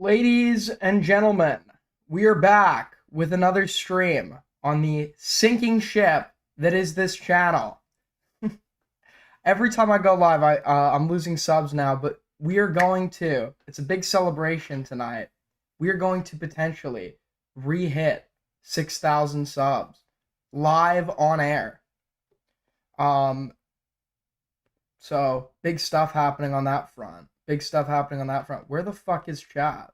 Ladies and gentlemen, we are back with another stream on the sinking ship that is this channel. Every time I go live, I'm losing subs now, but we are going to. It's a big celebration tonight. We are going to potentially re-hit 6,000 subs live on air. Um, so big stuff happening on that front. Big stuff happening on that front. Where the fuck is chat?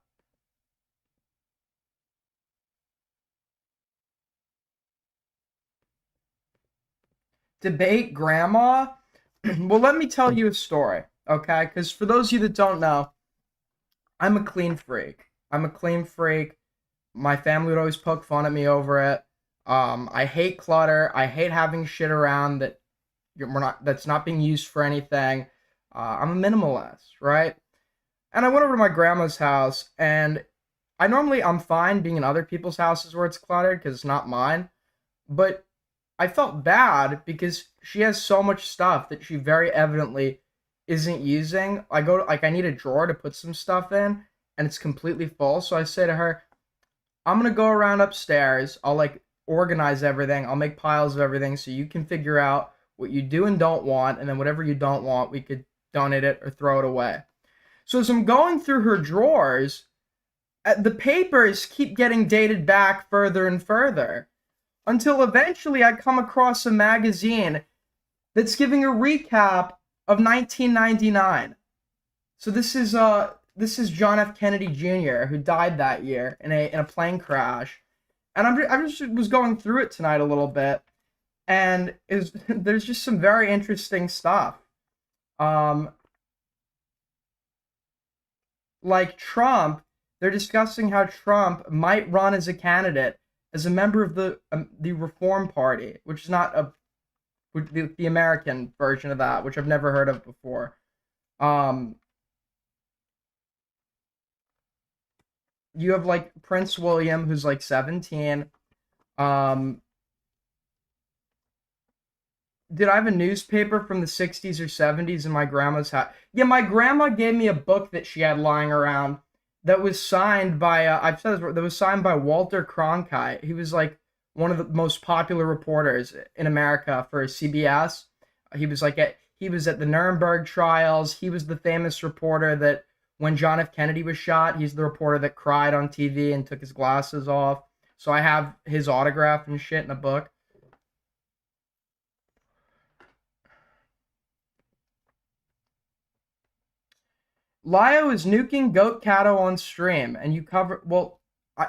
Debate grandma? Well, let me tell you a story, okay? Because for those of you that don't know, I'm a clean freak. I'm a clean freak. My family would always poke fun at me over it. I hate clutter. I hate having shit around that's not being used for anything. I'm a minimalist, right? And I went over to my grandma's house, and I'm fine being in other people's houses where it's cluttered because it's not mine. But I felt bad because she has so much stuff that she very evidently isn't using. I need a drawer to put some stuff in, and it's completely full. So I say to her, I'm gonna go around upstairs. I'll like organize everything. I'll make piles of everything so you can figure out what you do and don't want, and then whatever you don't want, we could donate it or throw it away. So as I'm going through her drawers, the papers keep getting dated back further and further until eventually I come across a magazine that's giving a recap of 1999. So this is John F. Kennedy Jr., who died that year in a plane crash, and I just was going through it tonight a little bit, and there's just some very interesting stuff. Um, like Trump, they're discussing how Trump might run as a candidate as a member of the Reform Party, which is not the American version of that, which I've never heard of before. Um, you have like Prince William, who's like 17. Um, did I have a newspaper from the 60s or 70s in my grandma's house? Yeah, my grandma gave me a book that she had lying around that was signed by I've said this, that was signed by Walter Cronkite. He was like one of the most popular reporters in America for CBS. He was at the Nuremberg trials. He was the famous reporter that when John F. Kennedy was shot, he's the reporter that cried on TV and took his glasses off. So I have his autograph and shit in a book. Lio is nuking Goat Cato on stream, and you cover. Well,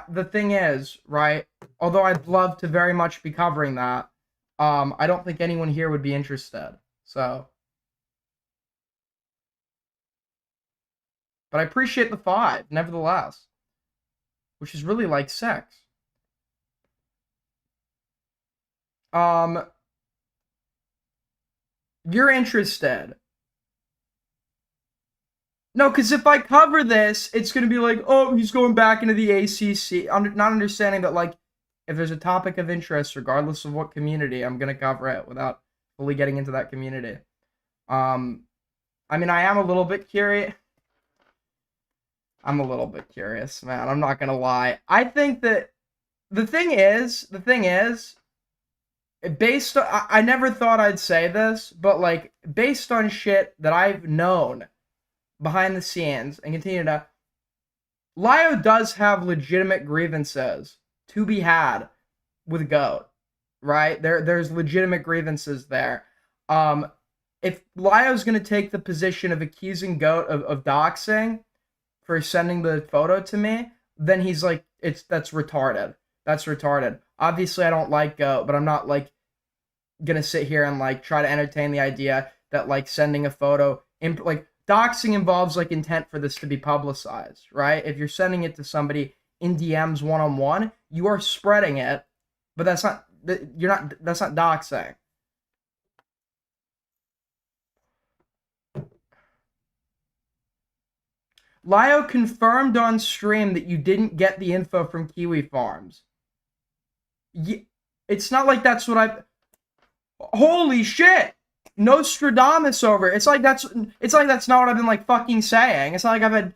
the thing is, right? Although I'd love to very much be covering that, I don't think anyone here would be interested. So, but I appreciate the 5, nevertheless, which is really like sex. Um, you're interested. No, because if I cover this, it's going to be like, oh, he's going back into the ACC. I'm not understanding that, like, if there's a topic of interest, regardless of what community, I'm going to cover it without fully getting into that community. Um, I mean, I am a little bit curious. I'm a little bit curious, man. I'm not going to lie. I think that the thing is, based on, I never thought I'd say this, but, like, based on shit that I've known behind the scenes and continue to, Lio does have legitimate grievances to be had with Goat, right? There's legitimate grievances there. If Lio's gonna take the position of accusing Goat of doxing for sending the photo to me, then he's like, that's retarded. That's retarded. Obviously, I don't like Goat, but I'm not like gonna sit here and like try to entertain the idea that like sending a photo like doxing involves like intent for this to be publicized, right? If you're sending it to somebody in DMs one-on-one, you are spreading it, but that's not doxing. Lio confirmed on stream that you didn't get the info from Kiwi Farms. It's not like that's what I. Holy shit! Nostradamus over. It's like that's not what I've been like fucking saying. It's not like I've had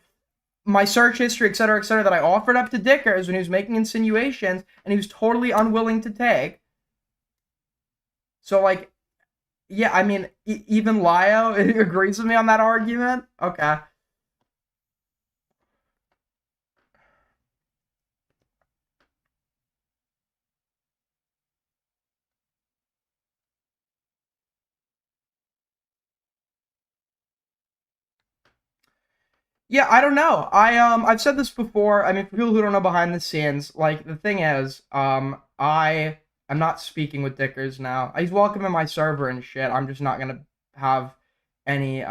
my search history, et cetera, that I offered up to Dickers when he was making insinuations, and he was totally unwilling to take. So, like, yeah, I mean, even Lio agrees with me on that argument. Okay. Yeah, I don't know. I've said this before. I mean, for people who don't know behind the scenes, like the thing is, I'm not speaking with Dickers now. He's welcome in my server and shit. I'm just not gonna have any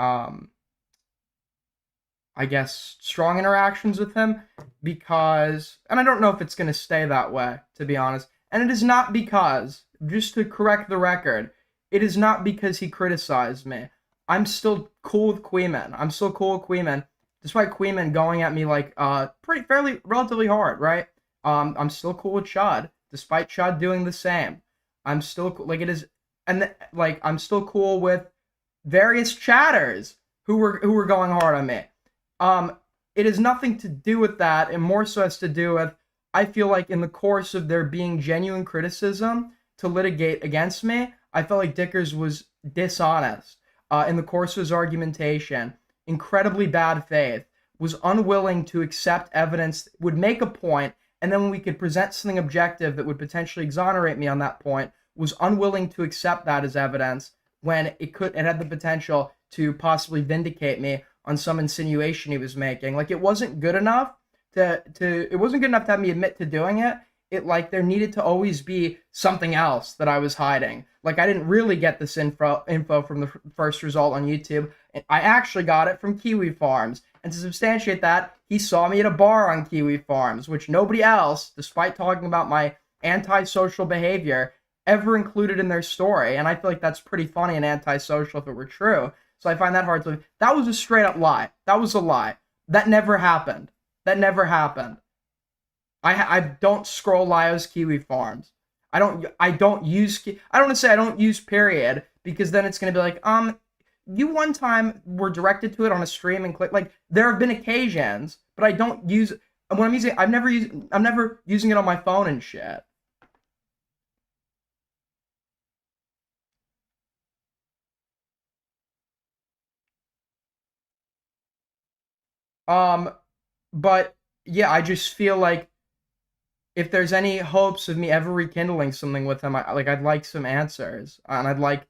I guess, strong interactions with him because, and I don't know if it's going to stay that way, to be honest. And it is not because, just to correct the record, it is not because he criticized me. I'm still cool with Queeman. I'm still cool with Queeman, despite Queeman going at me like pretty fairly relatively hard, right? I'm still cool with Chud, despite Chud doing the same. I'm still like it is, and like I'm still cool with various chatters who were going hard on me. Um, it has nothing to do with that, and more so has to do with I feel like in the course of there being genuine criticism to litigate against me, I felt like Dickers was dishonest in the course of his argumentation, incredibly bad faith, was unwilling to accept evidence, would make a point, and then when we could present something objective that would potentially exonerate me on that point, was unwilling to accept that as evidence when it had the potential to possibly vindicate me on some insinuation he was making. Like it wasn't good enough to it wasn't good enough to have me admit to doing it. It like there needed to always be something else that I was hiding. Like I didn't really get this info from the first result on YouTube. I actually got it from Kiwi Farms. And to substantiate that, he saw me at a bar on Kiwi Farms, which nobody else, despite talking about my antisocial behavior, ever included in their story. And I feel like that's pretty funny and antisocial if it were true. So I find that hard to believe. That was a straight up lie. That was a lie. That never happened. That never happened. I don't scroll Lio's Kiwi Farms. I don't use I don't want to say I don't use period because then it's gonna be like you one time were directed to it on a stream and click like there have been occasions, but I don't use when I'm using I'm never using it on my phone and shit. Um but yeah, I just feel like if there's any hopes of me ever rekindling something with him, I'd like some answers, and I'd like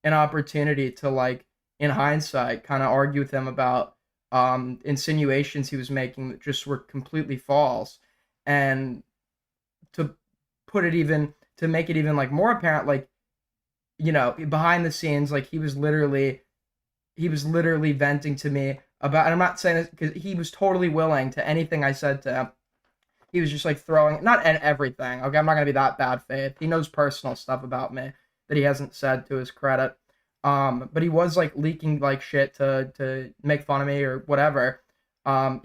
an opportunity to like, in hindsight, kind of argue with him about insinuations he was making that just were completely false, and to put it even to make it even like more apparent, like behind the scenes, like he was literally venting to me about, and I'm not saying this because he was totally willing to anything I said to him. He was just like throwing not everything. Okay, I'm not gonna be that bad faith. He knows personal stuff about me that he hasn't said to his credit. But he was like leaking like shit to make fun of me or whatever.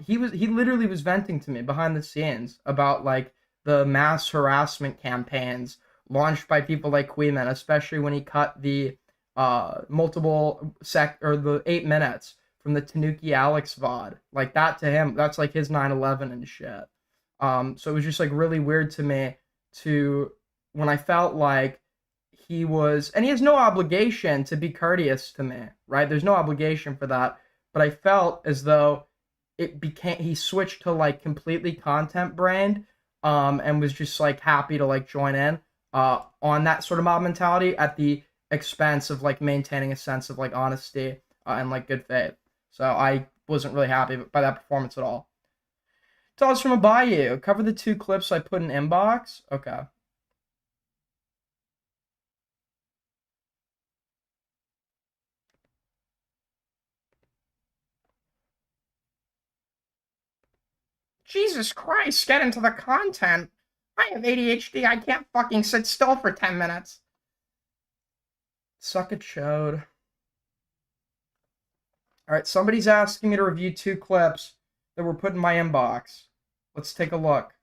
He literally was venting to me behind the scenes about like the mass harassment campaigns launched by people like Queeman, especially when he cut the multiple sec or the 8 minutes from the Tanuki Alex VOD. Like that to him, that's like his 9/11 and shit. So it was just like really weird to me to when I felt like he was, and he has no obligation to be courteous to me, right? There's no obligation for that. But I felt as though he switched to like completely content brained, and was just like happy to like join in, on that sort of mob mentality at the expense of like maintaining a sense of like honesty, and like good faith. So I wasn't really happy by that performance at all. Tell us from a bayou. Cover the two clips I put in inbox. Okay. Jesus Christ, get into the content. I have ADHD. I can't fucking sit still for 10 minutes. Suck a chode. Alright, somebody's asking me to review two clips that were put in my inbox. Let's take a look.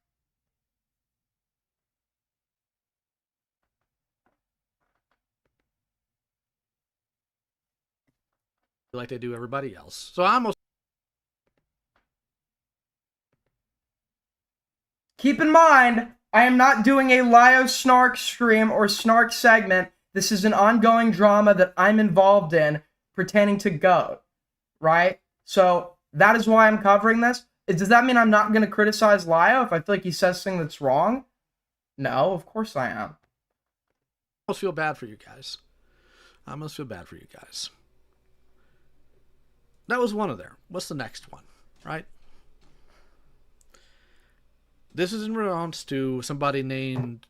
Like they do everybody else. So I almost Keep in mind, I am not doing a Lio Snark stream or Snark segment. This is an ongoing drama that I'm involved in pertaining to GOAT, right? So that is why I'm covering this. Does that mean I'm not going to criticize Lio if I feel like he says something that's wrong? No, of course I am. I almost feel bad for you guys. I almost feel bad for you guys. That was one of there. What's the next one, right? This is in response to somebody named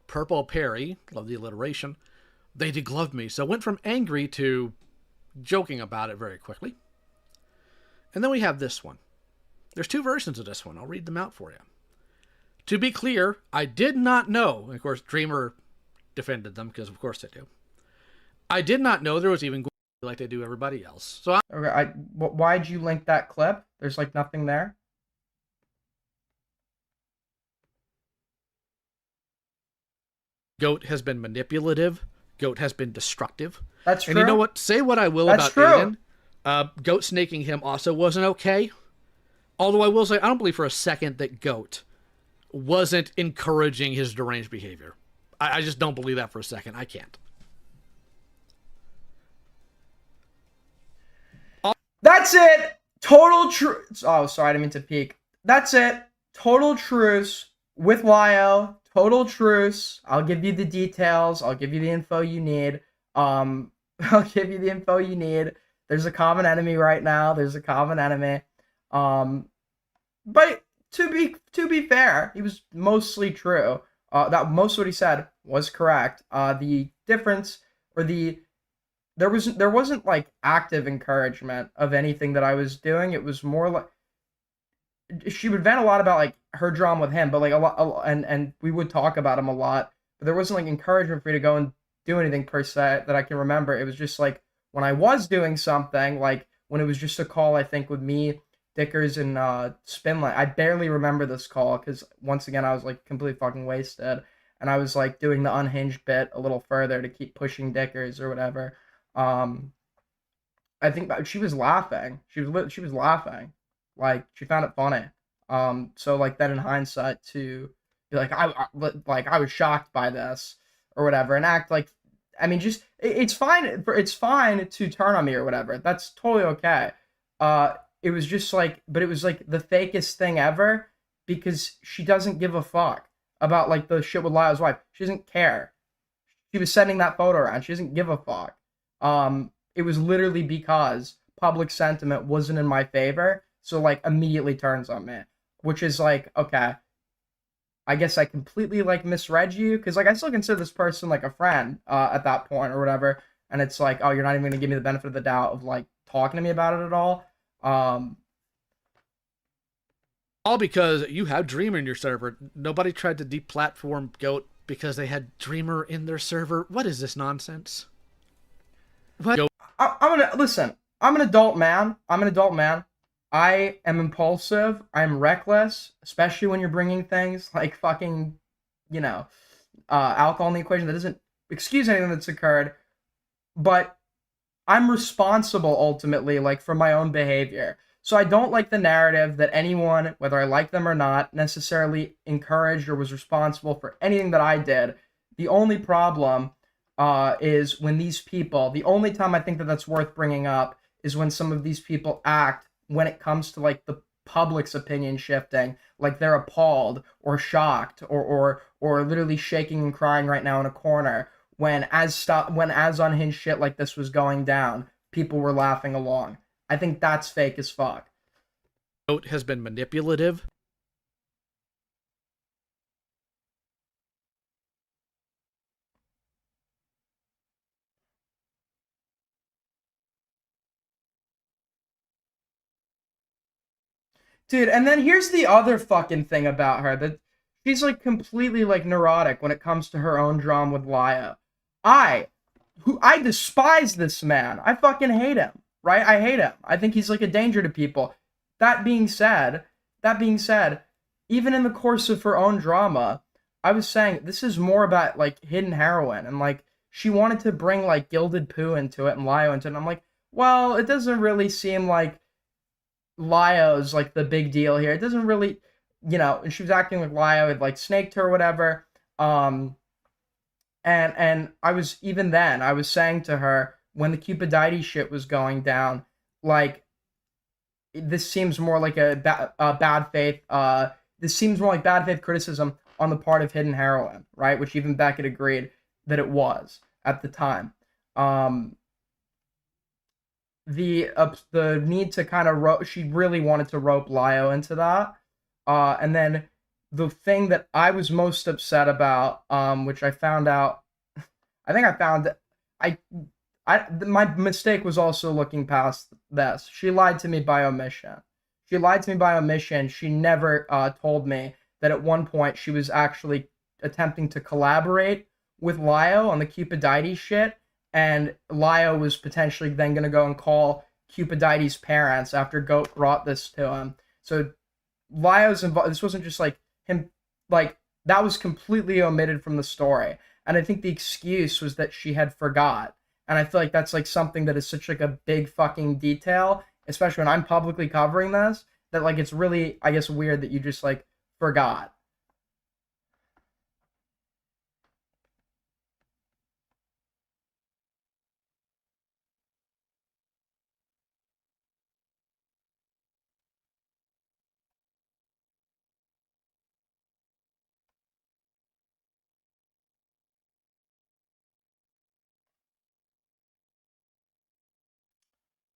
Purple Perry. Love the alliteration. They degloved me. So I went from angry to joking about it very quickly. And then we have this one. There's two versions of this one. I'll read them out for you. To be clear, I did not know. And of course, Dreamer defended them because of course they do. I did not know there was even going to be like they do everybody else. So Okay, why'd you link that clip? There's like nothing there. Goat has been manipulative. Goat has been destructive. That's true. And you know what? Say what I will That's about true. Aiden. Goat snaking him also wasn't okay. Although I will say, I don't believe for a second that Goat wasn't encouraging his deranged behavior. I just don't believe that for a second. I can't. That's it. Total truce. Oh, sorry, I didn't mean to peek. That's it. Total truce with Lio. Total truce. I'll give you the details. I'll give you the info you need. I'll give you the info you need. There's a common enemy right now. There's a common enemy. But to be fair, he was mostly true. That most of what he said was correct. The difference or there wasn't like active encouragement of anything that I was doing. It was more like she would vent a lot about like her drama with him, but like a lot, and we would talk about him a lot. But there wasn't like encouragement for me to go and do anything per se that I can remember. It was just like when I was doing something, like when it was just a call, I think with me, Dickers, and Spinlight. I barely remember this call because once again I was like completely fucking wasted, and I was like doing the unhinged bit a little further to keep pushing Dickers or whatever. I think that she was laughing. She was laughing, like she found it funny. So like that in hindsight to be like I was shocked by this or whatever and act like I mean just it's fine to turn on me or whatever. That's totally okay. It was just like but it was like the fakest thing ever because she doesn't give a fuck about like the shit with Lyle's wife. She doesn't care. She was sending that photo around. She doesn't give a fuck. It was literally because public sentiment wasn't in my favor, so like immediately turns on me, which is like, okay, I guess I completely like misread you because like I still consider this person like a friend at that point or whatever, and it's like, oh, you're not even gonna give me the benefit of the doubt of like talking to me about it at all. All because you have Dreamer in your server. Nobody tried to deplatform Goat because they had Dreamer in their server. What is this nonsense? What? I'm gonna listen. I'm an adult man. I am impulsive. I'm reckless, especially when you're bringing things like fucking, alcohol in the equation. That doesn't excuse anything that's occurred, but I'm responsible ultimately, like for my own behavior. So I don't like the narrative that anyone, whether I like them or not, necessarily encouraged or was responsible for anything that I did. The only problem is when these people, the only time I think that that's worth bringing up is when some of these people act when it comes to like the public's opinion shifting, like they're appalled or shocked or literally shaking and crying right now in a corner when as unhinged shit like this was going down, people were laughing along. I think that's fake as fuck. Goat has been manipulative. Dude, and then here's the other fucking thing about her that she's like completely like neurotic when it comes to her own drama with Laya. I despise this man. I fucking hate him. Right? I hate him. I think he's like a danger to people. That being said, even in the course of her own drama, I was saying this is more about like hidden heroin and like she wanted to bring like Gilded Poo into it and Lio into it. And I'm like, well, it doesn't really seem like Lio's like the big deal here. It doesn't really and she was acting like Lio had like snaked her or whatever. Um, and I was even then I was saying to her when the Cupiditis shit was going down, like this seems more like a bad faith. This seems more like bad faith criticism on the part of Hidden Heroine, right? Which even Beckett agreed that it was at the time. Um, the need to kind of she really wanted to rope Lio into that, and then the thing that I was most upset about, which I found out, I think I found I my mistake was also looking past this. She lied to me by omission. She lied to me by omission. She never told me that at one point she was actually attempting to collaborate with Lio on the Cupidites shit, and Lio was potentially then going to go and call Cupidites' parents after Goat brought this to him. So Lio's involved. This wasn't just like him, like that was completely omitted from the story. And I think the excuse was that she had forgot. And I feel like that's like something that is such like a big fucking detail, especially when I'm publicly covering this, that like it's really, I guess, weird that you just like forgot.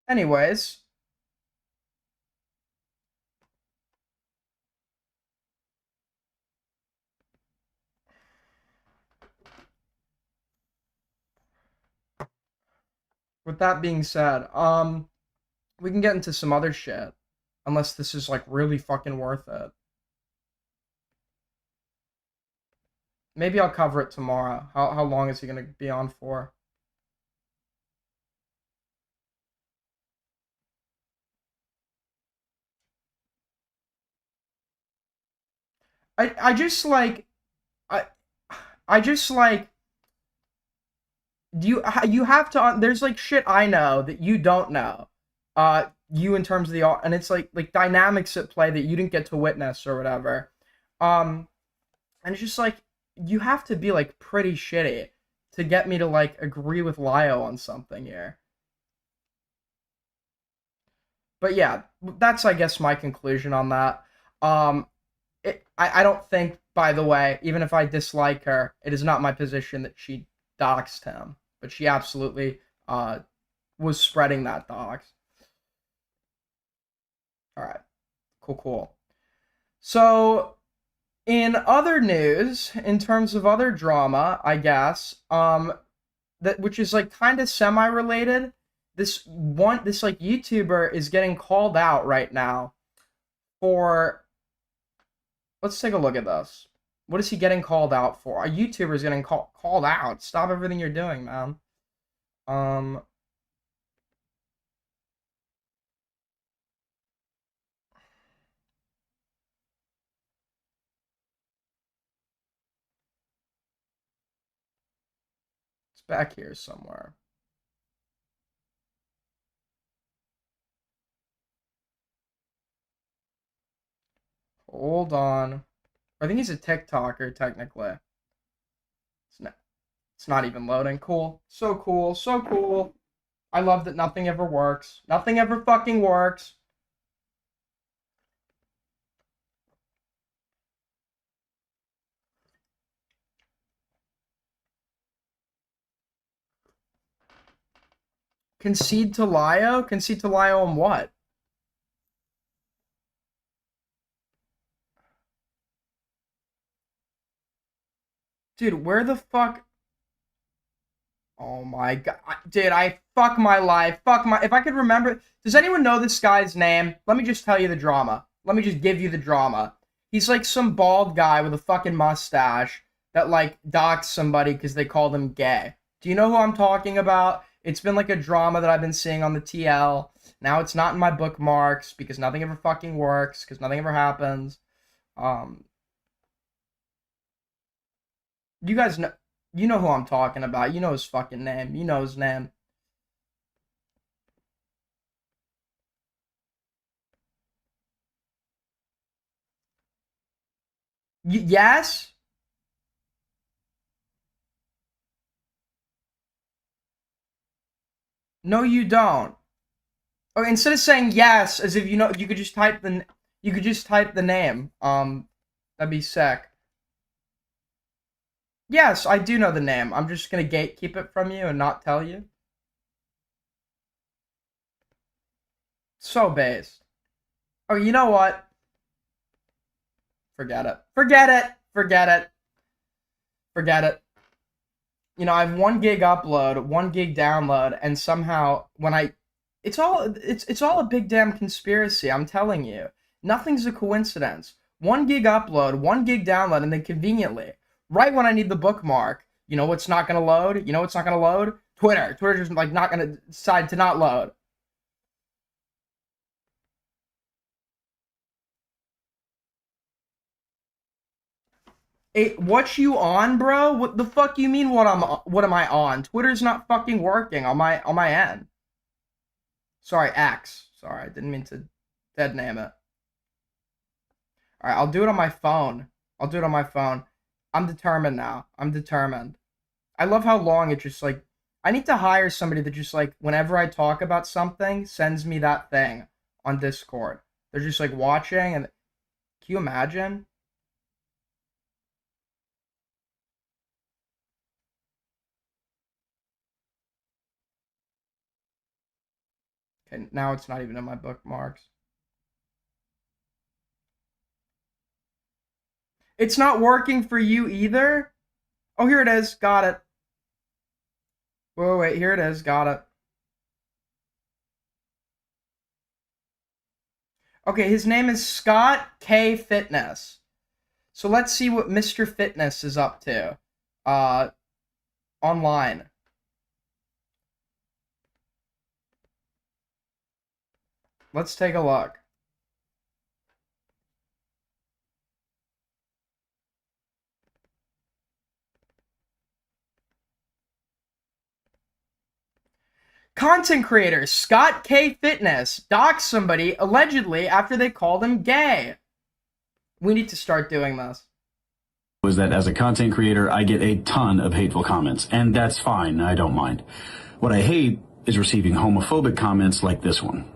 Anyways, with that being said, we can get into some other shit, unless this is like really fucking worth it. Maybe I'll cover it tomorrow. How long is he gonna be on for? I just like I I just like you have to there's like shit I know that you don't know. You in terms of the and it's like dynamics at play that you didn't get to witness or whatever. Um and it's just like you have to be like pretty shitty to get me to like agree with Lio on something here. But yeah, that's I guess my conclusion on that. Um I don't think, by the way, even if I dislike her, it is not my position that she doxed him. But she absolutely was spreading that dox. All right, cool, cool. So, in other news, in terms of other drama, I guess, that which is like kind of semi-related. This like YouTuber is getting called out right now for. Let's take a look at this. What is he getting called out for? A YouTuber is getting called out. Stop everything you're doing, man. Um, it's back here somewhere. Hold on. I think he's a TikToker, technically. It's not, it's not even loading. Cool. So cool. So cool. I love that nothing ever works. Nothing ever fucking works. Concede to Lio? Concede to Lio on what? Dude, where the fuck? Oh my god. Dude, I fuck my life. Fuck my. If I could remember. Does anyone know this guy's name? Let me just tell you the drama. Let me just give you the drama. He's like some bald guy with a fucking mustache that like docks somebody because they called him gay. Do you know who I'm talking about? It's been like a drama that I've been seeing on the TL. Now it's not in my bookmarks because nothing ever fucking works because nothing ever happens. Um, you guys know, you know who I'm talking about. You know his fucking name. You know his name. Yes? No, you don't. Oh, instead of saying yes, as if you know, you could just type the name. That'd be sick. Yes, I do know the name. I'm just gonna gatekeep it from you and not tell you. So based. Oh, you know what? Forget it. Forget it. Forget it. Forget it. You know, I have 1 gig upload, 1 gig download, and somehow when it's all a big damn conspiracy, I'm telling you. Nothing's a coincidence. 1 gig upload, 1 gig download, and then conveniently, right when I need the bookmark, you know what's not gonna load? You know what's not gonna load? Twitter. Twitter's just like not gonna decide to not load. What you on, bro? What the fuck you mean? What am I on? Twitter's not fucking working on my end. Sorry, X. Sorry, I didn't mean to dead name it. All right, I'll do it on my phone. I'll do it on my phone. I'm determined now. I'm determined. I love how long it just like. I need to hire somebody that just like whenever I talk about something sends me that thing on Discord. They're just like watching and. Can you imagine? Okay, now it's not even in my bookmarks. It's not working for you either? Oh, here it is. Got it. Wait, here it is. Got it. Okay, his name is Scott K. Fitness. So let's see what Mr. Fitness is up to. Online. Let's take a look. Content creator Scott K. Fitness doxed somebody allegedly after they called him gay. We need to start doing this. Was that as a content creator, I get a ton of hateful comments, and that's fine. I don't mind. What I hate is receiving homophobic comments like this one.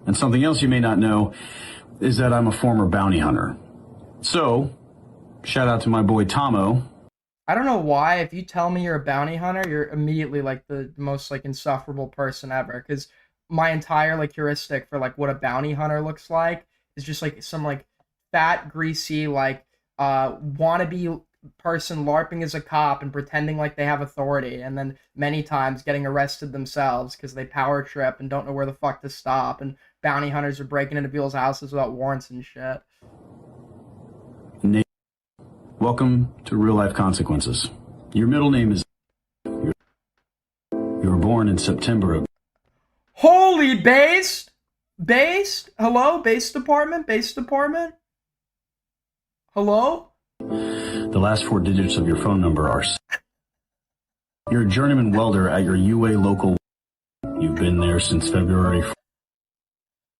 And something else you may not know is that I'm a former bounty hunter. So, shout out to my boy Tomo. I don't know why, if you tell me you're a bounty hunter, you're immediately like the most like insufferable person ever. Because my entire like heuristic for like what a bounty hunter looks like is just like some like fat, greasy, like wannabe person LARPing as a cop and pretending like they have authority, and then many times getting arrested themselves because they power trip and don't know where the fuck to stop, and bounty hunters are breaking into people's houses without warrants and shit. Welcome to Real Life Consequences. Your middle name is... You were born in September of... Holy based? Based? Hello? Base department? Base department? Hello? The last 4 digits of your phone number are... You're a journeyman welder at your UA local... You've been there since February...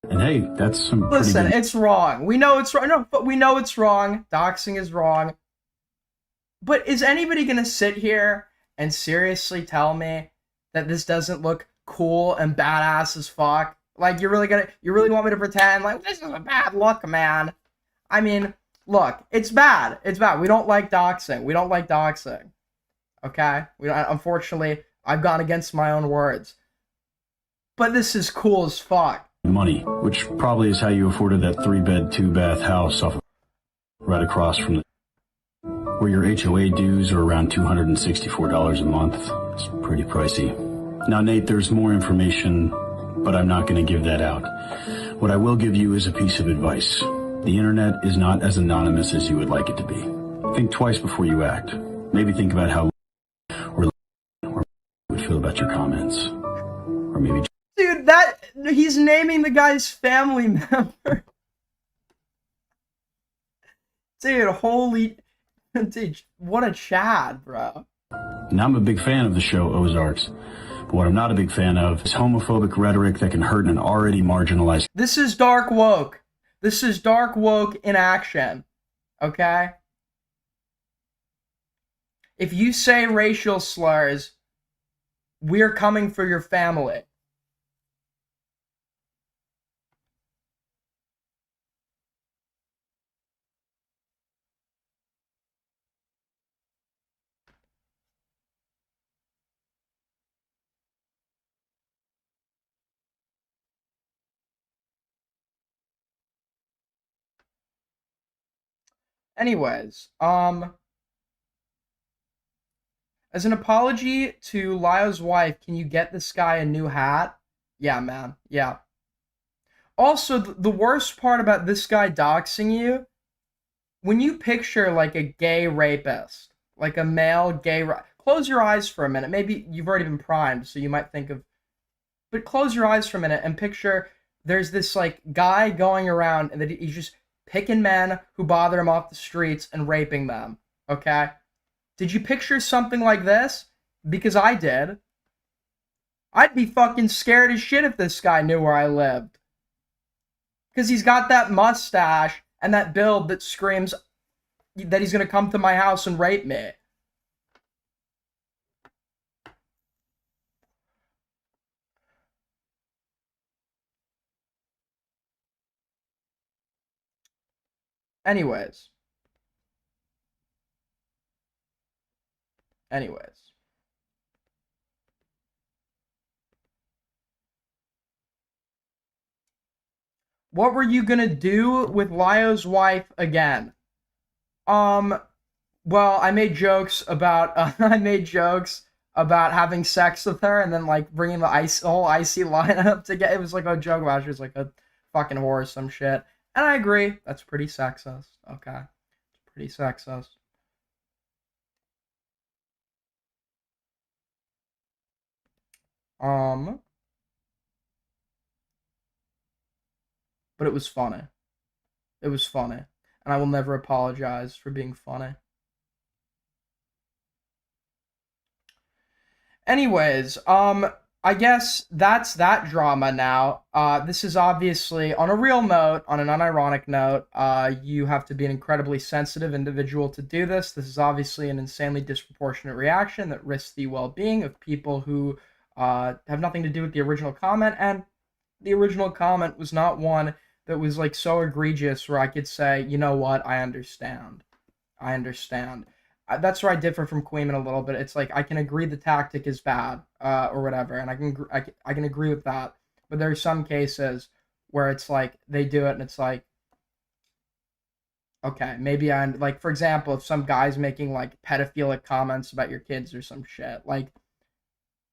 And hey, that's some pretty Listen, good... it's wrong. We know it's wrong. No, but we know it's wrong. Doxing is wrong. But is anybody gonna sit here and seriously tell me that this doesn't look cool and badass as fuck? Like, you really want me to pretend like this is a bad look, man? I mean, look, it's bad. It's bad. We don't like doxing. We don't like doxing. Okay? Unfortunately, I've gone against my own words. But this is cool as fuck. Money, which probably is how you afforded that 3-bed, 2-bath house off of right across from the... Where your HOA dues are around $264 a month. It's pretty pricey. Now, Nate, there's more information, but I'm not going to give that out. What I will give you is a piece of advice. The internet is not as anonymous as you would like it to be. Think twice before you act. Maybe think about how or would feel about your comments. Or maybe... Dude, he's naming the guy's family member. Dude, holy... Dude, what a Chad, bro. Now, I'm a big fan of the show Ozarks, but what I'm not a big fan of is homophobic rhetoric that can hurt an already marginalized... This is dark woke. This is dark woke in action, okay? If you say racial slurs, we're coming for your family. Anyways, as an apology to Lyo's wife, can you get this guy a new hat? Yeah, man. Yeah. Also, the worst part about this guy doxing you, when you picture like a gay rapist, like a male gay, close your eyes for a minute. Maybe you've already been primed, so you might think of, but close your eyes for a minute and picture there's this like guy going around and that he's just picking men who bother him off the streets and raping them. Okay? Did you picture something like this? Because I did. I'd be fucking scared as shit if this guy knew where I lived. Because he's got that mustache and that build that screams that he's gonna come to my house and rape me. Anyways. What were you gonna do with Lyo's wife again? Well, I made jokes about having sex with her and then like bringing the whole icy lineup together. It was like a joke about she was like a fucking whore or some shit. And I agree, that's pretty sexist. Okay, it's pretty sexist. But it was funny. It was funny, and I will never apologize for being funny. Anyways, I guess that's that drama now. This is obviously, on a real note, on an unironic note, you have to be an incredibly sensitive individual to do this. This is obviously an insanely disproportionate reaction that risks the well-being of people who have nothing to do with the original comment, and the original comment was not one that was like so egregious where I could say, you know what, I understand. I understand. That's where I differ from Queeman a little bit. It's like I can agree the tactic is bad, or whatever, and I can agree with that. But there are some cases where it's like they do it, and it's like, okay, maybe I like, for example, if some guy's making like pedophilic comments about your kids or some shit, like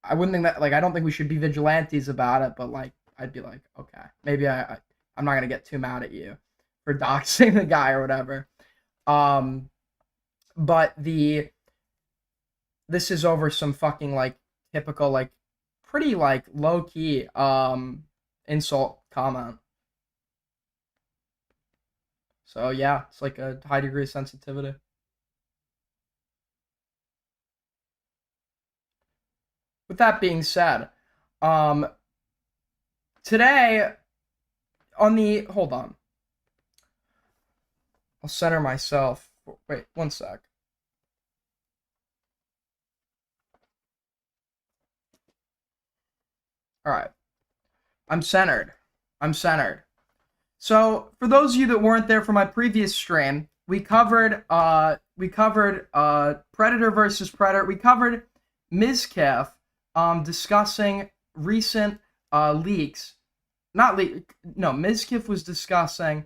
I wouldn't think that, like, I don't think we should be vigilantes about it, but like I'd be like, okay, maybe I'm not gonna get too mad at you for doxing the guy or whatever. But this is over some fucking like typical like pretty like low key insult comment. So yeah, it's like a high degree of sensitivity. With that being said, today on the hold on. I'll center myself. Wait, one sec. All right. I'm centered. So, for those of you that weren't there for my previous stream, we covered Predator versus Predator. We covered Mizkif discussing recent leaks. Not leak. No, Mizkif was discussing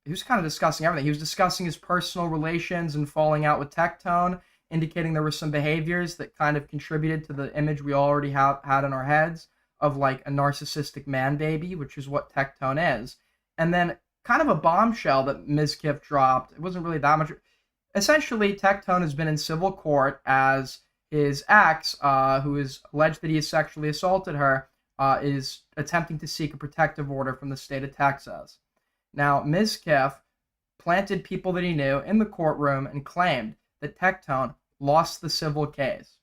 he was kind of discussing everything. He was discussing his personal relations and falling out with Tectone, indicating there were some behaviors that kind of contributed to the image we already had in our heads of like a narcissistic man baby, which is what Tectone is. And then kind of a bombshell that Mizkif dropped. It wasn't really that much. Essentially, Tectone has been in civil court as his ex, who is alleged that he has sexually assaulted her, is attempting to seek a protective order from the state of Texas. Now, Mizkif planted people that he knew in the courtroom and claimed that Tectone lost the civil case.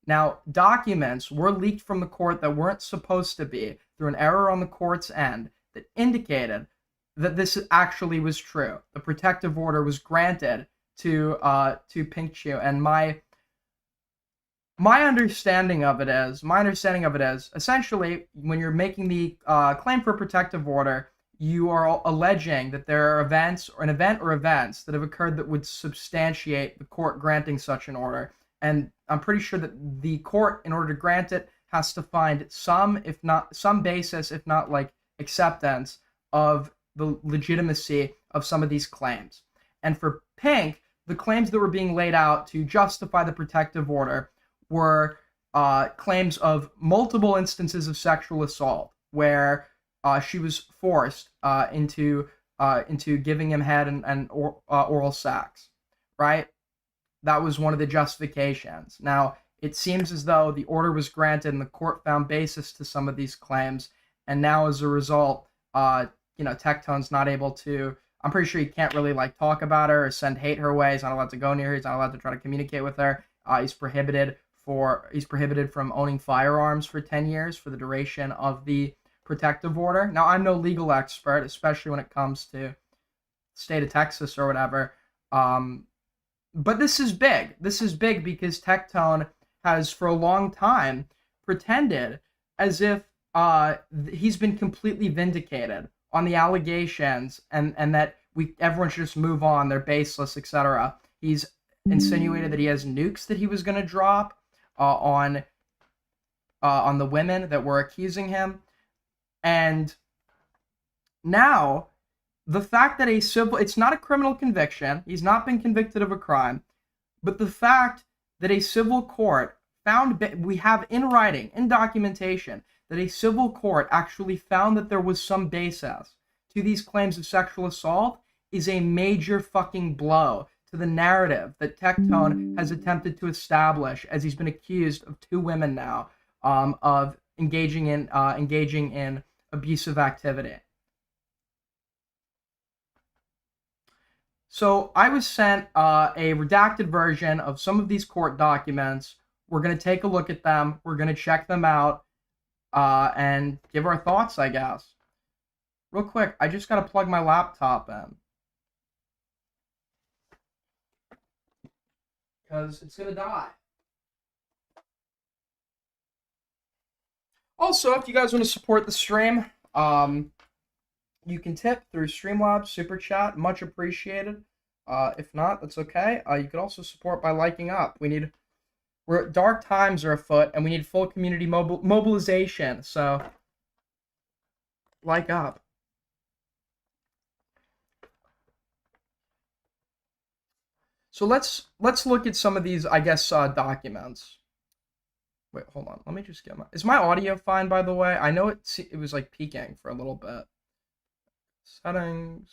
Now, documents were leaked from the court that weren't supposed to be through an error on the court's end that indicated that this actually was true. The protective order was granted to Pink Chew, and my understanding of it is essentially when you're making the claim for protective order, you are alleging that there are events or events that have occurred that would substantiate the court granting such an order. And I'm pretty sure that the court, in order to grant it, has to find some, if not some basis, if not like acceptance of the legitimacy of some of these claims. And for Pink, the claims that were being laid out to justify the protective order were claims of multiple instances of sexual assault, where she was forced into giving him head and oral sex, right? That was one of the justifications. Now, it seems as though the order was granted and the court found basis to some of these claims, and now as a result, Tectone's not able to. I'm pretty sure he can't really like talk about her or send hate her way. He's not allowed to go near her. He's not allowed to try to communicate with her. He's prohibited from owning firearms for 10 years for the duration of the protective order. Now, I'm no legal expert, especially when it comes to the state of Texas or whatever. But this is big. This is big because Tectone has for a long time pretended as if he's been completely vindicated on the allegations and that everyone should just move on, they're baseless, etc. He's insinuated that he has nukes that he was going to drop on the women that were accusing him. And now the fact that it's not a criminal conviction, he's not been convicted of a crime, but the fact that a civil court we have in writing, in documentation, that a civil court actually found that there was some basis to these claims of sexual assault is a major fucking blow to the narrative that Tectone has attempted to establish, as he's been accused of 2 women now of engaging in abusive activity. So I was sent a redacted version of some of these court documents. We're going to take a look at them. We're going to check them out and give our thoughts, I guess. Real quick, I just got to plug my laptop in, because it's going to die. Also, if you guys want to support the stream, you can tip through Streamlabs, Super Chat, much appreciated. If not, that's okay. You can also support by liking up. Dark times are afoot, and we need full community mobilization. So, like up. So let's look at some of these, I guess, documents. Wait, hold on. Let me just get is my audio fine, by the way? I know it was like peaking for a little bit. Settings.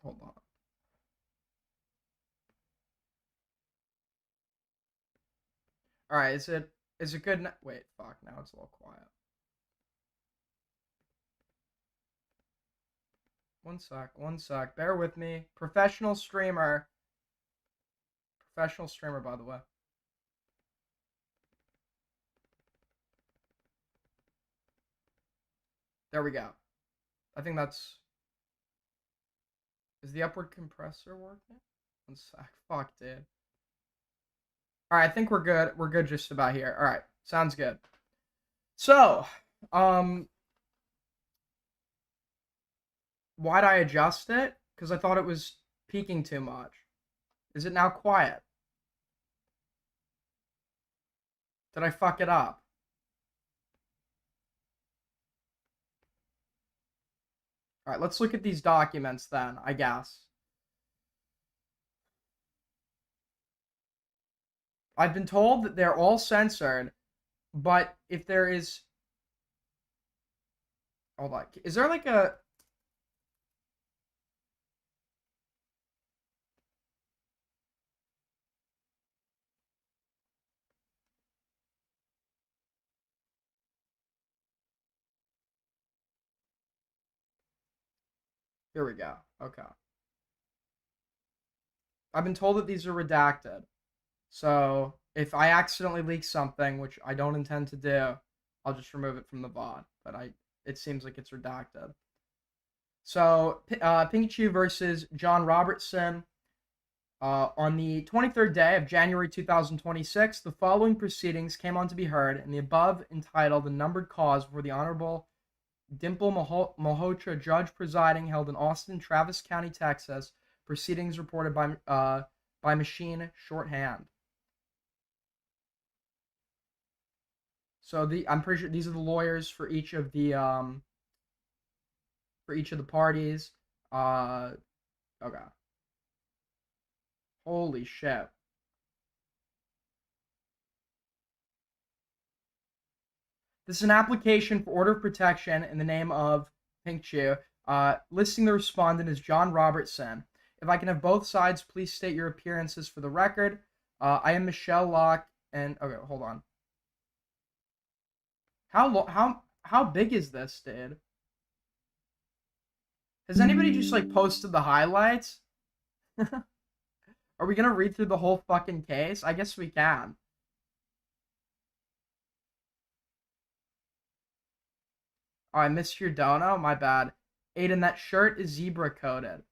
Hold on. All right, is it good? Wait, fuck. Now it's a little quiet. One sec. Bear with me. Professional streamer, by the way. There we go. I think that's. Is the upward compressor working? One sec. Fuck, dude. Alright, I think we're good. We're good just about here. Alright, sounds good. So, why'd I adjust it? Because I thought it was peaking too much. Is it now quiet? Did I fuck it up? Alright, let's look at these documents then, I guess. I've been told that they're all censored, but if there is... Hold on. Is there like a... Here we go. Okay. I've been told that these are redacted. So if I accidentally leak something, which I don't intend to do, I'll just remove it from the VOD. But it seems like it's redacted. So Pikachu versus John Robertson. On the 23rd day of January 2026, the following proceedings came on to be heard in the above entitled The Numbered Cause before the Honorable Dimple Malhotra, judge presiding, held in Austin, Travis County, Texas. Proceedings reported by machine shorthand. So I'm pretty sure these are the lawyers for each of the parties. Okay. Holy shit. This is an application for order of protection in the name of Pikachu, listing the respondent as John Robertson. If I can have both sides, please state your appearances for the record. I am Michelle Locke, and okay, hold on. How big is this, dude? Has anybody just like posted the highlights? Are we gonna read through the whole fucking case? I guess we can. Oh, I missed your dono. My bad. Aiden, that shirt is zebra coated.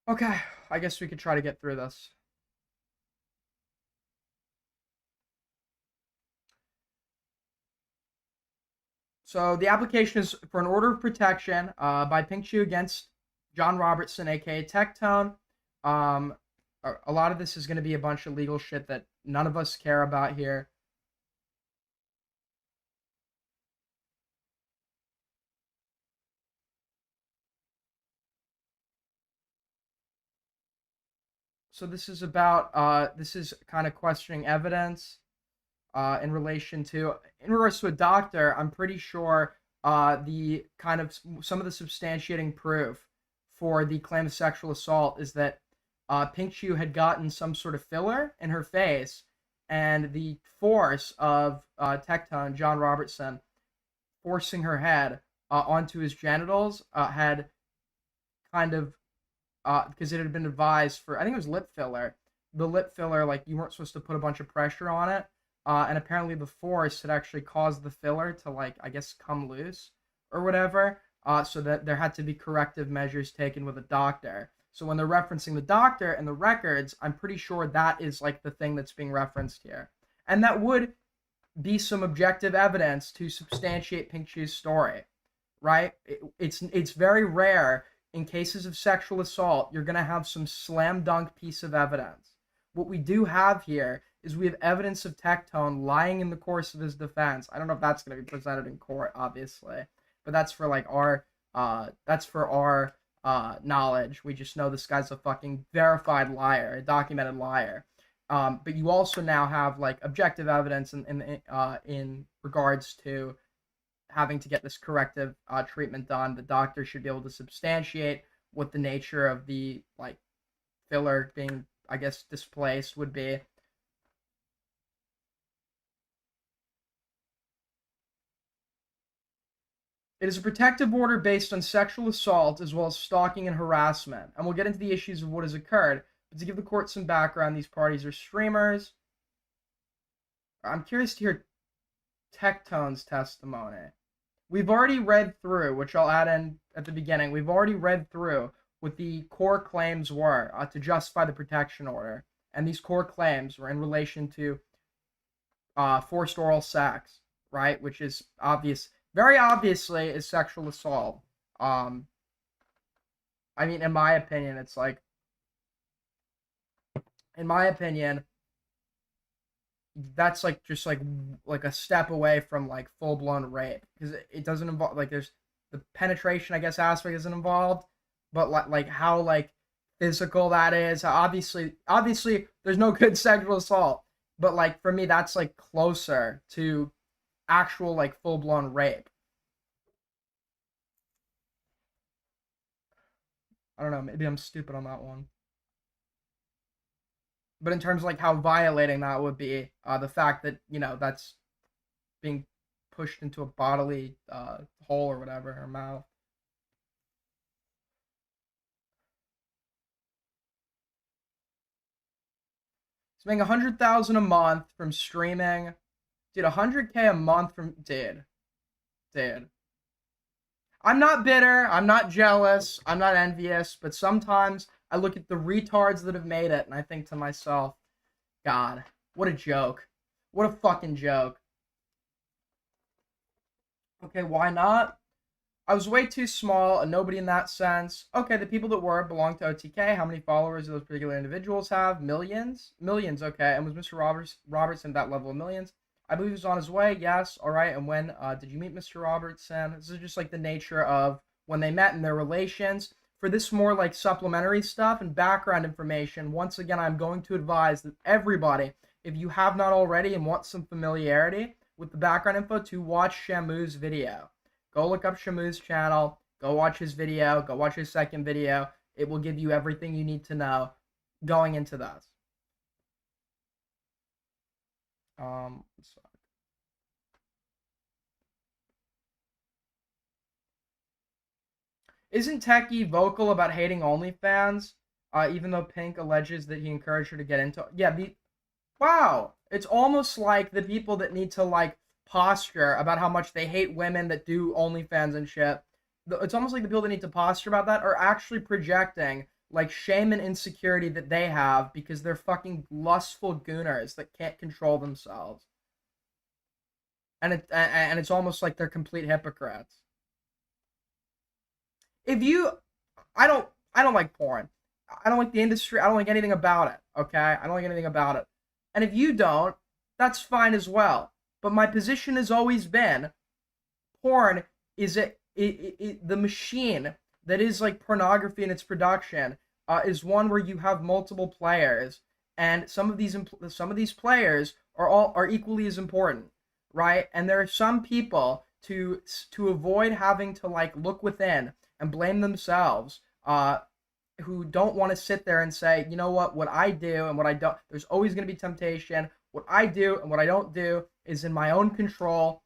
Okay, I guess we could try to get through this. So the application is for an order of protection by Pikachu against John Robertson, aka Tectone. A lot of this is going to be a bunch of legal shit that none of us care about here. So this is about this is kind of questioning evidence in regards to a doctor. I'm pretty sure the kind of some of the substantiating proof for the claim of sexual assault is that Pikachu had gotten some sort of filler in her face, and the force of Tectone, John Robertson, forcing her head onto his genitals had kind of because it had been advised for, I think it was lip filler. The lip filler, like, you weren't supposed to put a bunch of pressure on it, and apparently the force had actually caused the filler to, like, I guess come loose or whatever. So that there had to be corrective measures taken with a doctor. So when they're referencing the doctor and the records, I'm pretty sure that is like the thing that's being referenced here, and that would be some objective evidence to substantiate Pikachu's story, right? It's very rare in cases of sexual assault, you're going to have some slam dunk piece of evidence. What we do have here is we have evidence of Tectone lying in the course of his defense. I don't know if that's going to be presented in court, obviously, but that's for like our knowledge. We just know this guy's a fucking verified liar, a documented liar. But you also now have like objective evidence in regards to having to get this corrective treatment done. The doctor should be able to substantiate what the nature of the like filler being, I guess, displaced would be. It is a protective order based on sexual assault as well as stalking and harassment, and we'll get into the issues of what has occurred. But to give the court some background, these parties are streamers. I'm curious to hear Tectone's testimony. We've already read through, which I'll add in at the beginning, we've already read through what the core claims were to justify the protection order. And these core claims were in relation to forced oral sex, right? Which is obvious, very obviously is sexual assault. I mean, in my opinion, it's like, in my opinion, that's like just like a step away from like full blown rape, because it doesn't involve like there's the penetration, I guess, aspect isn't involved, but like how like physical that is. Obviously there's no good sexual assault, but like for me that's like closer to actual like full blown rape. I don't know, maybe I'm stupid on that one. But in terms of like how violating that would be, the fact that, you know, that's being pushed into a bodily hole or whatever, her mouth. He's making 100,000 a month from streaming. Dude, 100K a month from dude. I'm not bitter, I'm not jealous, I'm not envious, but sometimes I look at the retards that have made it and I think to myself, God, what a joke. What a fucking joke. Okay, why not? I was way too small, a nobody in that sense. Okay, the people that were belong to OTK. How many followers do those particular individuals have? Millions? Millions, okay. And was Mr. Robertson that level of millions? I believe he was on his way, yes. All right, and when did you meet Mr. Robertson? This is just like the nature of when they met and their relations. For this more like supplementary stuff and background information, once again, I'm going to advise that everybody, if you have not already and want some familiarity with the background info, to watch Shamu's video. Go look up Shamu's channel. Go watch his video. Go watch his second video. It will give you everything you need to know going into this. Isn't Techie vocal about hating OnlyFans? Even though Pink alleges that he encouraged her to get into. Yeah, wow. It's almost like the people that need to like posture about how much they hate women that do OnlyFans and shit. It's almost like the people that need to posture about that are actually projecting like shame and insecurity that they have because they're fucking lustful gooners that can't control themselves. And it's almost like they're complete hypocrites. If you, I don't like porn. I don't like the industry. I don't like anything about it. Okay, I don't like anything about it. And if you don't, that's fine as well. But my position has always been, porn is the machine that is like pornography in its production is one where you have multiple players, and some of these players are equally as important, right? And there are some people to avoid having to like look within and blame themselves, who don't want to sit there and say, you know what I do and what I don't. There's always going to be temptation. What I do and what I don't do is in my own control.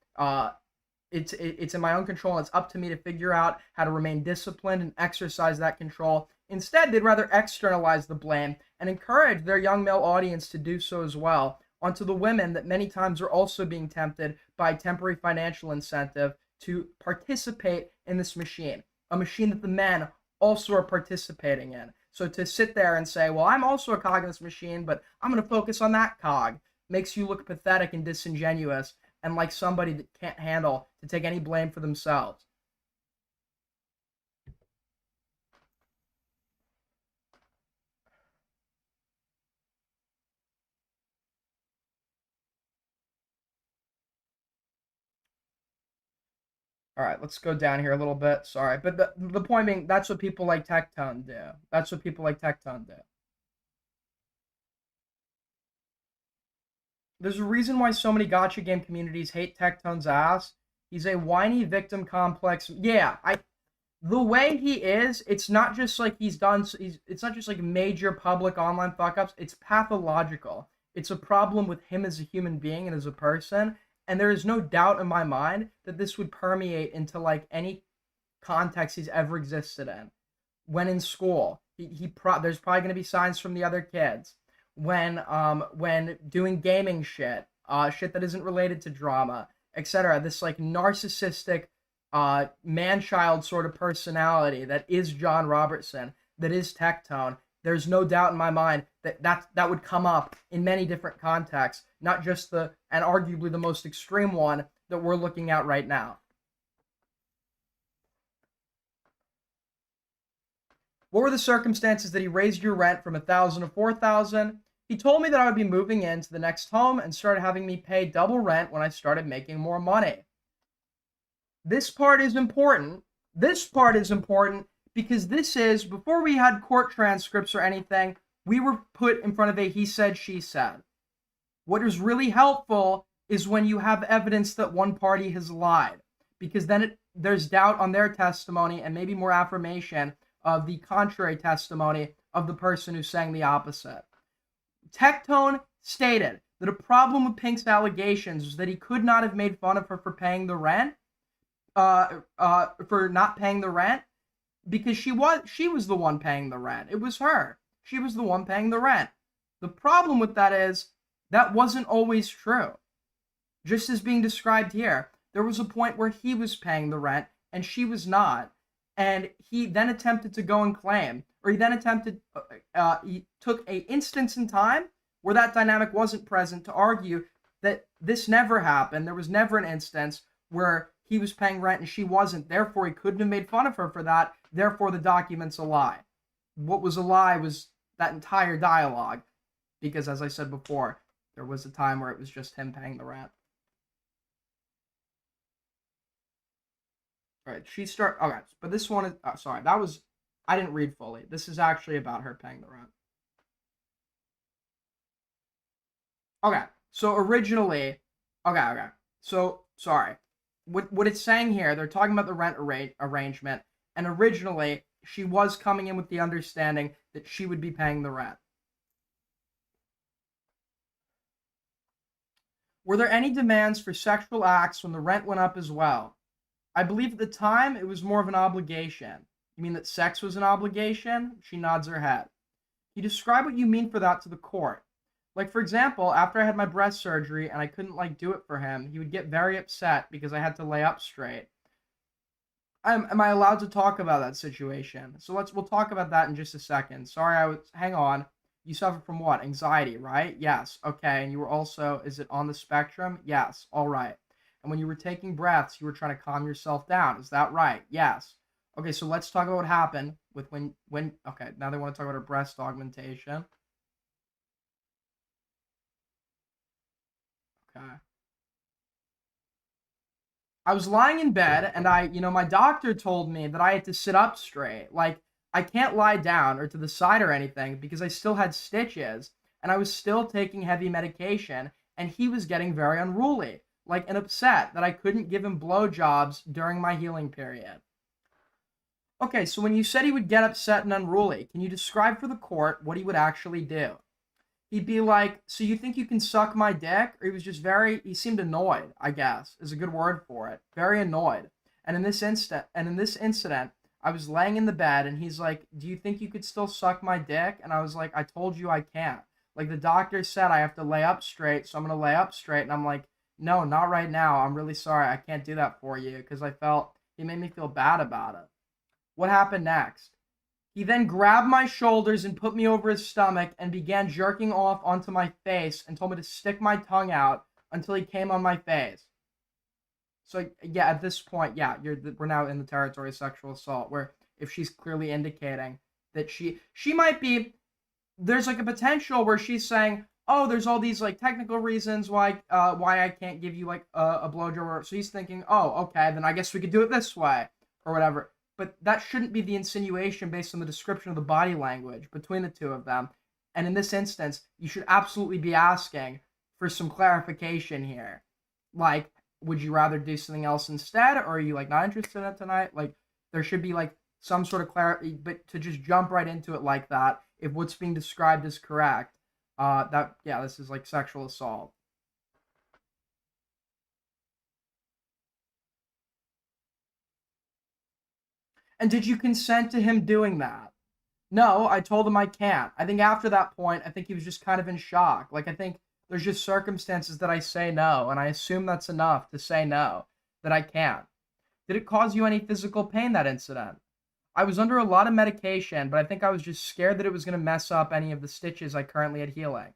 It's in my own control, and it's up to me to figure out how to remain disciplined and exercise that control. Instead, they'd rather externalize the blame and encourage their young male audience to do so as well onto the women that many times are also being tempted by temporary financial incentive to participate in this machine, a machine that the men also are participating in. So to sit there and say, well, I'm also a cog in this machine, but I'm going to focus on that cog, makes you look pathetic and disingenuous and like somebody that can't handle to take any blame for themselves. All right, let's go down here a little bit. Sorry, but the point being, that's what people like Tectone do. That's what people like Tectone do. There's a reason why so many gacha game communities hate Tectone's ass. He's a whiny victim complex. Yeah, the way he is, it's not just like it's not just like major public online fuck ups. It's pathological. It's a problem with him as a human being and as a person. And there is no doubt in my mind that this would permeate into like any context he's ever existed in. When in school, there's probably going to be signs from the other kids. When doing gaming shit that isn't related to drama, etc. This like narcissistic man-child sort of personality that is John Robertson, that is Tectone. There's no doubt in my mind that would come up in many different contexts, not just and arguably the most extreme one that we're looking at right now. What were the circumstances that he raised your rent from 1,000 to 4,000? He told me that I would be moving into the next home and started having me pay double rent when I started making more money. This part is important. This part is important because this is, before we had court transcripts or anything, we were put in front of a he said, she said. What is really helpful is when you have evidence that one party has lied, because then there's doubt on their testimony and maybe more affirmation of the contrary testimony of the person who's saying the opposite. Tectone stated that a problem with Pink's allegations was that he could not have made fun of her for paying the rent, for not paying the rent, because she was the one paying the rent. It was her. She was the one paying the rent. The problem with that is that wasn't always true. Just as being described here, there was a point where he was paying the rent and she was not. And he then attempted to go and claim, or he took a instance in time where that dynamic wasn't present to argue that this never happened. There was never an instance where he was paying rent and she wasn't. Therefore, he couldn't have made fun of her for that. Therefore, the document's a lie. What was a lie was that entire dialogue. Because, as I said before, there was a time where it was just him paying the rent. All right, okay, but this one is... sorry, I didn't read fully. This is actually about her paying the rent. Okay, so originally... Okay. So, sorry. What it's saying here, they're talking about the rent arrangement, and originally, she was coming in with the understanding that she would be paying the rent. Were there any demands for sexual acts when the rent went up as well? I believe at the time it was more of an obligation. You mean that sex was an obligation? She nods her head. You describe what you mean for that to the court. Like, for example, after I had my breast surgery and I couldn't, do it for him, he would get very upset because I had to lay up straight. Am I allowed to talk about that situation? So we'll talk about that in just a second. Sorry, hang on. You suffer from what? Anxiety, right? Yes. Okay. And you were also, is it on the spectrum? Yes. All right. And when you were taking breaths, you were trying to calm yourself down. Is that right? Yes. Okay. So let's talk about what happened with okay. Now they want to talk about her breast augmentation. Okay. I was lying in bed and my doctor told me that I had to sit up straight. Like, I can't lie down or to the side or anything because I still had stitches and I was still taking heavy medication and he was getting very unruly, and upset that I couldn't give him blowjobs during my healing period. Okay, so when you said he would get upset and unruly, can you describe for the court what he would actually do? He'd be like, so you think you can suck my dick? Or he seemed annoyed, I guess, is a good word for it. Very annoyed. And in this incident, I was laying in the bed and he's like, do you think you could still suck my dick? And I was like, I told you I can't. Like, the doctor said I have to lay up straight, so I'm going to lay up straight. And I'm like, no, not right now. I'm really sorry. I can't do that for you, because he made me feel bad about it. What happened next? He then grabbed my shoulders and put me over his stomach and began jerking off onto my face and told me to stick my tongue out until he came on my face. So, yeah, at this point, yeah, we're now in the territory of sexual assault, where if she's clearly indicating that she might be, there's a potential where she's saying, oh, there's all these technical reasons why I can't give you a blowjob. So he's thinking, oh, okay, then I guess we could do it this way or whatever. But that shouldn't be the insinuation based on the description of the body language between the two of them. And in this instance, you should absolutely be asking for some clarification here. Like, would you rather do something else instead? Or are you not interested in it tonight? There should be some sort of clarity, but to just jump right into it like that, if what's being described is correct, this is sexual assault. And did you consent to him doing that? No, I told him I can't. I think after that point, I think he was just kind of in shock. I think there's just circumstances that I say no, and I assume that's enough to say no, that I can't. Did it cause you any physical pain, that incident? I was under a lot of medication, but I think I was just scared that it was going to mess up any of the stitches I currently had healing.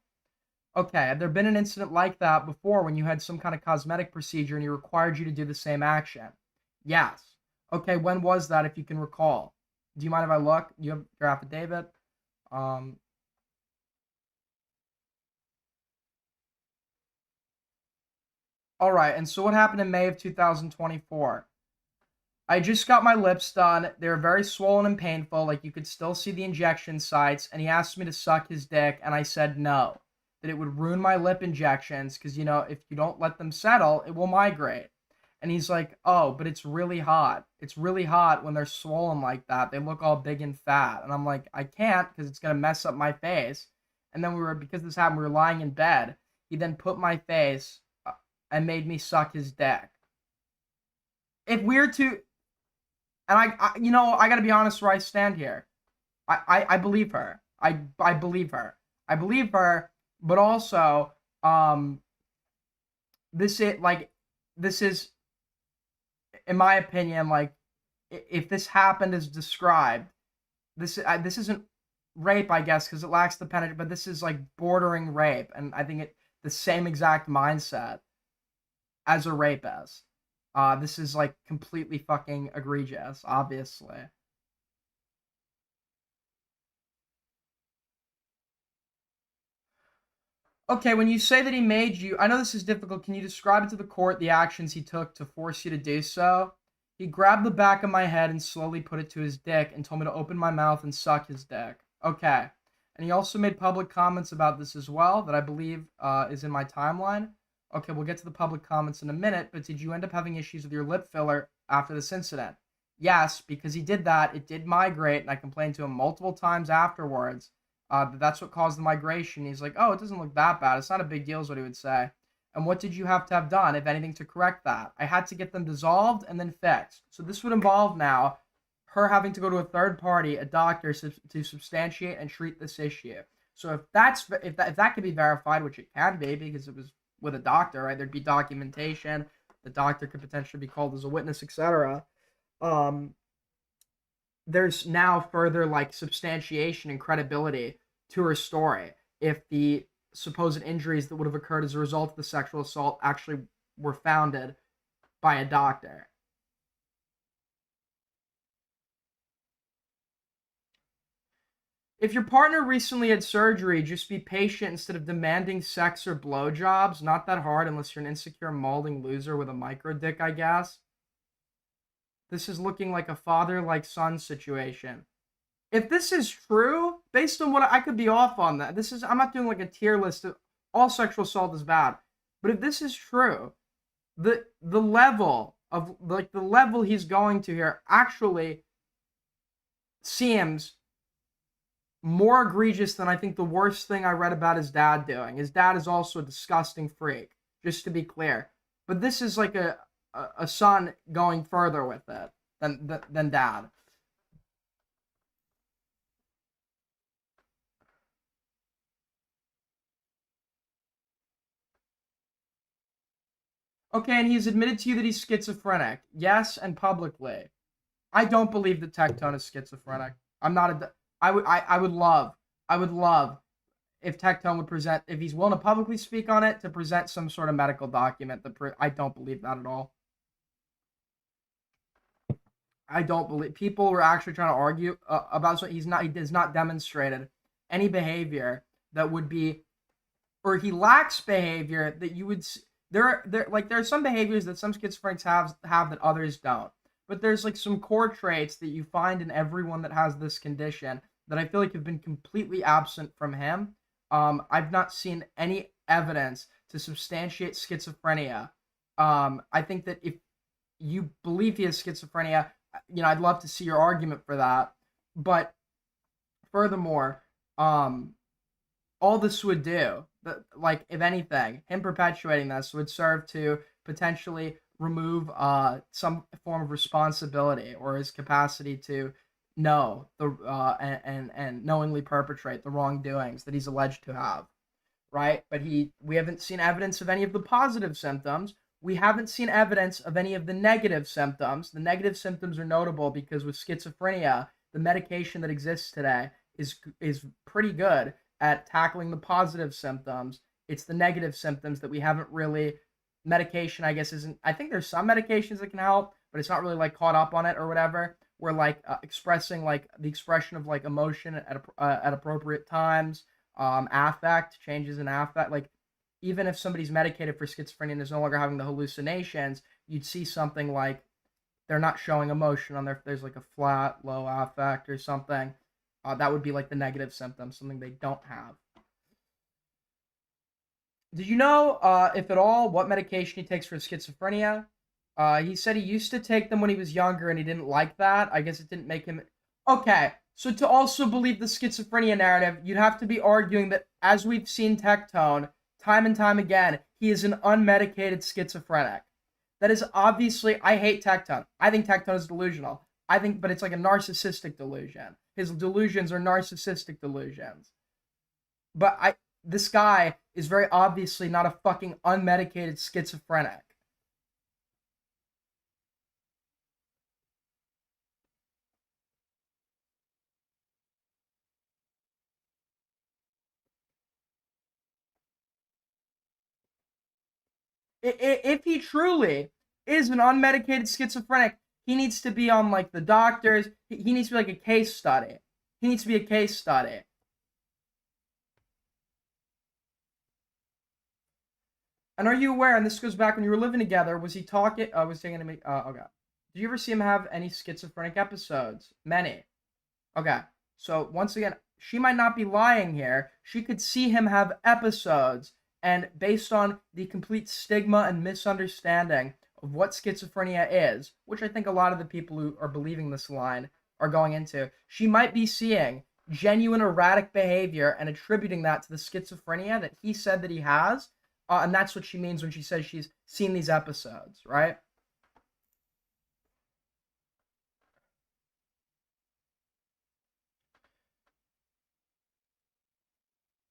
Okay, had there been an incident like that before when you had some kind of cosmetic procedure and he required you to do the same action? Yes. Okay, when was that, if you can recall? Do you mind if I look? You have your affidavit? All right, and so what happened in May of 2024? I just got my lips done. They were very swollen and painful, you could still see the injection sites, and he asked me to suck his dick, and I said no, that it would ruin my lip injections, because, if you don't let them settle, it will migrate. And he's like, oh, but it's really hot. It's really hot when they're swollen like that. They look all big and fat. And I'm like, I can't because it's going to mess up my face. And then because this happened, we were lying in bed. He then put my face and made me suck his dick. If we're to, and I got to be honest where I stand here. I believe her. I believe her. I believe her, but also, this is, in my opinion, like, if this happened as described, this isn't rape, I guess, because it lacks the penetration, but this is like bordering rape, and I think the same exact mindset as a rapist. This is like completely fucking egregious, obviously. Okay, when you say that he made you, I know this is difficult. Can you describe to the court the actions he took to force you to do so? He grabbed the back of my head and slowly put it to his dick and told me to open my mouth and suck his dick. Okay. And he also made public comments about this as well that I believe is in my timeline. Okay, we'll get to the public comments in a minute, but did you end up having issues with your lip filler after this incident? Yes, because he did that. It did migrate, and I complained to him multiple times afterwards. But that's what caused the migration. He's like, oh, it doesn't look that bad. It's not a big deal is what he would say. And what did you have to have done, if anything, to correct that? I had to get them dissolved and then fixed. So this would involve now her having to go to a third party, a doctor, to substantiate and treat this issue. So if that could be verified, which it can be because it was with a doctor, right? There'd be documentation. The doctor could potentially be called as a witness, etc. There's now further like substantiation and credibility to her story if the supposed injuries that would have occurred as a result of the sexual assault actually were founded by a doctor. If your partner recently had surgery, just be patient instead of demanding sex or blowjobs. Not that hard unless you're an insecure, mauling loser with a micro dick, I guess. This is looking like a father-like-son situation. If this is true, based on what I could be off on that. I'm not doing like a tier list of all sexual assault is bad. But if this is true, the level he's going to here actually seems more egregious than I think the worst thing I read about his dad doing. His dad is also a disgusting freak, just to be clear. But this is like a son going further with it than dad. Okay, and he's admitted to you that he's schizophrenic. Yes, and publicly. I don't believe that Tectone is schizophrenic. I'm not I would love if Tectone would present, if he's willing to publicly speak on it, to present some sort of medical document. I don't believe that at all. I don't believe people were actually trying to argue about something. He has not demonstrated any behavior that would be, or he lacks behavior that you would. There are some behaviors that some schizophrenics have that others don't. But there's like some core traits that you find in everyone that has this condition that I feel like have been completely absent from him. I've not seen any evidence to substantiate schizophrenia. I think that if you believe he has schizophrenia, I'd love to see your argument for that. But furthermore, all this would do, like, if anything, him perpetuating this would serve to potentially remove some form of responsibility or his capacity to know and knowingly perpetrate the wrongdoings that he's alleged to have, right? But we haven't seen evidence of any of the positive symptoms. We haven't seen evidence of any of the negative symptoms. The negative symptoms are notable because with schizophrenia, the medication that exists today is pretty good at tackling the positive symptoms. It's the negative symptoms that we haven't really. Medication, I guess, isn't. I think there's some medications that can help, but it's not really like caught up on it or whatever. We're like expressing like the expression of like emotion at appropriate times, affect, changes in affect. Like, even if somebody's medicated for schizophrenia and is no longer having the hallucinations, you'd see something like they're not showing emotion on there's like a flat, low affect or something. That would be like the negative symptom, something they don't have. Did you know, if at all, what medication he takes for schizophrenia? He said he used to take them when he was younger and he didn't like that. I guess it didn't make him. Okay, so to also believe the schizophrenia narrative, you'd have to be arguing that, as we've seen Tectone time and time again, he is an unmedicated schizophrenic. That is obviously. I hate Tectone. I think Tectone is delusional. I think, but it's like a narcissistic delusion. His delusions are narcissistic delusions. But this guy is very obviously not a fucking unmedicated schizophrenic. If he truly is an unmedicated schizophrenic, he needs to be on like the doctors. He needs to be like a case study. He needs to be a case study. And are you aware? And this goes back when you were living together. Was he talking? Was taking to me? Okay. Did you ever see him have any schizophrenic episodes? Many. Okay. So once again, she might not be lying here. She could see him have episodes, and based on the complete stigma and misunderstanding of what schizophrenia is, which I think a lot of the people who are believing this line are going into, she might be seeing genuine erratic behavior and attributing that to the schizophrenia that he said that he has. And that's what she means when she says she's seen these episodes, right?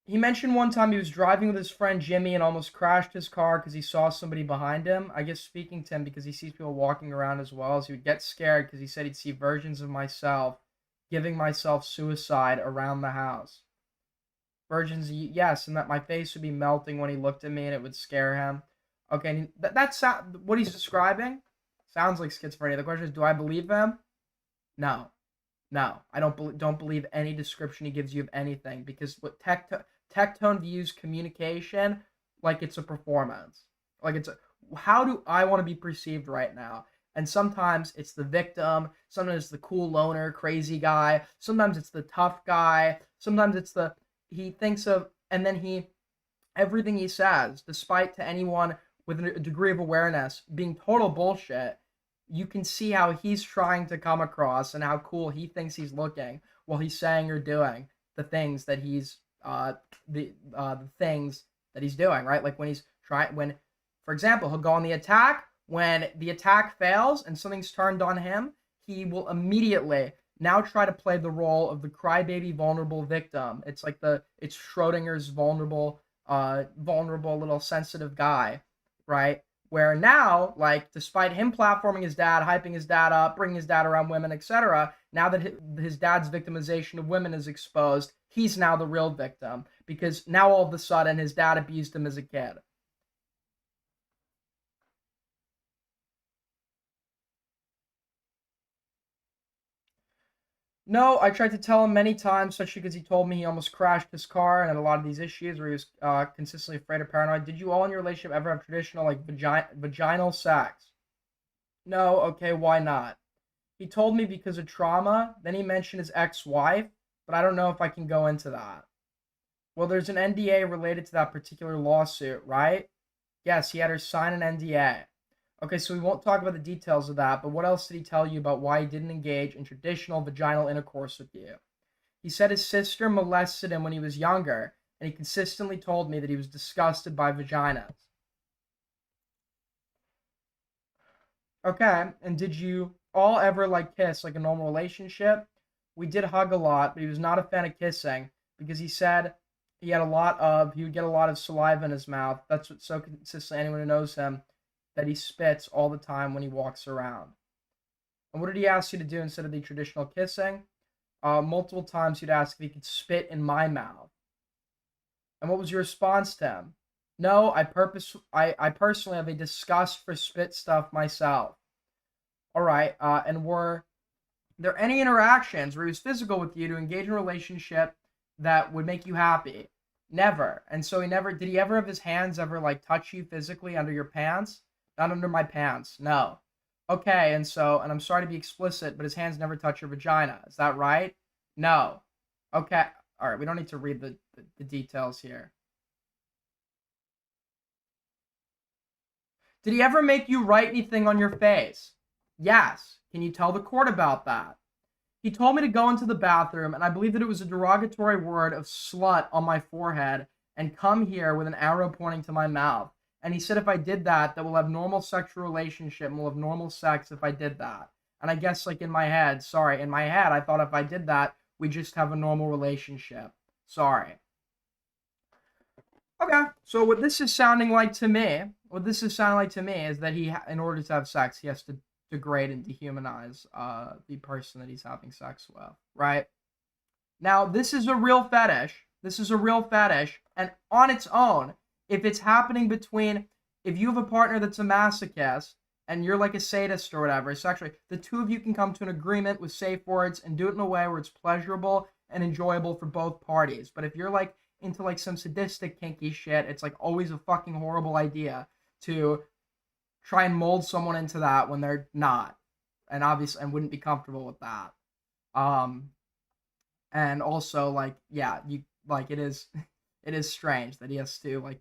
He mentioned one time he was driving with his friend Jimmy and almost crashed his car because he saw somebody behind him. I guess speaking to him because he sees people walking around as well. As he would get scared because he said he'd see versions of myself giving myself suicide around the house. Versions, yes, and that my face would be melting when he looked at me and it would scare him. Okay, that's what he's describing. Sounds like schizophrenia. The question is, do I believe him? No. No, I don't believe any description he gives you of anything, because what Tectone views communication like it's a performance. Like it's how do I want to be perceived right now? And sometimes it's the victim, sometimes it's the cool loner, crazy guy, sometimes it's the tough guy, sometimes it's the he thinks of and then he everything he says, despite to anyone with a degree of awareness being total bullshit, you can see how he's trying to come across and how cool he thinks he's looking while he's saying or doing the things that he's the things that he's doing, right? Like when he's trying when for example, he'll go on the attack. When the attack fails and something's turned on him, he will immediately now try to play the role of the crybaby vulnerable victim. It's Schrodinger's vulnerable little sensitive guy, right? Where now, like, despite him platforming his dad, hyping his dad up, bringing his dad around women, etc., now that his dad's victimization of women is exposed, he's now the real victim because now all of a sudden his dad abused him as a kid. No, I tried to tell him many times, especially because he told me he almost crashed his car and had a lot of these issues where he was consistently afraid of paranoid. Did you all in your relationship ever have traditional, like, vaginal sex? No, okay, why not? He told me because of trauma. Then he mentioned his ex-wife, but I don't know if I can go into that. Well, there's an NDA related to that particular lawsuit, right? Yes, he had her sign an NDA. Okay, so we won't talk about the details of that, but what else did he tell you about why he didn't engage in traditional vaginal intercourse with you? He said his sister molested him when he was younger, and he consistently told me that he was disgusted by vaginas. Okay, and did you all ever like kiss like a normal relationship? We did hug a lot, but he was not a fan of kissing because he said he would get a lot of saliva in his mouth. That's what's so consistent. Anyone who knows him, that he spits all the time when he walks around. And what did he ask you to do instead of the traditional kissing? Multiple times he'd ask if he could spit in my mouth. And what was your response to him? No, I personally have a disgust for spit stuff myself. All right, and were there any interactions where he was physical with you to engage in a relationship that would make you happy? Never. And so did he ever have his hands ever like touch you physically under your pants? Not under my pants. No. Okay, and I'm sorry to be explicit, but his hands never touch your vagina. Is that right? No. Okay. All right, we don't need to read the details here. Did he ever make you write anything on your face? Yes. Can you tell the court about that? He told me to go into the bathroom, and I believe that it was a derogatory word of slut on my forehead, and come here with an arrow pointing to my mouth. And he said if I did that, we'll have normal sexual relationship, and we'll have normal sex if I did that. And I guess, like, in my head, I thought if I did that, we just have a normal relationship. Sorry. Okay, so what this is sounding like to me is that in order to have sex, he has to degrade and dehumanize the person that he's having sex with, right? Now, this is a real fetish. And on its own, if it's happening if you have a partner that's a masochist and you're like a sadist or whatever, sexually, the two of you can come to an agreement with safe words and do it in a way where it's pleasurable and enjoyable for both parties. But if you're like into like some sadistic kinky shit, it's like always a fucking horrible idea to try and mold someone into that when they're not, and obviously and wouldn't be comfortable with that. And also like, yeah, you like it is strange that he has to like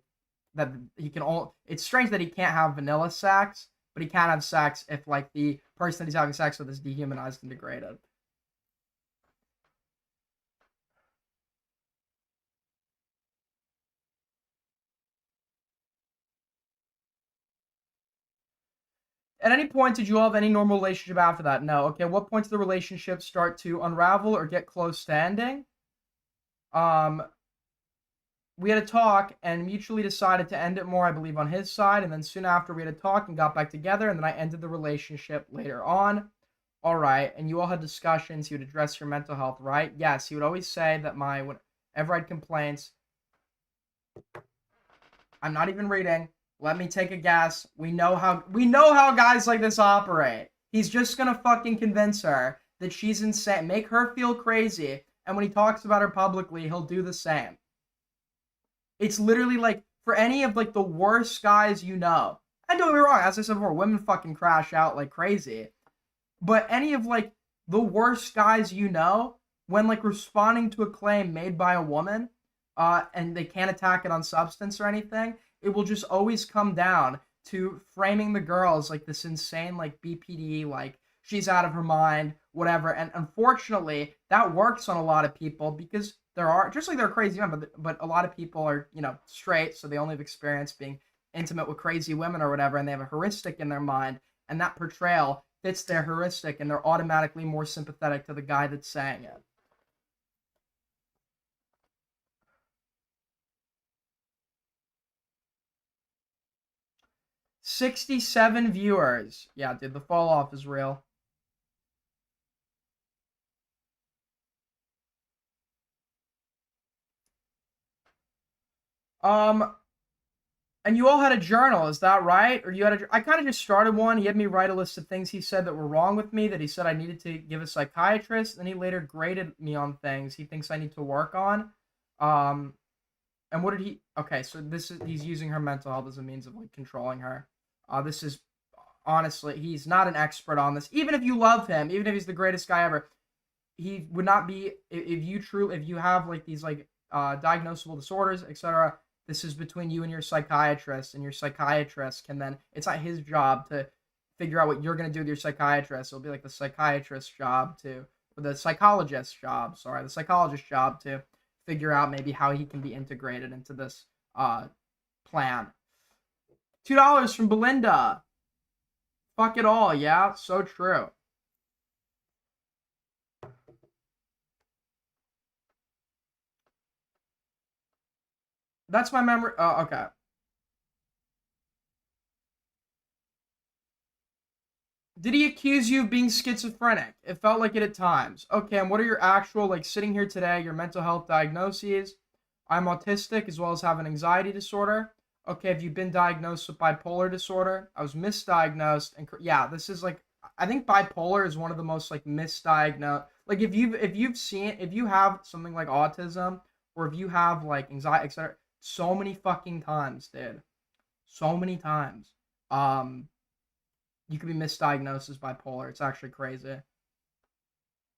that he can all it's strange that he can't have vanilla sex, but he can have sex if like the person that he's having sex with is dehumanized and degraded. 'At any point did you all have any normal relationship after that?' No. Okay, what point did the relationship start to unravel or get close to ending? We had a talk and mutually decided to end it more, I believe, on his side, and then soon after we had a talk and got back together, and then I ended the relationship later on. All right, and you all had discussions. He would address your mental health, right? Yes, he would always say that whenever I had complaints, I'm not even reading. Let me take a guess. We know how guys like this operate. He's just gonna fucking convince her that she's insane, make her feel crazy, and when he talks about her publicly, he'll do the same. It's literally like for any of like the worst guys you know. And don't get me wrong, as I said before, women fucking crash out like crazy. But any of like the worst guys you know, when like responding to a claim made by a woman, and they can't attack it on substance or anything, it will just always come down to framing the girl as like this insane like BPD, like she's out of her mind, whatever. And unfortunately, that works on a lot of people because there are just like they're crazy men, but a lot of people are straight, so they only have experience being intimate with crazy women or whatever, and they have a heuristic in their mind, and that portrayal fits their heuristic, and they're automatically more sympathetic to the guy that's saying it. 67 viewers. Yeah, dude, the fall off is real. And you all had a journal, is that right? Or you had I kind of just started one. He had me write a list of things he said that were wrong with me, that he said I needed to give a psychiatrist. Then he later graded me on things he thinks I need to work on. And what did he? Okay, so he's using her mental health as a means of like controlling her. This is honestly, he's not an expert on this. Even if you love him, even if he's the greatest guy ever, he would not be. If you have like these like diagnosable disorders, etc. This is between you and your psychiatrist, and your psychiatrist can then. It's not his job to figure out what you're gonna do with your psychiatrist. It'll be like the psychiatrist's job or the psychologist's job. Sorry, the psychologist's job to figure out maybe how he can be integrated into this plan. $2 from Belinda. Fuck it all, yeah, so true. That's my memory. Oh, okay. Did he accuse you of being schizophrenic? It felt like it at times. Okay, and what are your actual, like, sitting here today, your mental health diagnoses? I'm autistic as well as have an anxiety disorder. Okay, have you been diagnosed with bipolar disorder? I was misdiagnosed, and yeah, this is like, I think bipolar is one of the most like misdiagnosed. Like if you have something like autism, or if you have like anxiety, etc. So many fucking times, dude. So many times. You could be misdiagnosed as bipolar. It's actually crazy.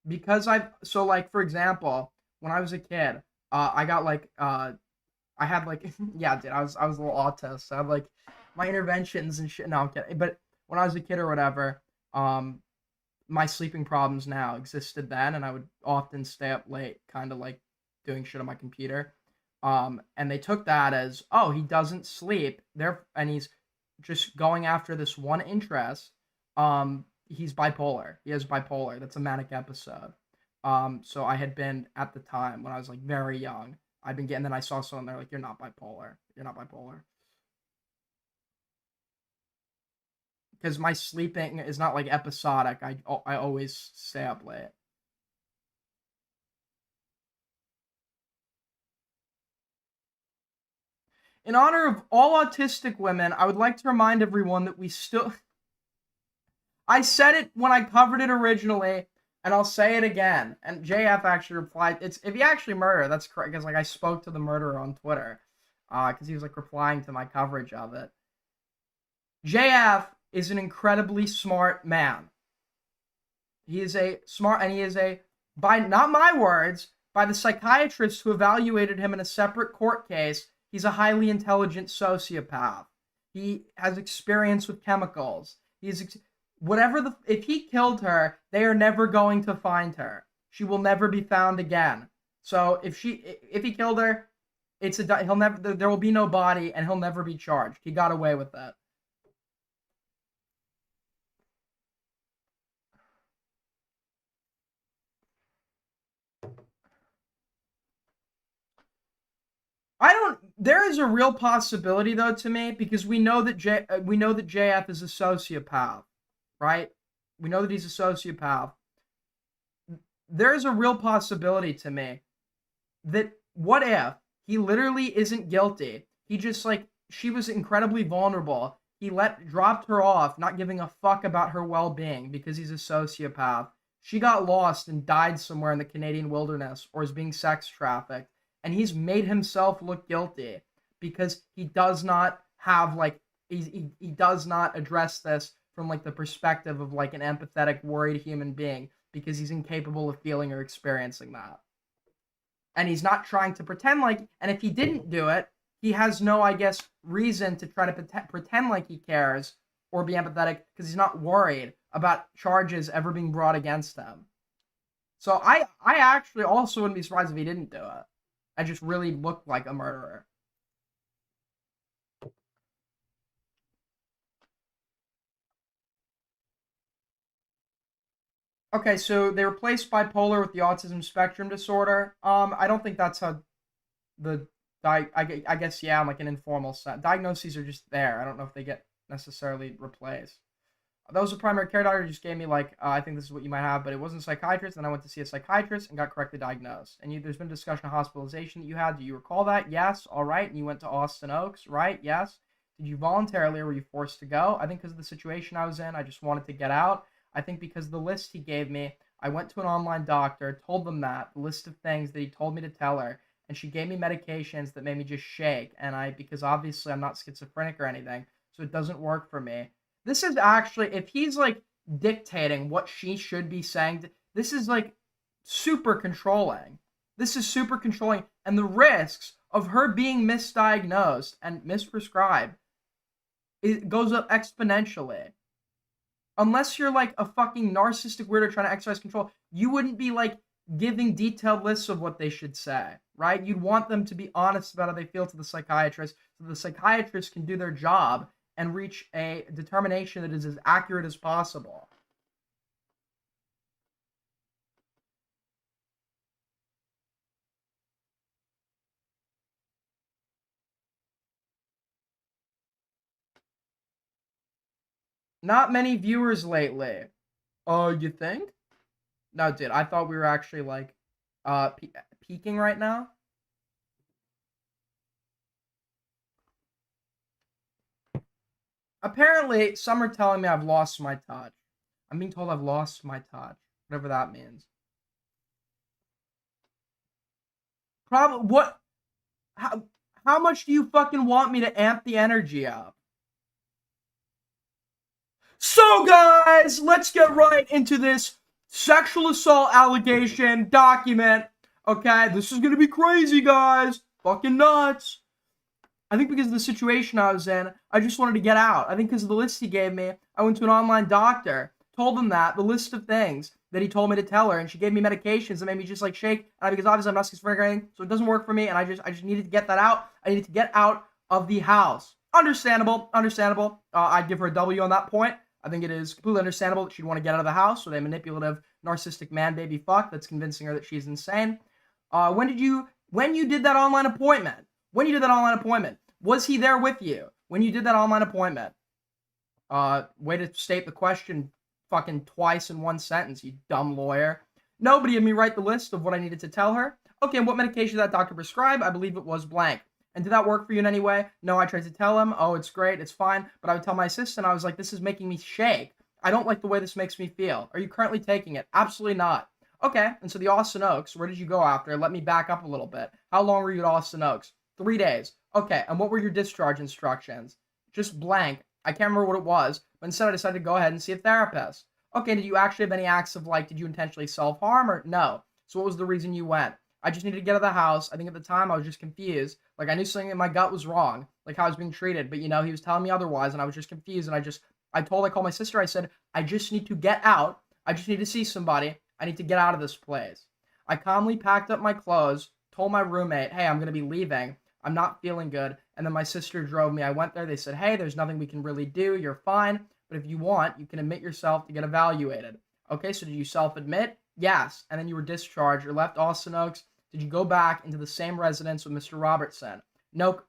Because so like for example, when I was a kid, I got like I had like yeah, dude, I was a little autist. I had like my interventions and shit. No, I'm kidding. But when I was a kid or whatever, my sleeping problems now existed then, and I would often stay up late, kind of like doing shit on my computer. And they took that as, oh, he doesn't sleep, there, and he's just going after this one interest. He's bipolar. He has bipolar. That's a manic episode. So I had been at the time when I was like very young. I'd been getting. Then I saw someone there like, "You're not bipolar. You're not bipolar." Because my sleeping is not like episodic. I always stay up late. In honor of all autistic women, I would like to remind everyone that we still. I said it when I covered it originally, and I'll say it again. And JF actually replied, "It's if you actually murder, that's correct." Because like I spoke to the murderer on Twitter, because he was like replying to my coverage of it. JF is an incredibly smart man. He is a smart, and he is a, by not my words, by the psychiatrist who evaluated him in a separate court case, he's a highly intelligent sociopath. He has experience with chemicals. If he killed her, they are never going to find her. She will never be found again. So if he killed her, there will be no body, and he'll never be charged. He got away with that. There is a real possibility though to me, because we know that JF is a sociopath, right? We know that he's a sociopath. There's a real possibility to me that what if he literally isn't guilty? He just she was incredibly vulnerable. He dropped her off, not giving a fuck about her well-being because he's a sociopath. She got lost and died somewhere in the Canadian wilderness, or is being sex trafficked. And he's made himself look guilty because he does not have he does not address this from the perspective of an empathetic, worried human being, because he's incapable of feeling or experiencing that. And he's not trying to pretend and if he didn't do it, he has no, I guess, reason to try to pretend like he cares or be empathetic, because he's not worried about charges ever being brought against him. So I actually also wouldn't be surprised if he didn't do it. I just really looked like a murderer. Okay, so they replaced bipolar with the autism spectrum disorder. I don't think that's how I guess, yeah, an informal set. Diagnoses are just there. I don't know if they get necessarily replaced. That was a primary care doctor who just gave me I think this is what you might have, but it wasn't a psychiatrist. And I went to see a psychiatrist and got correctly diagnosed. And there's been a discussion of hospitalization that you had. Do you recall that? Yes. All right. And you went to Austin Oaks, right? Yes. Did you voluntarily, or were you forced to go? I think because of the situation I was in, I just wanted to get out. I think because of the list he gave me, I went to an online doctor, told them the list of things that he told me to tell her, and she gave me medications that made me just shake. And because obviously I'm not schizophrenic or anything, so it doesn't work for me. This is actually, if he's dictating what she should be saying, this is super controlling. This is super controlling, and the risks of her being misdiagnosed and misprescribed, it goes up exponentially. Unless you're a fucking narcissistic weirdo trying to exercise control, you wouldn't be giving detailed lists of what they should say, right? You'd want them to be honest about how they feel to the psychiatrist, so the psychiatrist can do their job and reach a determination that is as accurate as possible. Not many viewers lately. Oh, you think? No, dude, I thought we were actually peaking right now. Apparently, some are telling me I've lost my touch. I'm being told I've lost my touch, whatever that means. What? How much do you fucking want me to amp the energy up? So, guys, let's get right into this sexual assault allegation document. Okay, this is gonna be crazy, guys. Fucking nuts. I think because of the situation I was in, I just wanted to get out. I think because of the list he gave me, I went to an online doctor, told them that, the list of things that he told me to tell her, and she gave me medications that made me just like shake, because obviously I'm not schizophrenic or anything, so it doesn't work for me, and I just needed to get that out. I needed to get out of the house. Understandable. I'd give her a W on that point. I think it is completely understandable that she'd want to get out of the house with a manipulative, narcissistic man baby fuck that's convincing her that she's insane. When you did that online appointment, was he there with you when you did that online appointment? Way to state the question fucking twice in one sentence, you dumb lawyer. Nobody had me write the list of what I needed to tell her. Okay, and what medication did that doctor prescribe? I believe it was blank. And did that work for you in any way? No, I tried to tell him, oh, it's great, it's fine. But I would tell my assistant, I was like, this is making me shake. I don't like the way this makes me feel. Are you currently taking it? Absolutely not. Okay, and so the Austin Oaks, where did you go after? Let me back up a little bit. How long were you at Austin Oaks? 3 days. Okay, and what were your discharge instructions? Just blank. I can't remember what it was, but instead I decided to go ahead and see a therapist. Okay, did you actually have any acts of, did you intentionally self-harm or no? So what was the reason you went? I just needed to get out of the house. I think at the time I was just confused. I knew something in my gut was wrong, how I was being treated, but he was telling me otherwise, and I was just confused, and I called my sister, I said, I just need to get out. I just need to see somebody. I need to get out of this place. I calmly packed up my clothes, told my roommate, hey, I'm going to be leaving. I'm not feeling good. And then my sister drove me. I went there. They said, hey, there's nothing we can really do. You're fine. But if you want, you can admit yourself to get evaluated. Okay, so did you self-admit? Yes. And then you were discharged. You left Austin Oaks. Did you go back into the same residence with Mr. Robertson? No.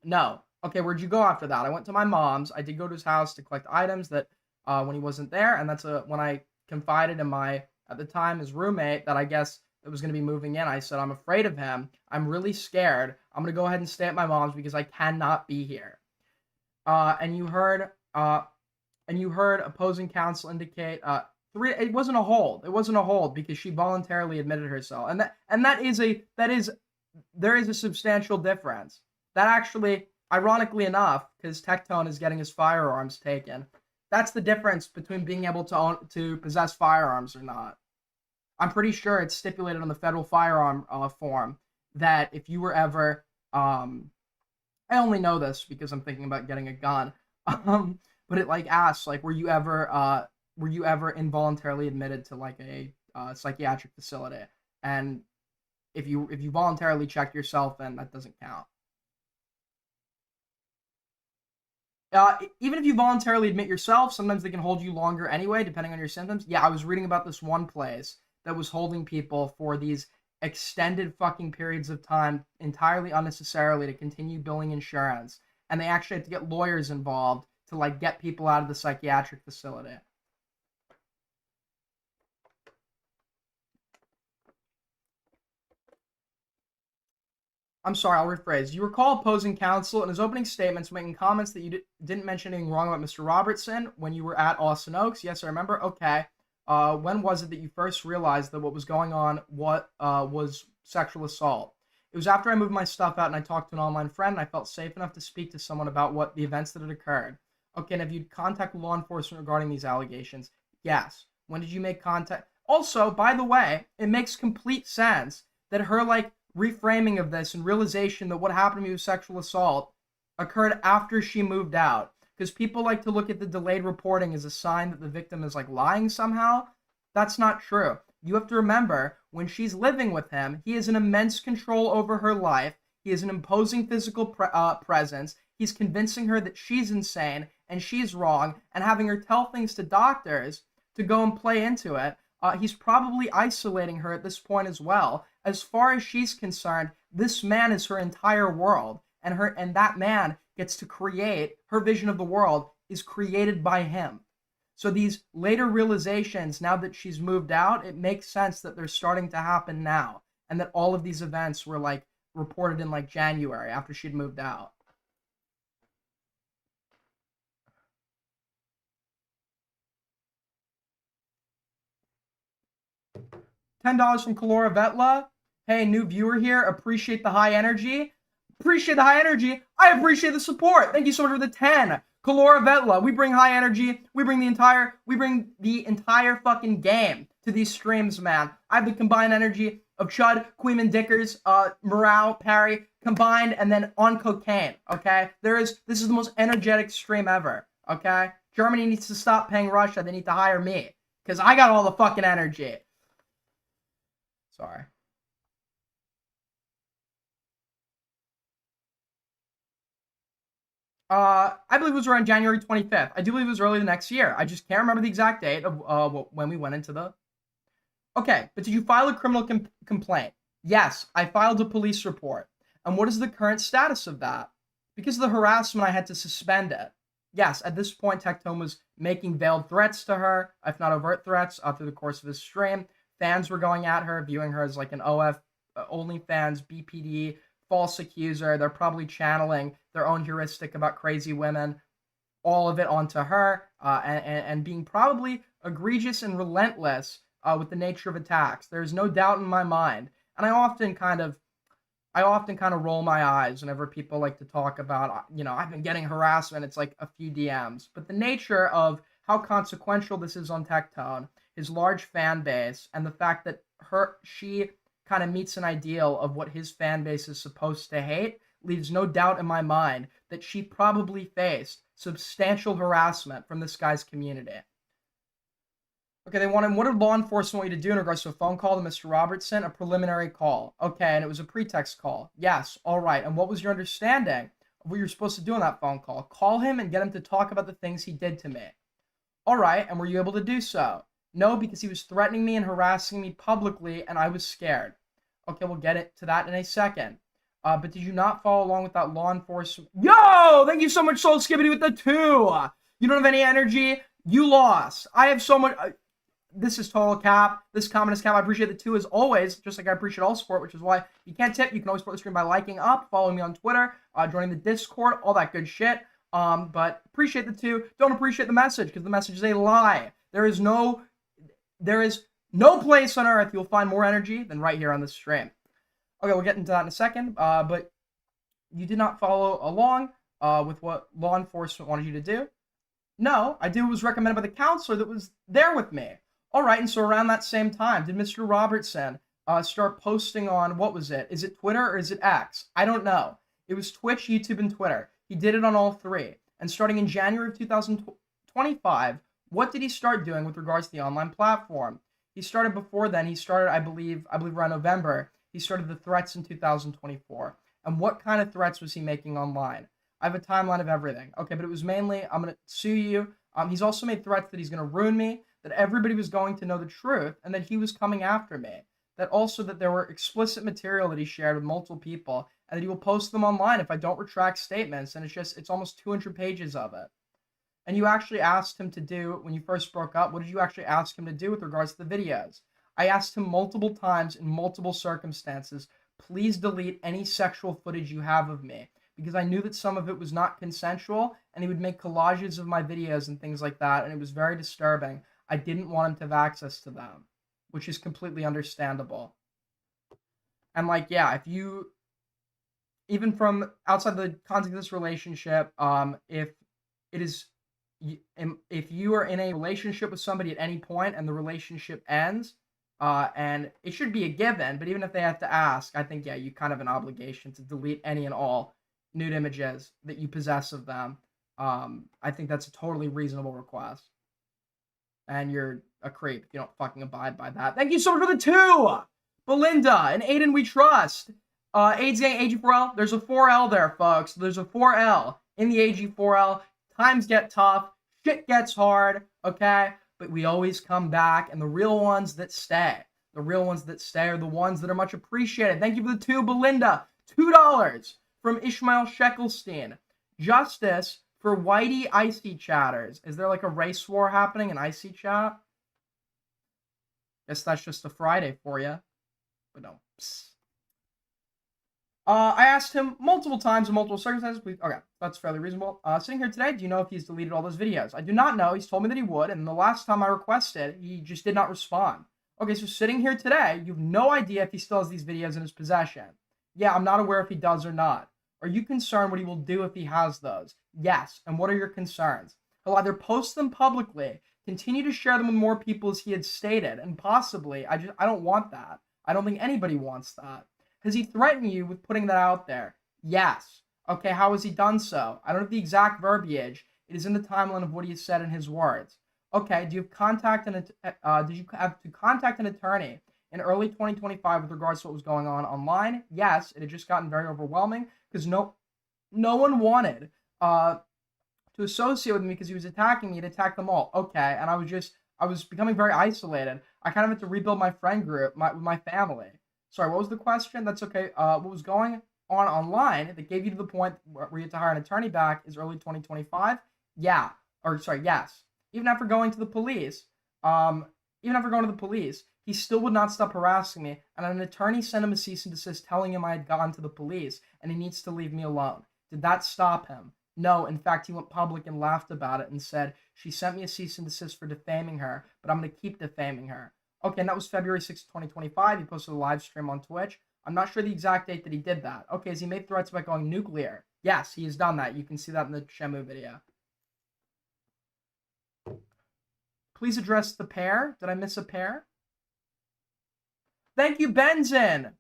No. Okay, where'd you go after that? I went to my mom's. I did go to his house to collect items that when he wasn't there. And that's when I confided in at the time, his roommate that I guess that was going to be moving in. I said, I'm afraid of him. I'm really scared. I'm going to go ahead and stay at my mom's because I cannot be here. And you heard opposing counsel indicate it wasn't a hold. It wasn't a hold because she voluntarily admitted herself. And there is a substantial difference. That actually, ironically enough, because Tectone is getting his firearms taken, that's the difference between being able to possess firearms or not. I'm pretty sure it's stipulated on the federal firearm form that if you were ever, I only know this because I'm thinking about getting a gun, but it asks were you ever involuntarily admitted to a psychiatric facility? And if you voluntarily check yourself, then that doesn't count. Even if you voluntarily admit yourself, sometimes they can hold you longer anyway, depending on your symptoms. Yeah, I was reading about this one place that was holding people for these extended fucking periods of time entirely unnecessarily to continue billing insurance. And they actually had to get lawyers involved to get people out of the psychiatric facility. I'm sorry, I'll rephrase. You recall opposing counsel in his opening statements making comments that you didn't mention anything wrong about Mr. Robertson when you were at Austin Oaks. Yes, I remember. Okay. When was it that you first realized that what was going on was sexual assault? It was after I moved my stuff out and I talked to an online friend and I felt safe enough to speak to someone about what the events that had occurred. Okay, and have you contacted law enforcement regarding these allegations? Yes. When did you make contact? Also, by the way, it makes complete sense that her reframing of this and realization that what happened to me was sexual assault occurred after she moved out. Because people like to look at the delayed reporting as a sign that the victim is lying somehow. That's not true. You have to remember, when she's living with him, he has an immense control over her life. He has an imposing physical presence. He's convincing her that she's insane and she's wrong and having her tell things to doctors to go and play into it. He's probably isolating her at this point as well. As far as she's concerned, this man is her entire world, and that man gets to create her vision of the world is created by him. So these later realizations, now that she's moved out, it makes sense that they're starting to happen now, and that all of these events were reported in January after she'd moved out. $10 from Kalora Vetla. Hey, new viewer here. Appreciate the high energy. Appreciate the high energy. I appreciate the support. Thank you so much for the 10. Kalora Vetla. We bring high energy. We bring the entire fucking game to these streams, man. I have the combined energy of Chud, Queeman Dickers, Morale, Parry, combined, and then on cocaine, okay? This is the most energetic stream ever, okay? Germany needs to stop paying Russia. They need to hire me, because I got all the fucking energy. Sorry. I believe it was around January 25th. I do believe it was early the next year. I just can't remember the exact date of when we went into the... Okay, but did you file a criminal complaint? Yes, I filed a police report. And what is the current status of that? Because of the harassment, I had to suspend it. Yes, at this point, Tectone was making veiled threats to her, if not overt threats, through the course of his stream. Fans were going at her, viewing her as like an OF, OnlyFans, BPD, false accuser. They're probably channeling their own heuristic about crazy women, all of it onto her, and being probably egregious and relentless with the nature of attacks. There's no doubt in my mind. And I often kind of roll my eyes whenever people like to talk about, I've been getting harassment. It's like a few DMs. But the nature of how consequential this is on Tectone, his large fan base, and the fact that she kind of meets an ideal of what his fan base is supposed to hate, leaves no doubt in my mind that she probably faced substantial harassment from this guy's community. Okay, they wanted, what did law enforcement want you to do in regards to a phone call to Mr. Robertson? A preliminary call. Okay, and it was a pretext call. Yes, all right. And what was your understanding of what you were supposed to do on that phone call? Call him and get him to talk about the things he did to me. All right, and were you able to do so? No, because he was threatening me and harassing me publicly, and I was scared. Okay, we'll get to that in a second. But did you not follow along with that law enforcement? Yo! Thank you so much, Soul Skibbity, with the 2! You don't have any energy? You lost. I have so much... This is total cap. This comment is cap. I appreciate the 2 as always, just like I appreciate all support, which is why you can't tip. You can always support the stream by liking up, following me on Twitter, joining the Discord, all that good shit. But appreciate the 2. Don't appreciate the message, because the message is a lie. There is no place on earth you'll find more energy than right here on this stream. Okay, we'll get into that in a second. But you did not follow along with what law enforcement wanted you to do. No, I did what was recommended by the counselor that was there with me. All right, and so around that same time, did Mr. Robertson start posting on, what was it? Is it Twitter or is it X? I don't know. It was Twitch, YouTube, and Twitter. He did it on all 3. And starting in January of 2025, what did he start doing with regards to the online platform? He started before then. He started, I believe around November. He started the threats in 2024. And what kind of threats was he making online? I have a timeline of everything. Okay, but it was mainly, I'm going to sue you. He's also made threats that he's going to ruin me, that everybody was going to know the truth, and that he was coming after me. That also that there were explicit material that he shared with multiple people, and that he will post them online if I don't retract statements, and it's almost 200 pages of it. And you actually asked him to do, when you first broke up, what did you actually ask him to do with regards to the videos? I asked him multiple times in multiple circumstances, please delete any sexual footage you have of me, because I knew that some of it was not consensual, and he would make collages of my videos and things like that, and it was very disturbing. I didn't want him to have access to them, which is completely understandable. And like, yeah, if you, even from outside the context of this relationship, if you are in a relationship with somebody at any point and the relationship ends, and it should be a given, but even if they have to ask, I think, yeah, you kind of have an obligation to delete any and all nude images that you possess of them. I think that's a totally reasonable request. And you're a creep if you don't fucking abide by that. Thank you so much for the 2! Belinda and Aiden, we trust. AIDS Gang AG4L. There's a 4L there, folks. There's a 4L in the AG4L. Times get tough. Shit gets hard. Okay? But we always come back. And the real ones that stay. The real ones that stay are the ones that are much appreciated. Thank you for the 2, Belinda. $2 from Ishmael Sheckelstein. Justice for Whitey Icy Chatters. Is there like a race war happening in Icy Chat? Guess that's just a Friday for you. But no. Psst. I asked him multiple times in multiple circumstances. Okay, that's fairly reasonable. Sitting here today, do you know if he's deleted all those videos? I do not know. He's told me that he would, and the last time I requested, he just did not respond. Okay, so sitting here today, you have no idea if he still has these videos in his possession. Yeah, I'm not aware if he does or not. Are you concerned what he will do if he has those? Yes. And what are your concerns? He'll either post them publicly, continue to share them with more people as he had stated, and possibly, I don't want that. I don't think anybody wants that. Has he threatened you with putting that out there? Yes. Okay, how has he done so? I don't have the exact verbiage. It is in the timeline of what he has said in his words. Okay, did you have to contact an attorney in early 2025 with regards to what was going on online? Yes, it had just gotten very overwhelming because no one wanted to associate with me because he was attacking me. He'd attack them all. Okay, and I was becoming very isolated. I kind of had to rebuild my friend group with my family. Sorry, what was the question? That's okay. What was going on online that gave you to the point where you had to hire an attorney back is early 2025? Yeah. Or sorry, yes. Even after going to the police, he still would not stop harassing me, and an attorney sent him a cease and desist telling him I had gone to the police and he needs to leave me alone. Did that stop him? No, in fact, he went public and laughed about it and said, she sent me a cease and desist for defaming her, but I'm going to keep defaming her. Okay, and that was February 6th, 2025. He posted a live stream on Twitch. I'm not sure the exact date that he did that. Okay, has he made threats about going nuclear? Yes, he has done that. You can see that in the Shemu video. Please address the pair. Did I miss a pair? Thank you, Benzin.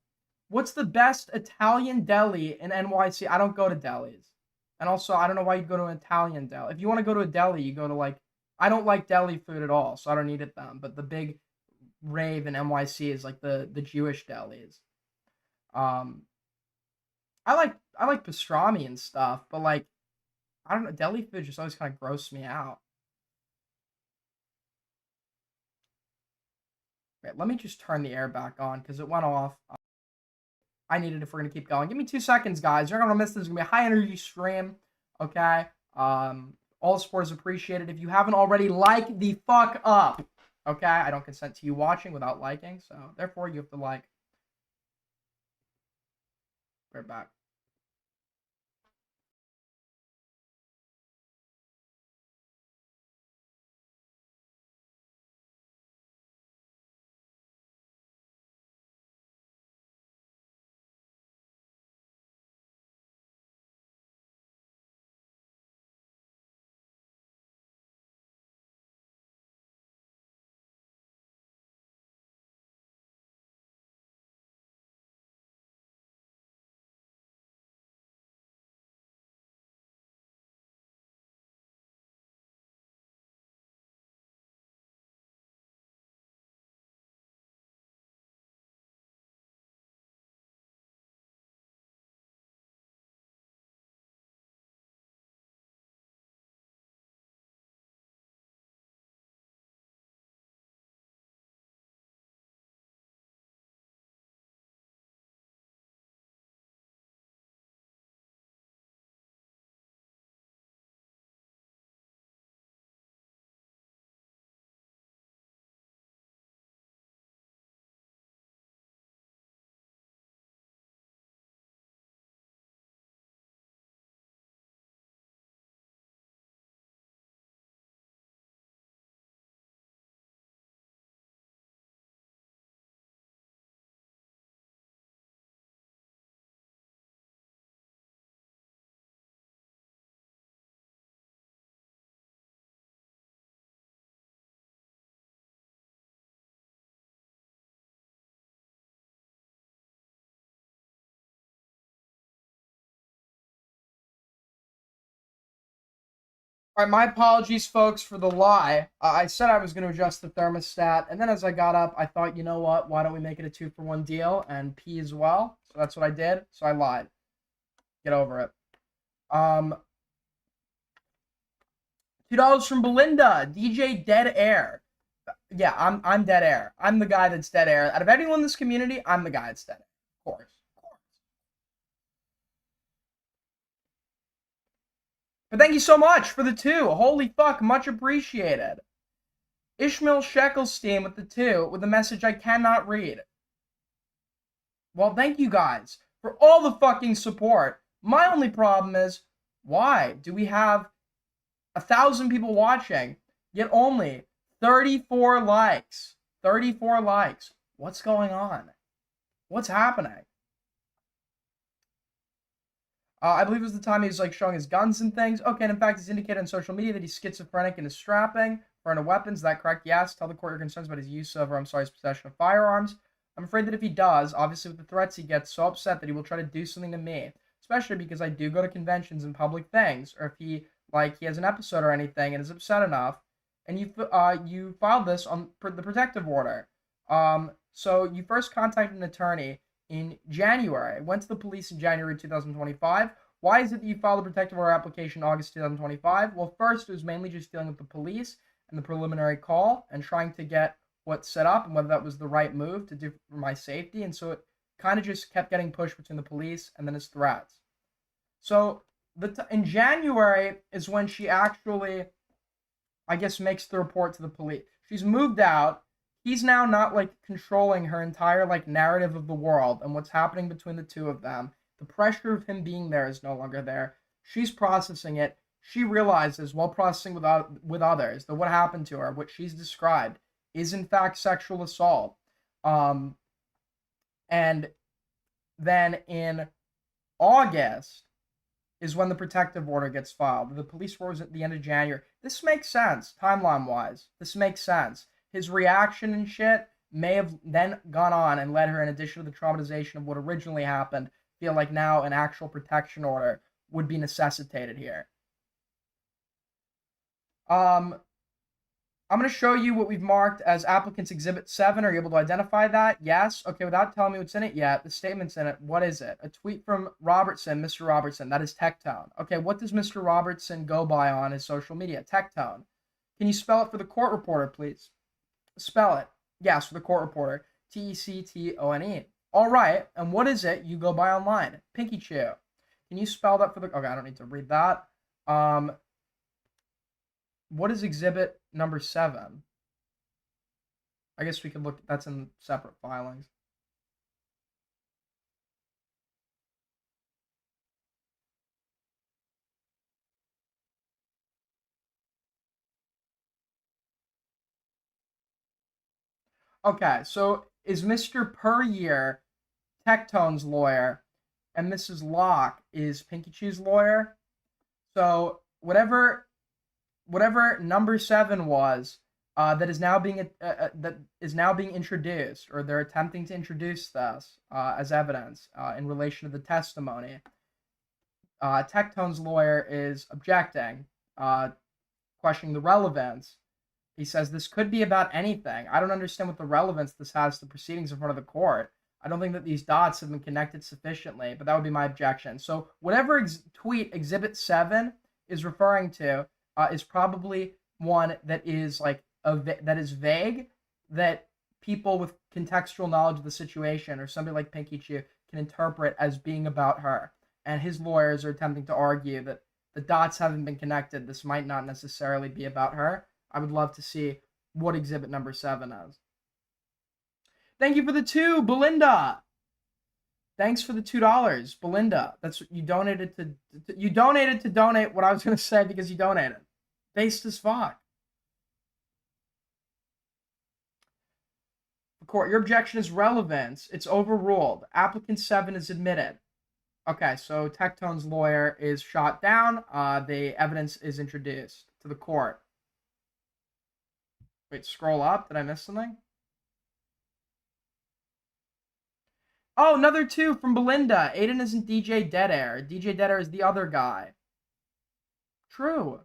What's the best Italian deli in NYC? I don't go to delis. And also, I don't know why you go to an Italian deli. If you want to go to a deli, you go to like... I don't like deli food at all, so I don't eat at them. But the big rave in NYC is like the Jewish delis. I like pastrami and stuff, but like, I don't know, deli food just always kind of gross me out. Wait, let me just turn the air back on because it went off. I need it if we're going to keep going. Give me 2 seconds, guys. You're not going to miss this. It's going to be a high-energy stream, okay? All support is appreciated. If you haven't already, like the fuck up, okay? I don't consent to you watching without liking, so therefore you have to like. We're back. All right, my apologies, folks, for the lie. I said I was going to adjust the thermostat, and then as I got up, I thought, you know what? Why don't we make it a 2-for-1 deal and pee as well? So that's what I did. So I lied. Get over it. $2 from Belinda. DJ Dead Air. Yeah, I'm Dead Air. I'm the guy that's Dead Air. Out of anyone in this community, I'm the guy that's Dead Air. Of course. But thank you so much for the 2. Holy fuck, much appreciated. Ishmael Sheckelstein with the 2 with a message I cannot read. Well, thank you guys for all the fucking support. My only problem is, why do we have 1,000 people watching, yet only 34 likes? 34 likes. What's going on? What's happening? I believe it was the time he was like showing his guns and things. Okay, and in fact, he's indicated on social media that he's schizophrenic and is strapping for weapons. Is that correct? Yes. Tell the court your concerns about his use of, or I'm sorry, his possession of firearms. I'm afraid that if he does, obviously with the threats, he gets so upset that he will try to do something to me, especially because I do go to conventions and public things, or if he has an episode or anything and is upset enough, and you filed this on the protective order. So you first contacted an attorney in January. Went to the police in January 2025. Why is it that you filed a protective order application in August 2025? Well, first, it was mainly just dealing with the police and the preliminary call and trying to get what set up and whether that was the right move to do for my safety. And so it kind of just kept getting pushed between the police and then his threats. So in January is when she actually, I guess, makes the report to the police. She's moved out. He's now not like controlling her entire like narrative of the world and what's happening between the two of them. The pressure of him being there is no longer there. She's processing it. She realizes while processing with others that what happened to her, what she's described, is in fact sexual assault. And then in August is when the protective order gets filed. The police were at the end of January. This makes sense, timeline-wise. This makes sense. His reaction and shit may have then gone on and led her, in addition to the traumatization of what originally happened, feel like now an actual protection order would be necessitated here. I'm going to show you what we've marked as applicant's Exhibit 7. Are you able to identify that? Yes. Okay, without telling me what's in it yet, the statement's in it. What is it? A tweet from Robertson, Mr. Robertson. That is Tectone. Okay, what does Mr. Robertson go by on his social media? Tectone. Can you spell it for the court reporter, please? Spell it. Yes, for the court reporter. Tectone. All right, and what is it you go by online? Pinky Chew. Can you spell that for the... Okay, I don't need to read that. What is exhibit number 7? I guess we could look... That's in separate filings. Okay, so is Mr. Per Year Tectone's lawyer, and Mrs. Locke is Pinky Chew's lawyer? So whatever number 7 was, that is now being introduced, or they're attempting to introduce this as evidence in relation to the testimony. Tectone's lawyer is objecting, questioning the relevance. He says this could be about anything. I don't understand what the relevance this has to proceedings in front of the court. I don't think that these dots have been connected sufficiently, but that would be my objection. So whatever tweet Exhibit 7 is referring to is probably one that is like that is vague, that people with contextual knowledge of the situation or somebody like Pinky Chew can interpret as being about her. And his lawyers are attempting to argue that the dots haven't been connected. This might not necessarily be about her. I would love to see what exhibit number 7 is. Thank you for the 2, Belinda. Thanks for the $2, Belinda. That's what you donated to. You donated to donate what I was going to say because you donated. Based as fuck. The court, your objection is relevance. It's overruled. Applicant 7 is admitted. Okay, so Tectone's lawyer is shot down. The evidence is introduced to the court. Wait, scroll up. Did I miss something? Oh, another 2 from Belinda. Aiden isn't DJ Deadair. DJ Deadair is the other guy. True.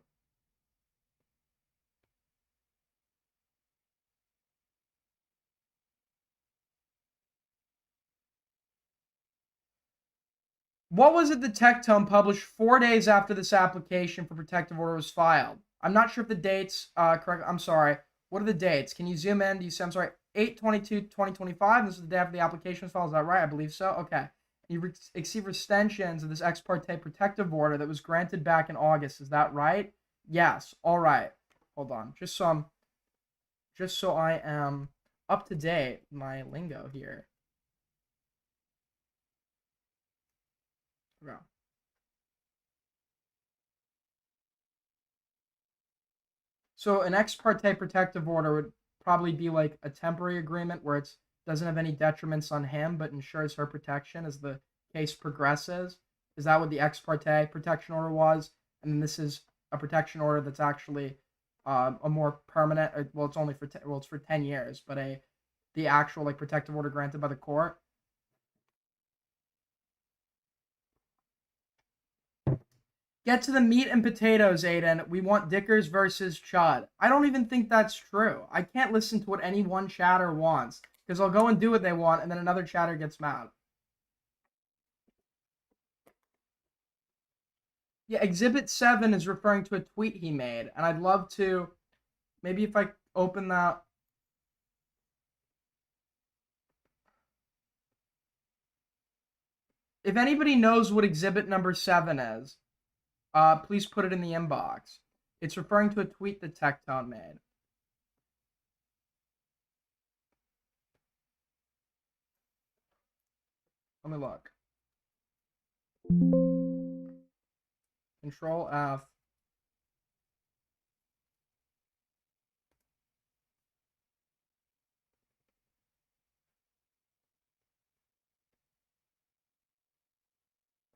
What was it that Tectone published 4 days after this application for protective order was filed? I'm not sure if the dates correct. I'm sorry. What are the dates? Can you zoom in? Do you see? I'm sorry. 8/22/2025. This is the day after the application was filed. Is that right? I believe so. Okay. You received extensions of this ex parte protective order that was granted back in August. Is that right? Yes. All right. Hold on. Just so I am up to date. My lingo here. Yeah. So an ex parte protective order would probably be like a temporary agreement where it doesn't have any detriments on him, but ensures her protection as the case progresses. Is that what the ex parte protection order was? And then this is a protection order that's actually a more permanent. Well, it's only for it's for 10 years, but the actual like protective order granted by the court. Get to the meat and potatoes, Aiden. We want Dickers versus Chud. I don't even think that's true. I can't listen to what any one chatter wants, because I'll go and do what they want, and then another chatter gets mad. Yeah, Exhibit 7 is referring to a tweet he made, and I'd love to, maybe if I open that. If anybody knows what Exhibit number 7 is, please put it in the inbox. It's referring to a tweet that Tectone made. Let me look. Control F.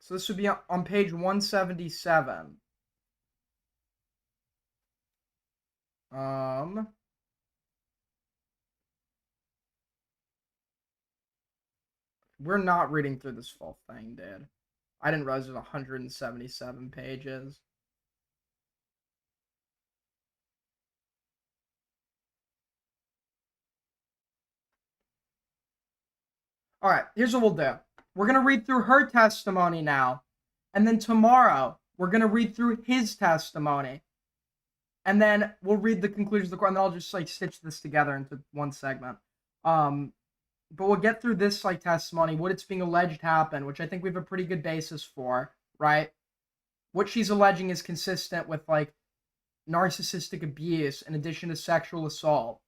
So this would be on page 177. We're not reading through this full thing, dude. I didn't realize there's 177 pages. All right, here's what we'll do. We're going to read through her testimony now. And then tomorrow, we're going to read through his testimony. And then we'll read the conclusions of the court, and then I'll just like stitch this together into one segment. But we'll get through this like testimony, what it's being alleged happened, which I think we have a pretty good basis for, right? What she's alleging is consistent with like narcissistic abuse in addition to sexual assault.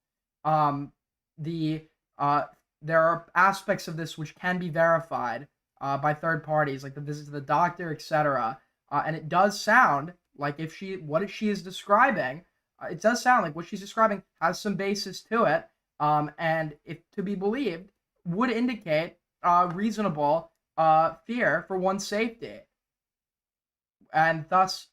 There are aspects of this which can be verified by third parties, like the visit to the doctor, etc. And it does sound like what she is describing, it does sound like what she's describing has some basis to it, and if to be believed, would indicate reasonable fear for one's safety, and thus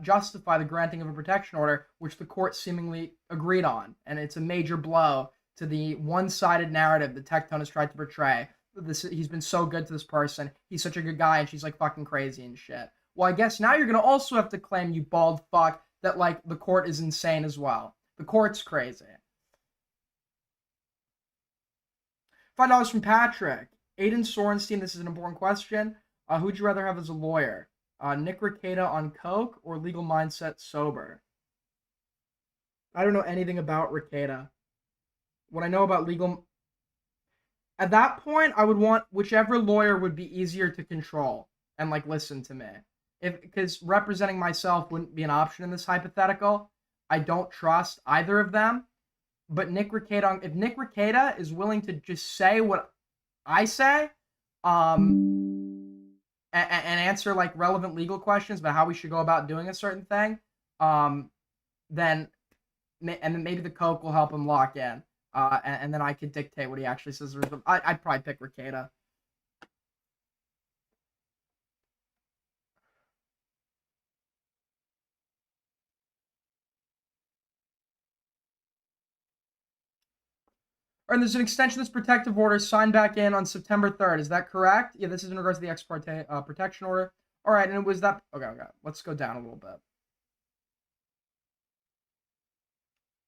justify the granting of a protection order, which the court seemingly agreed on. And it's a major blow to the one-sided narrative that Tectone has tried to portray. He's been so good to this person. He's such a good guy, and she's like fucking crazy and shit. Well, I guess now you're gonna also have to claim, you bald fuck, that like the court is insane as well. The court's crazy. $5 from Patrick. Aiden Sorenstein, this is an important question. Who'd you rather have as a lawyer? Nick Rekieta on coke or Legal Mindset sober? I don't know anything about Rekieta. What I know about legal... At that point, I would want whichever lawyer would be easier to control and like listen to me. Because representing myself wouldn't be an option in this hypothetical. I don't trust either of them. But Nick Rekieta, if Nick Rekieta is willing to just say what I say, and answer like relevant legal questions about how we should go about doing a certain thing, then maybe the coke will help him lock in, and then I could dictate what he actually says. I'd probably pick Rekieta. And there's an extension of this protective order signed back in on September 3rd. Is that correct? Yeah, this is in regards to the ex parte protection order. All right, and it was that... Okay. Let's go down a little bit.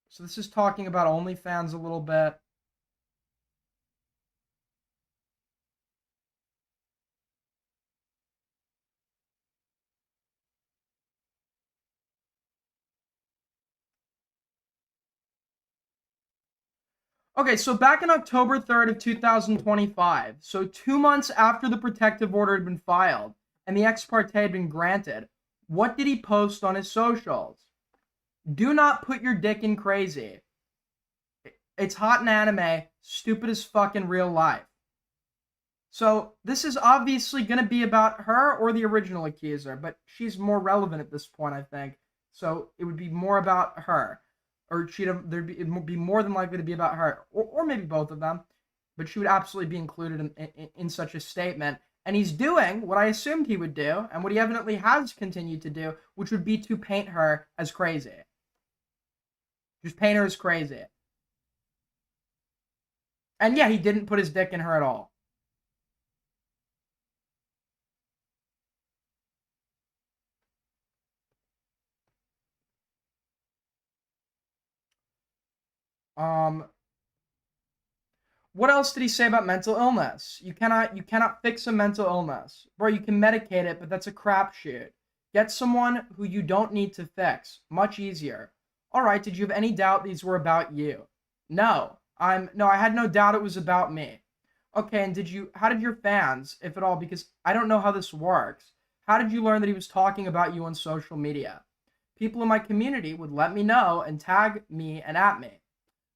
So this is talking about OnlyFans a little bit. Okay, so back in October 3rd of 2025, so 2 months after the protective order had been filed and the ex parte had been granted, what did he post on his socials? Do not put your dick in crazy. It's hot in anime, stupid as fuck in real life. So this is obviously going to be about her or the original accuser, but she's more relevant at this point, I think. So it would be more about her. Or it would be more than likely to be about her, or maybe both of them, but she would absolutely be included in such a statement. And he's doing what I assumed he would do, and what he evidently has continued to do, which would be to paint her as crazy. Just paint her as crazy. And yeah, he didn't put his dick in her at all. Um, what else did he say about mental illness? You cannot fix a mental illness. Bro, you can medicate it, but that's a crapshoot. Get someone who you don't need to fix. Much easier. All right, did you have any doubt these were about you? No. I had no doubt it was about me. Okay, and how did your fans, if at all, because I don't know how this works. How did you learn that he was talking about you on social media? People in my community would let me know and tag me and at me.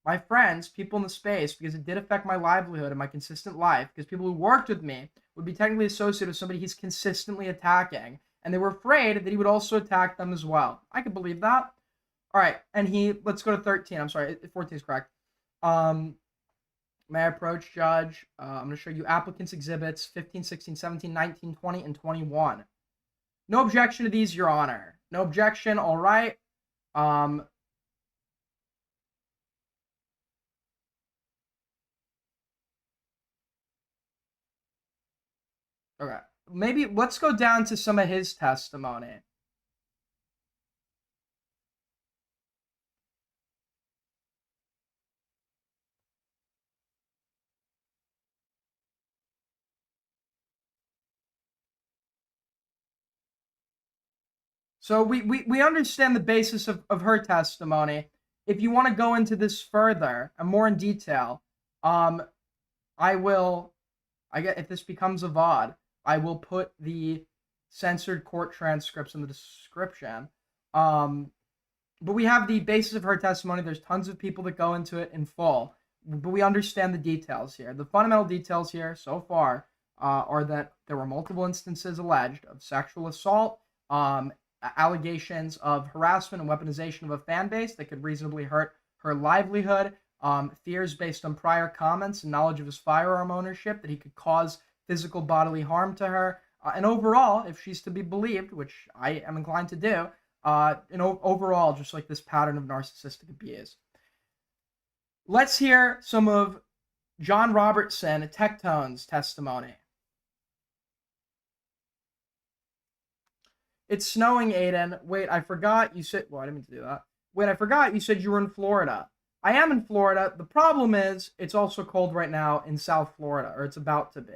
My friends, people in the space, because it did affect my livelihood and my consistent life, because people who worked with me would be technically associated with somebody he's consistently attacking, and they were afraid that he would also attack them as well. I could believe that. All right, and let's go to 13. I'm sorry, 14 is correct. May I approach judge? I'm going to show you applicants' exhibits 15, 16, 17, 19, 20, and 21. No objection to these, Your Honor. No objection, all right. Okay. Maybe let's go down to some of his testimony. So we understand the basis of her testimony. If you want to go into this further and more in detail, um, I will. I get if this becomes a VOD, I will put the censored court transcripts in the description. Um, but we have the basis of her testimony. There's tons of people that go into it in full, but we understand the details here. The fundamental details here so far are that there were multiple instances alleged of sexual assault, allegations of harassment and weaponization of a fan base that could reasonably hurt her livelihood, fears based on prior comments and knowledge of his firearm ownership that he could cause physical bodily harm to her. And overall, if she's to be believed, which I am inclined to do, overall, just like this pattern of narcissistic abuse. Let's hear some of John Robertson, Tectone's testimony. It's snowing, Aiden. Wait, I forgot you said. Well, I didn't mean to do that. Wait, I forgot you said you were in Florida. I am in Florida. The problem is, it's also cold right now in South Florida, or it's about to be.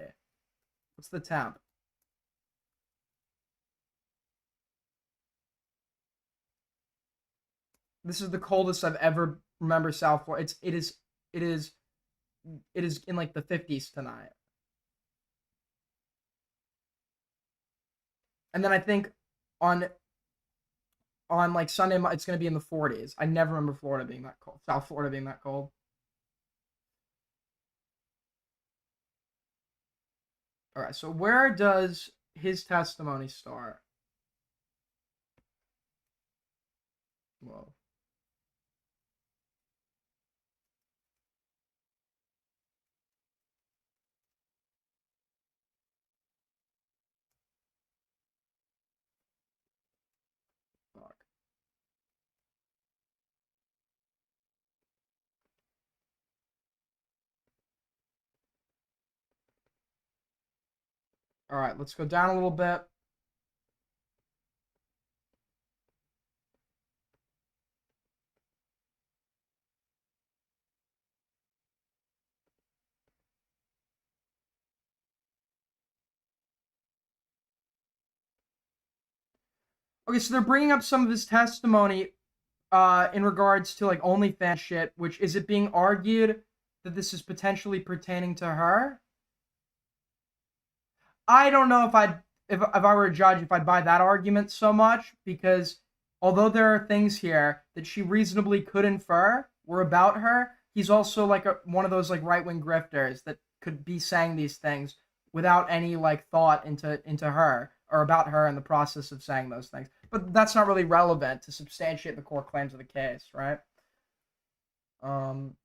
What's the temp? This is the coldest I've ever remember South Florida. It is in like the 50s tonight. And then I think on like Sunday it's going to be in the 40s. I never remember Florida being that cold. South Florida being that cold. All right, so where does his testimony start? Whoa. Fuck. All right, let's go down a little bit. Okay, so they're bringing up some of his testimony in regards to like OnlyFans shit, which is it being argued that this is potentially pertaining to her? I don't know if I were a judge if I'd buy that argument so much because although there are things here that she reasonably could infer were about her, he's also like one of those like right wing grifters that could be saying these things without any like thought into her or about her in the process of saying those things. But that's not really relevant to substantiate the core claims of the case, right? Um,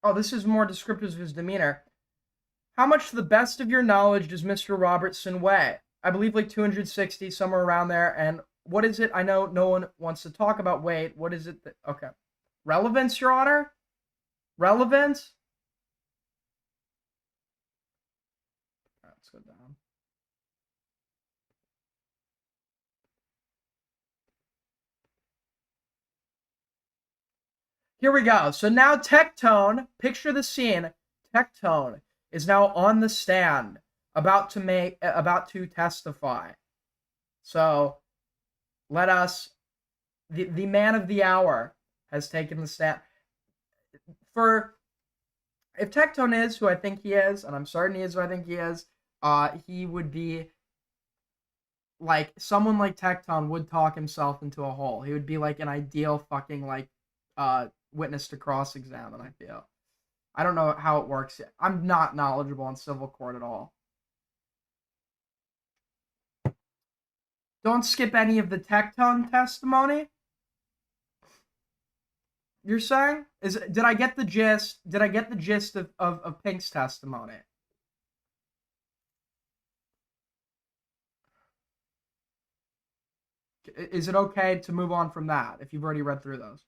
Oh, this is more descriptive of his demeanor. How much to the best of your knowledge does Mr. Robertson weigh? I believe like 260, somewhere around there. And what is it? I know no one wants to talk about weight. What is it? Okay. Relevance, Your Honor? Relevance? Let's go down. Here we go. So now Tectone, picture the scene. Tectone is now on the stand, about to testify. So let us, the man of the hour has taken the stand. If Tectone is who I think he is, and I'm certain he is who I think he is, he would be like, someone like Tectone would talk himself into a hole. He would be like an ideal fucking like witness to cross-examine, I feel. I don't know how it works yet. I'm not knowledgeable on civil court at all. Don't skip any of the Tectone testimony. You're saying? Did I get the gist? Did I get the gist of Pink's testimony? Is it okay to move on from that if you've already read through those?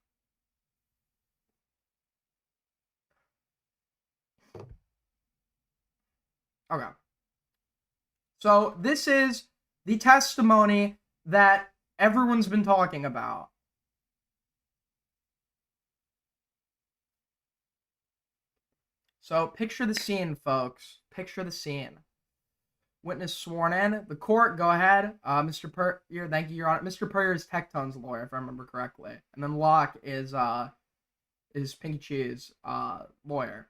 Okay. So this is the testimony that everyone's been talking about. So picture the scene, folks. Picture the scene. Witness sworn in. The court, go ahead. Mr. Puryear, thank you, Your Honor. Mr. Puryear is Tectone's lawyer, if I remember correctly. And then Locke is Pinky Chew's lawyer.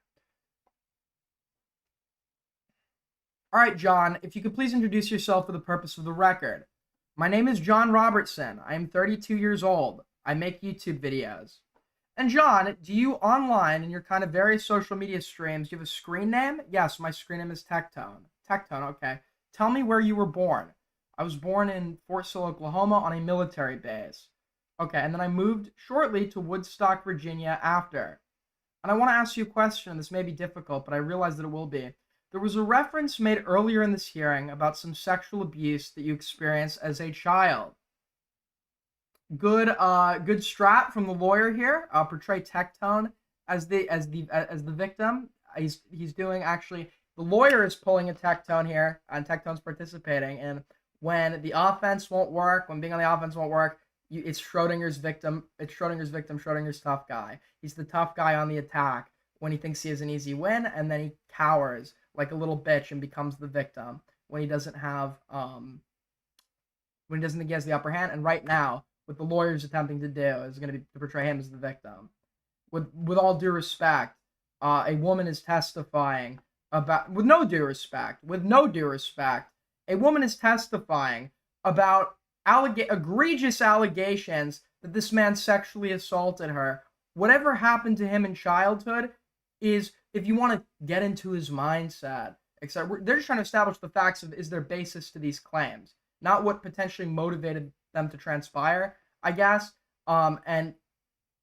All right, John, if you could please introduce yourself for the purpose of the record. My name is John Robertson. I am 32 years old. I make YouTube videos. And John, do you online in your kind of various social media streams, do you have a screen name? Yes, my screen name is Tectone. Tectone, okay. Tell me where you were born. I was born in Fort Sill, Oklahoma on a military base. Okay, and then I moved shortly to Woodstock, Virginia after. And I want to ask you a question. This may be difficult, but I realize that it will be. There was a reference made earlier in this hearing about some sexual abuse that you experienced as a child. Good strat from the lawyer here. Portray Tectone as the victim. He's doing, actually, the lawyer is pulling a Tectone here, and Tectone's participating. And when the offense won't work, when being on the offense won't work, it's Schrodinger's victim. It's Schrodinger's victim. Schrodinger's tough guy. He's the tough guy on the attack when he thinks he has an easy win, and then he cowers like a little bitch and becomes the victim when he doesn't have when he doesn't think he has the upper hand. And right now, what the lawyer's attempting to do is going to be to portray him as the victim. With all due respect, a woman is testifying about, with no due respect, a woman is testifying about egregious allegations that this man sexually assaulted her. Whatever happened to him in childhood is, if you want to get into his mindset, they're just trying to establish the facts of, is there basis to these claims, not what potentially motivated them to transpire, I guess. And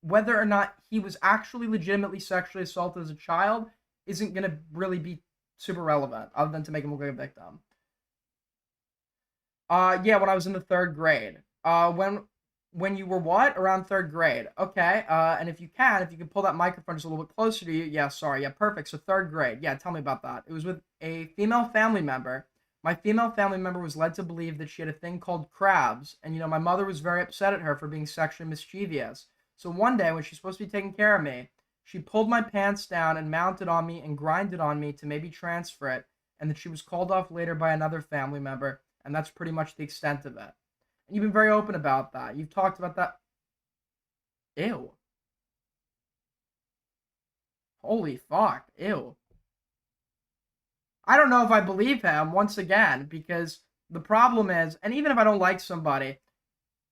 whether or not he was actually legitimately sexually assaulted as a child isn't going to really be super relevant, other than to make him look like a victim. Yeah, when I was in the 3rd grade. When you were what? Around 3rd grade. Okay, and if you can pull that microphone just a little bit closer to you. Yeah, sorry. Yeah, perfect. So 3rd grade. Yeah, tell me about that. It was with a female family member. My female family member was led to believe that she had a thing called crabs. And, my mother was very upset at her for being sexually mischievous. So one day, when she's supposed to be taking care of me, she pulled my pants down and mounted on me and grinded on me to maybe transfer it. And that she was called off later by another family member. And that's pretty much the extent of it. And you've been very open about that. You've talked about that. Ew. Holy fuck. Ew. I don't know if I believe him, once again, because the problem is, and even if I don't like somebody,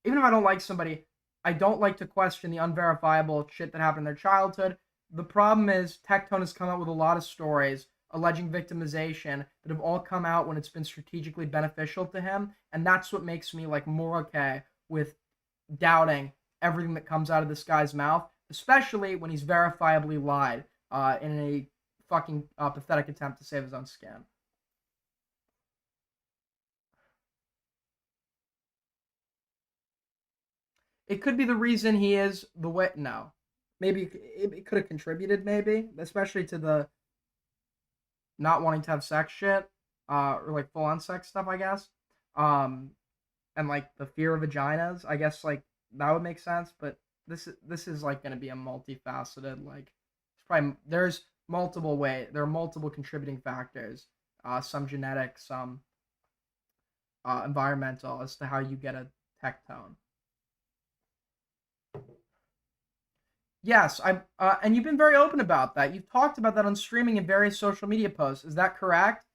I don't like to question the unverifiable shit that happened in their childhood. The problem is, Tectone has come out with a lot of stories alleging victimization that have all come out when it's been strategically beneficial to him, and that's what makes me more okay with doubting everything that comes out of this guy's mouth, especially when he's verifiably lied in a fucking pathetic attempt to save his own skin. It could be the reason he is the way. No, maybe it could have contributed, maybe, especially to the not wanting to have sex shit, or like full on sex stuff, I guess. Um, and like the fear of vaginas, I guess like that would make sense. But this is like going to be a multifaceted, like it's probably there's there are multiple contributing factors, some genetic, some environmental, as to how you get a tectone. Yes, and you've been very open about that. You've talked about that on streaming and various social media posts. Is that correct?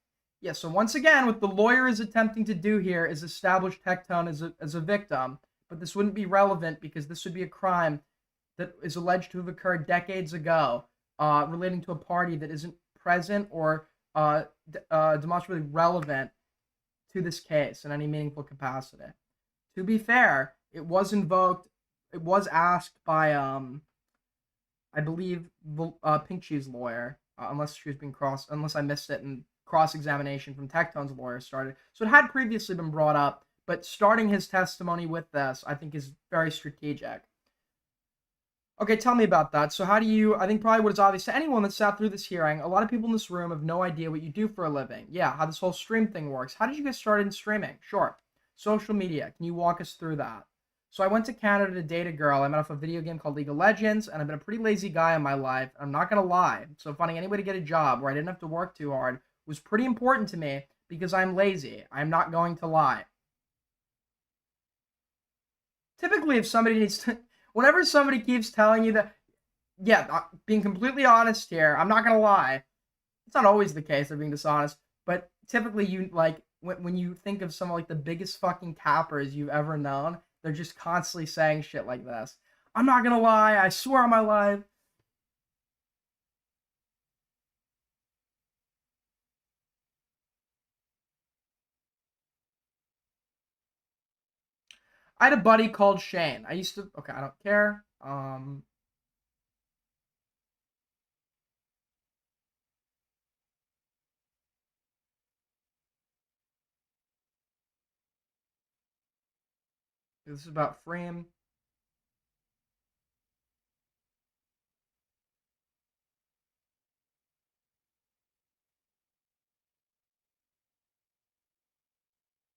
Yeah. So once again, what the lawyer is attempting to do here is establish Tectone as a victim, but this wouldn't be relevant because this would be a crime that is alleged to have occurred decades ago, relating to a party that isn't present or demonstrably relevant to this case in any meaningful capacity. To be fair, it was invoked. It was asked by I believe Pink Cheese lawyer, unless she was being unless I missed it, and cross-examination from Tectone's lawyer started. So it had previously been brought up, but starting his testimony with this, I think, is very strategic. Okay, tell me about that. So how do you, I think probably what is obvious to anyone that sat through this hearing, a lot of people in this room have no idea what you do for a living. Yeah, how this whole stream thing works. How did you get started in streaming? Sure. Social media. Can you walk us through that? So I went to Canada to date a girl. I met off a video game called League of Legends, and I've been a pretty lazy guy in my life. I'm not going to lie. So finding any way to get a job where I didn't have to work too hard was pretty important to me because I'm lazy. I'm not going to lie. Typically, if somebody needs to, whenever somebody keeps telling you that, yeah, being completely honest here, I'm not going to lie. It's not always the case, they're being dishonest, but typically you, like, when you think of some of, like, the biggest fucking cappers you've ever known, they're just constantly saying shit like this. I'm not gonna lie, I swear on my life. I had a buddy called Shane. I used to, okay, I don't care. This is about frame.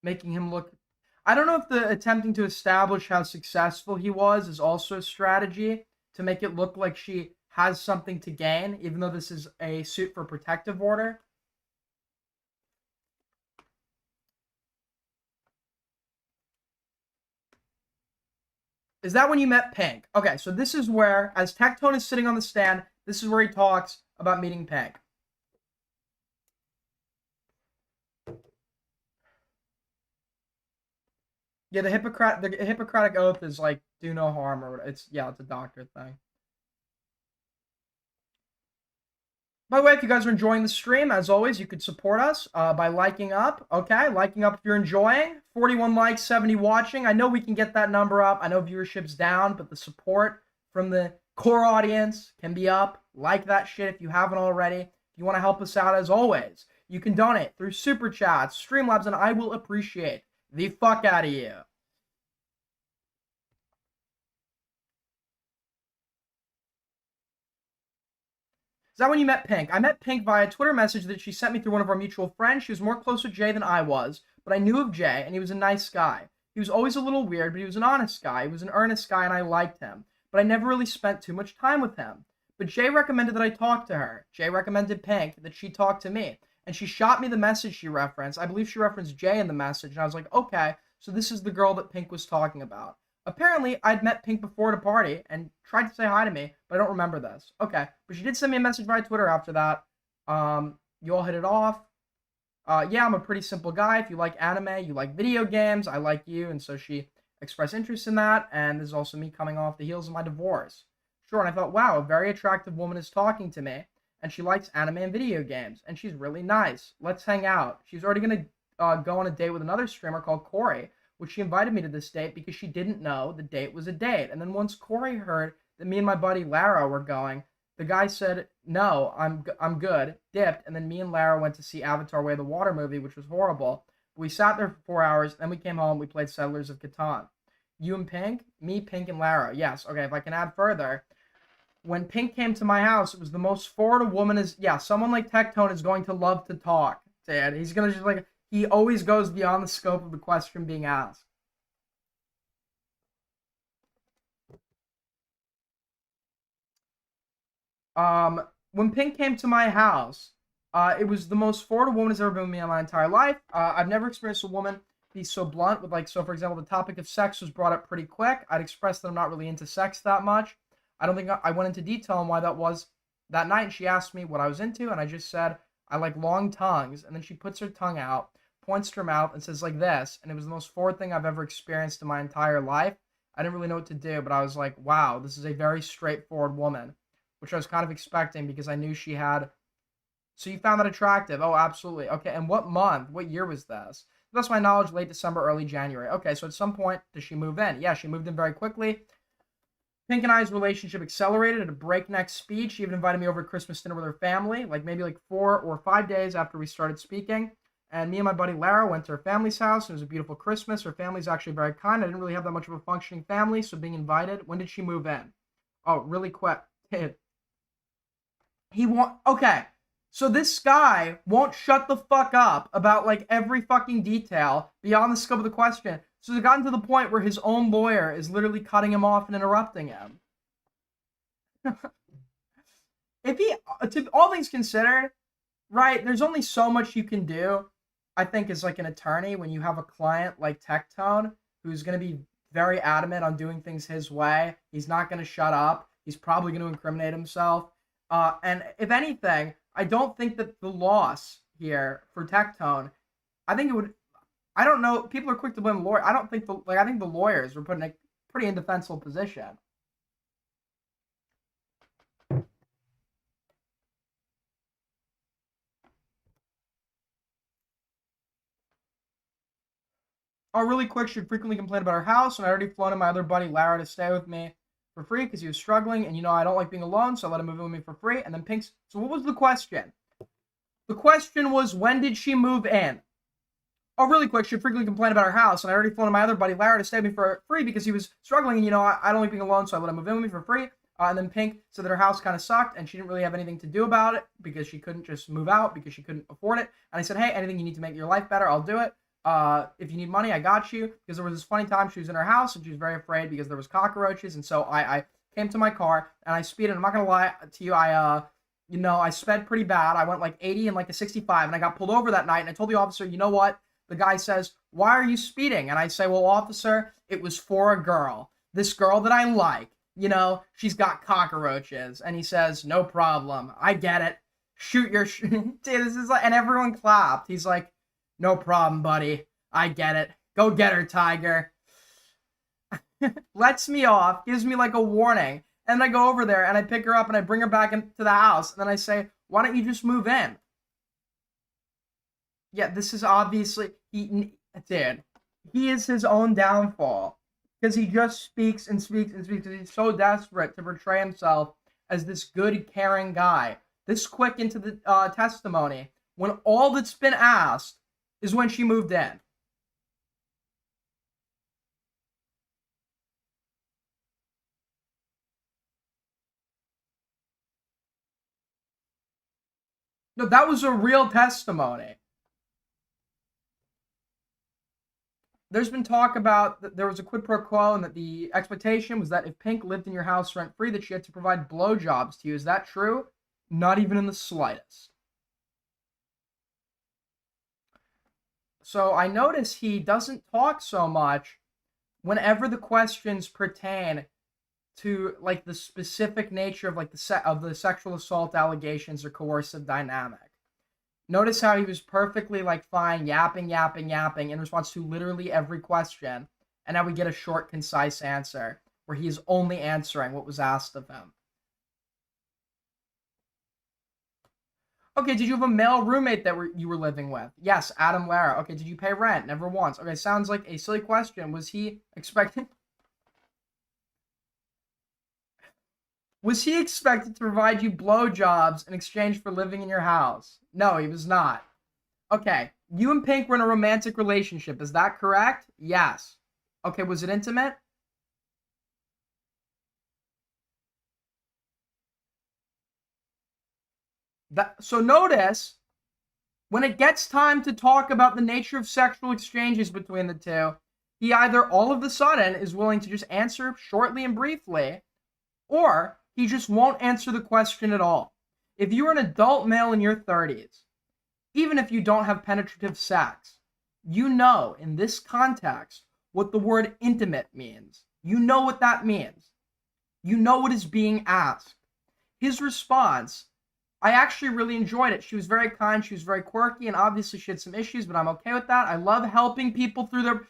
Making him look, I don't know if the attempting to establish how successful he was is also a strategy to make it look like she has something to gain, even though this is a suit for protective order. Is that when you met Pink? Okay, so this is where, as Tectone is sitting on the stand, this is where he talks about meeting Pink. Yeah, the Hippocratic Oath is like do no harm, or it's a doctor thing. By the way, if you guys are enjoying the stream, as always, you could support us by liking up. Okay, liking up if you're enjoying. 41 likes, 70 watching. I know we can get that number up. I know viewership's down, but the support from the core audience can be up. Like that shit if you haven't already. If you want to help us out, as always, you can donate through Super Chats, Streamlabs, and I will appreciate the fuck out of you. Is that when you met Pink? I met Pink via a Twitter message that she sent me through one of our mutual friends. She was more close with Jay than I was, but I knew of Jay, and he was a nice guy. He was always a little weird, but he was an honest guy. He was an earnest guy, and I liked him. But I never really spent too much time with him. But Jay recommended that I talk to her. Jay recommended Pink, that she talk to me. And she shot me the message she referenced. I believe she referenced Jay in the message, and I was like, okay, so this is the girl that Pink was talking about. Apparently, I'd met Pink before at a party and tried to say hi to me, but I don't remember this. Okay, but she did send me a message via Twitter after that. You all hit it off. Yeah, I'm a pretty simple guy. If you like anime, you like video games, I like you. And so she expressed interest in that. And this is also me coming off the heels of my divorce. Sure, and I thought, wow, a very attractive woman is talking to me. And she likes anime and video games. And she's really nice. Let's hang out. She's already going to go on a date with another streamer called Corey, which she invited me to this date because she didn't know the date was a date. And then once Corey heard that me and my buddy Lara were going, The guy said, "No, I'm good." Dipped, and then me and Lara went to see Avatar: Way of the Water movie, which was horrible. We sat there for 4 hours. Then we came home. We played Settlers of Catan. You and Pink, me, Pink, and Lara. Yes. Okay. If I can add further, when Pink came to my house, it was the most forward a woman is. Yeah, someone like Tectone is going to love to talk. Dad, he's gonna just like he always goes beyond the scope of the question being asked. When Pink came to my house, it was the most forward a woman has ever been with me in my entire life. I've never experienced a woman be so blunt with like, so for example, the topic of sex was brought up pretty quick. I'd expressed that I'm not really into sex that much. I don't think I went into detail on why that was that night. And she asked me what I was into, and I just said, I like long tongues. And then she puts her tongue out, points to her mouth, and says like this. And it was the most forward thing I've ever experienced in my entire life. I didn't really know what to do, but I was like, wow, this is a very straightforward woman, which I was kind of expecting because I knew she had. So you found that attractive? Oh, absolutely. Okay, and what month? What year was this? That's my knowledge, late December, early January. Okay, so at some point, does she move in? Yeah, she moved in very quickly. Pink and I's relationship accelerated at a breakneck speed. She even invited me over to Christmas dinner with her family, like maybe like 4 or 5 days after we started speaking. And me and my buddy Lara went to her family's house. It was a beautiful Christmas. Her family's actually very kind. I didn't really have that much of a functioning family, so being invited. When did she move in? Oh, really quick. Okay. So this guy won't shut the fuck up about like every fucking detail beyond the scope of the question. So it's gotten to the point where his own lawyer is literally cutting him off and interrupting him. If he, to all things considered, right, there's only so much you can do, I think, as like an attorney when you have a client like Tectone who's going to be very adamant on doing things his way. He's not going to shut up. He's probably going to incriminate himself. And if anything, I don't think that the loss here for Tectone, I think it would. I don't know. People are quick to blame the lawyer. I don't think I think the lawyers were put in a pretty indefensible position. Oh, really quick, she'd frequently complain about her house, and I already flown in my other buddy Lara to stay with me for free because he was struggling, and I don't like being alone, so I let him move in with me for free. And then Pink's. So what was the question? The question was, when did she move in? Oh, really quick, she'd frequently complain about her house, and I already flown my other buddy Lara to stay with me for free because he was struggling, and I don't like being alone, so I let him move in with me for free. And then Pink said that her house kind of sucked, and she didn't really have anything to do about it because she couldn't just move out because she couldn't afford it. And I said, hey, anything you need to make your life better, I'll do it. If you need money, I got you. Because there was this funny time she was in her house, and she was very afraid because there was cockroaches, and so I came to my car, and I speeded. I'm not going to lie to you, I sped pretty bad. I went like 80 and like a 65, and I got pulled over that night, and I told the officer, you know what? The guy says, why are you speeding? And I say, well, officer, it was for a girl. This girl that I like, she's got cockroaches. And he says, no problem. I get it. Shoot your dude, this is like, and everyone clapped. He's like, no problem, buddy. I get it. Go get her, Tiger. Lets me off, gives me like a warning. And I go over there and I pick her up and I bring her back into the house. And then I say, why don't you just move in? Yeah, this is obviously, he is his own downfall. Because he just speaks and speaks and speaks. He's so desperate to portray himself as this good, caring guy. This quick into the testimony, when all that's been asked is when she moved in. No, that was a real testimony. There's been talk about that there was a quid pro quo and that the expectation was that if Pink lived in your house rent-free, that she had to provide blowjobs to you. Is that true? Not even in the slightest. So I notice he doesn't talk so much whenever the questions pertain to like the specific nature of like the sexual assault allegations or coercive dynamic. Notice how he was perfectly like fine yapping in response to literally every question, and now we get a short, concise answer where he is only answering what was asked of him. Okay, did you have a male roommate that you were living with? Yes, Adam Lara. Okay, did you pay rent? Never once. Okay, sounds like a silly question. Was he expecting? Was he expected to provide you blowjobs in exchange for living in your house? No, he was not. Okay, you and Pink were in a romantic relationship. Is that correct? Yes. Okay, was it intimate? So notice, when it gets time to talk about the nature of sexual exchanges between the two, he either all of a sudden is willing to just answer shortly and briefly, or he just won't answer the question at all. If you're an adult male in your 30s, even if you don't have penetrative sex, you know in this context what the word intimate means. You know what that means. You know what is being asked. His response, I actually really enjoyed it. She was very kind, she was very quirky, and obviously she had some issues, but I'm okay with that. I love helping people through their...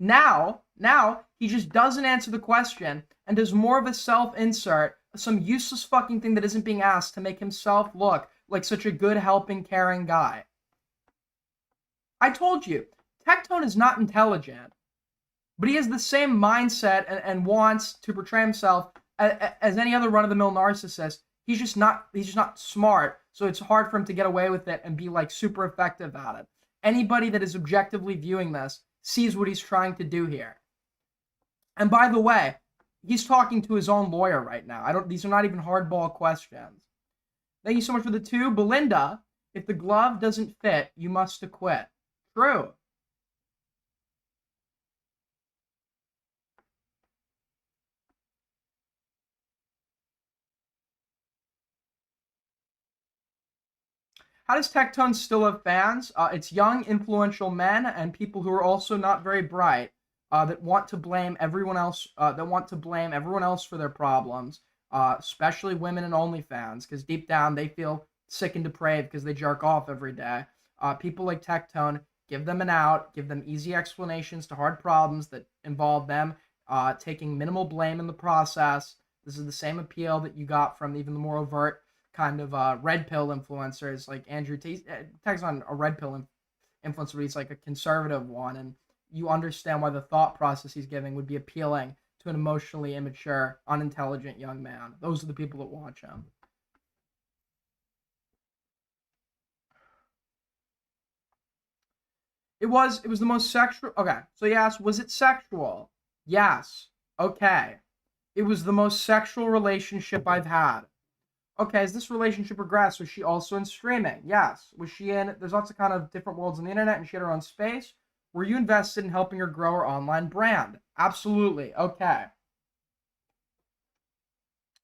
Now, he just doesn't answer the question and does more of a self-insert, some useless fucking thing that isn't being asked to make himself look like such a good, helping, caring guy. I told you, Tectone is not intelligent, but he has the same mindset and wants to portray himself as any other run-of-the-mill narcissist. He's just not smart, so it's hard for him to get away with it and be like super effective at it. Anybody that is objectively viewing this sees what he's trying to do here. And by the way, he's talking to his own lawyer right now. These are not even hardball questions. Thank you so much for the 2. Belinda, if the glove doesn't fit, you must acquit. True. How does Tectone still have fans? It's young, influential men and people who are also not very bright that want to blame everyone else. For their problems, especially women and OnlyFans, because deep down they feel sick and depraved because they jerk off every day. People like Tectone give them an out, give them easy explanations to hard problems that involve them taking minimal blame in the process. This is the same appeal that you got from even the more overt kind of red pill influencers like Andrew Tags on a red pill influencer, but he's like a conservative one, and you understand why the thought process he's giving would be appealing to an emotionally immature, unintelligent young man. Those are the people that watch him. It was the most sexual. Okay, so he asked, was it sexual? Yes. Okay. It was the most sexual relationship I've had. Okay, as this relationship progressed, was she also in streaming? Yes. Was she in... There's lots of kind of different worlds on the internet, and she had her own space. Were you invested in helping her grow her online brand? Absolutely. Okay.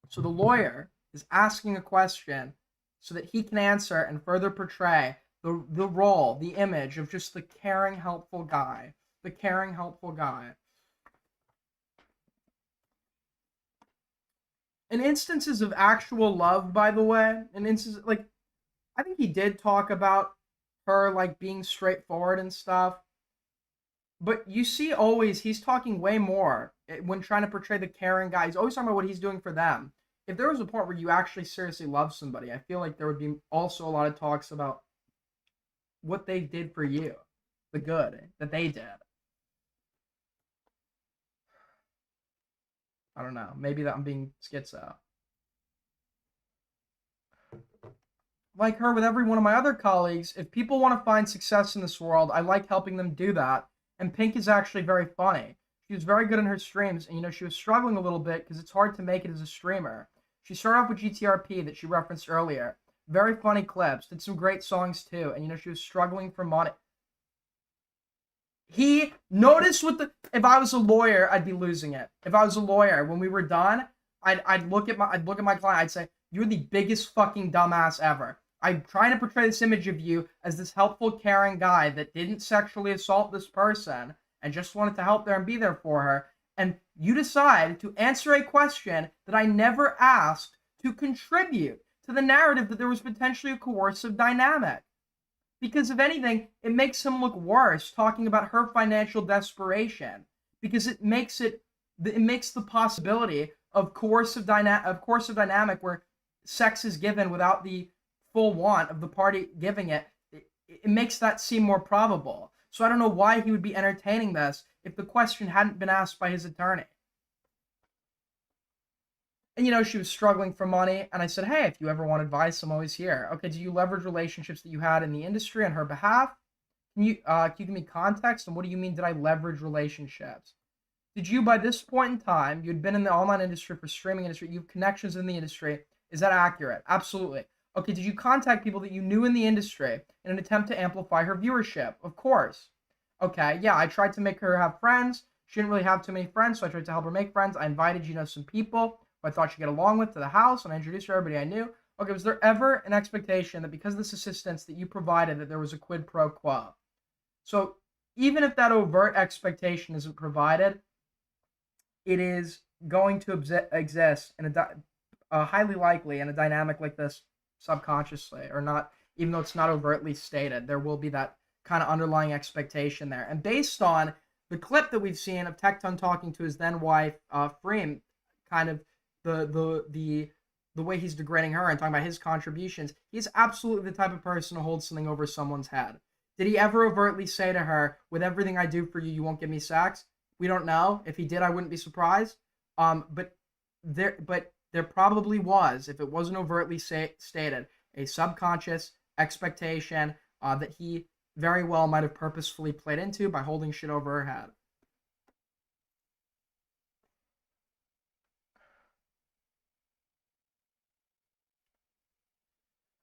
So the lawyer is asking a question so that he can answer and further portray the role, the image of just the caring, helpful guy. The caring, helpful guy. In instances of actual love, by the way, in instances, like, I think he did talk about her, like, being straightforward and stuff. But you see always, he's talking way more when trying to portray the caring guy. He's always talking about what he's doing for them. If there was a point where you actually seriously love somebody, I feel like there would be also a lot of talks about what they did for you. The good that they did. I don't know. Maybe that I'm being schizo. Like her with every one of my other colleagues, if people want to find success in this world, I like helping them do that. And Pink is actually very funny. She was very good in her streams, and she was struggling a little bit because it's hard to make it as a streamer. She started off with GTRP that she referenced earlier. Very funny clips, did some great songs too, and she was struggling for money. He noticed if I was a lawyer, I'd be losing it. If I was a lawyer, when we were done, I'd look at my client, I'd say, "You're the biggest fucking dumbass ever. I'm trying to portray this image of you as this helpful, caring guy that didn't sexually assault this person and just wanted to help there and be there for her. And you decide to answer a question that I never asked to contribute to the narrative that there was potentially a coercive dynamic. Because if anything, it makes him look worse talking about her financial desperation, because it makes the possibility of coercive dynamic where sex is given without the full want of the party giving it. It makes that seem more probable. So I don't know why he would be entertaining this if the question hadn't been asked by his attorney. And, she was struggling for money. And I said, hey, if you ever want advice, I'm always here. Okay, do you leverage relationships that you had in the industry on her behalf? Can you give me context? And what do you mean, did I leverage relationships? Did you, by this point in time, you'd been in the online industry for streaming industry, you have connections in the industry. Is that accurate? Absolutely. Okay, did you contact people that you knew in the industry in an attempt to amplify her viewership? Of course. Okay, yeah, I tried to make her have friends. She didn't really have too many friends, so I tried to help her make friends. I invited, some people who I thought she'd get along with to the house, and I introduced her to everybody I knew. Okay, was there ever an expectation that because of this assistance that you provided that there was a quid pro quo? So even if that overt expectation isn't provided, it is going to exist in highly likely in a dynamic like this subconsciously, or not, even though it's not overtly stated, there will be that kind of underlying expectation there. And based on the clip that we've seen of Tectone talking to his then wife, Freem, kind of the way he's degrading her and talking about his contributions, he's absolutely the type of person to hold something over someone's head. Did he ever overtly say to her, with everything I do for you, you won't give me sex? We don't know. If he did, I wouldn't be surprised. But there probably was, if it wasn't overtly stated, a subconscious expectation that he very well might have purposefully played into by holding shit over her head.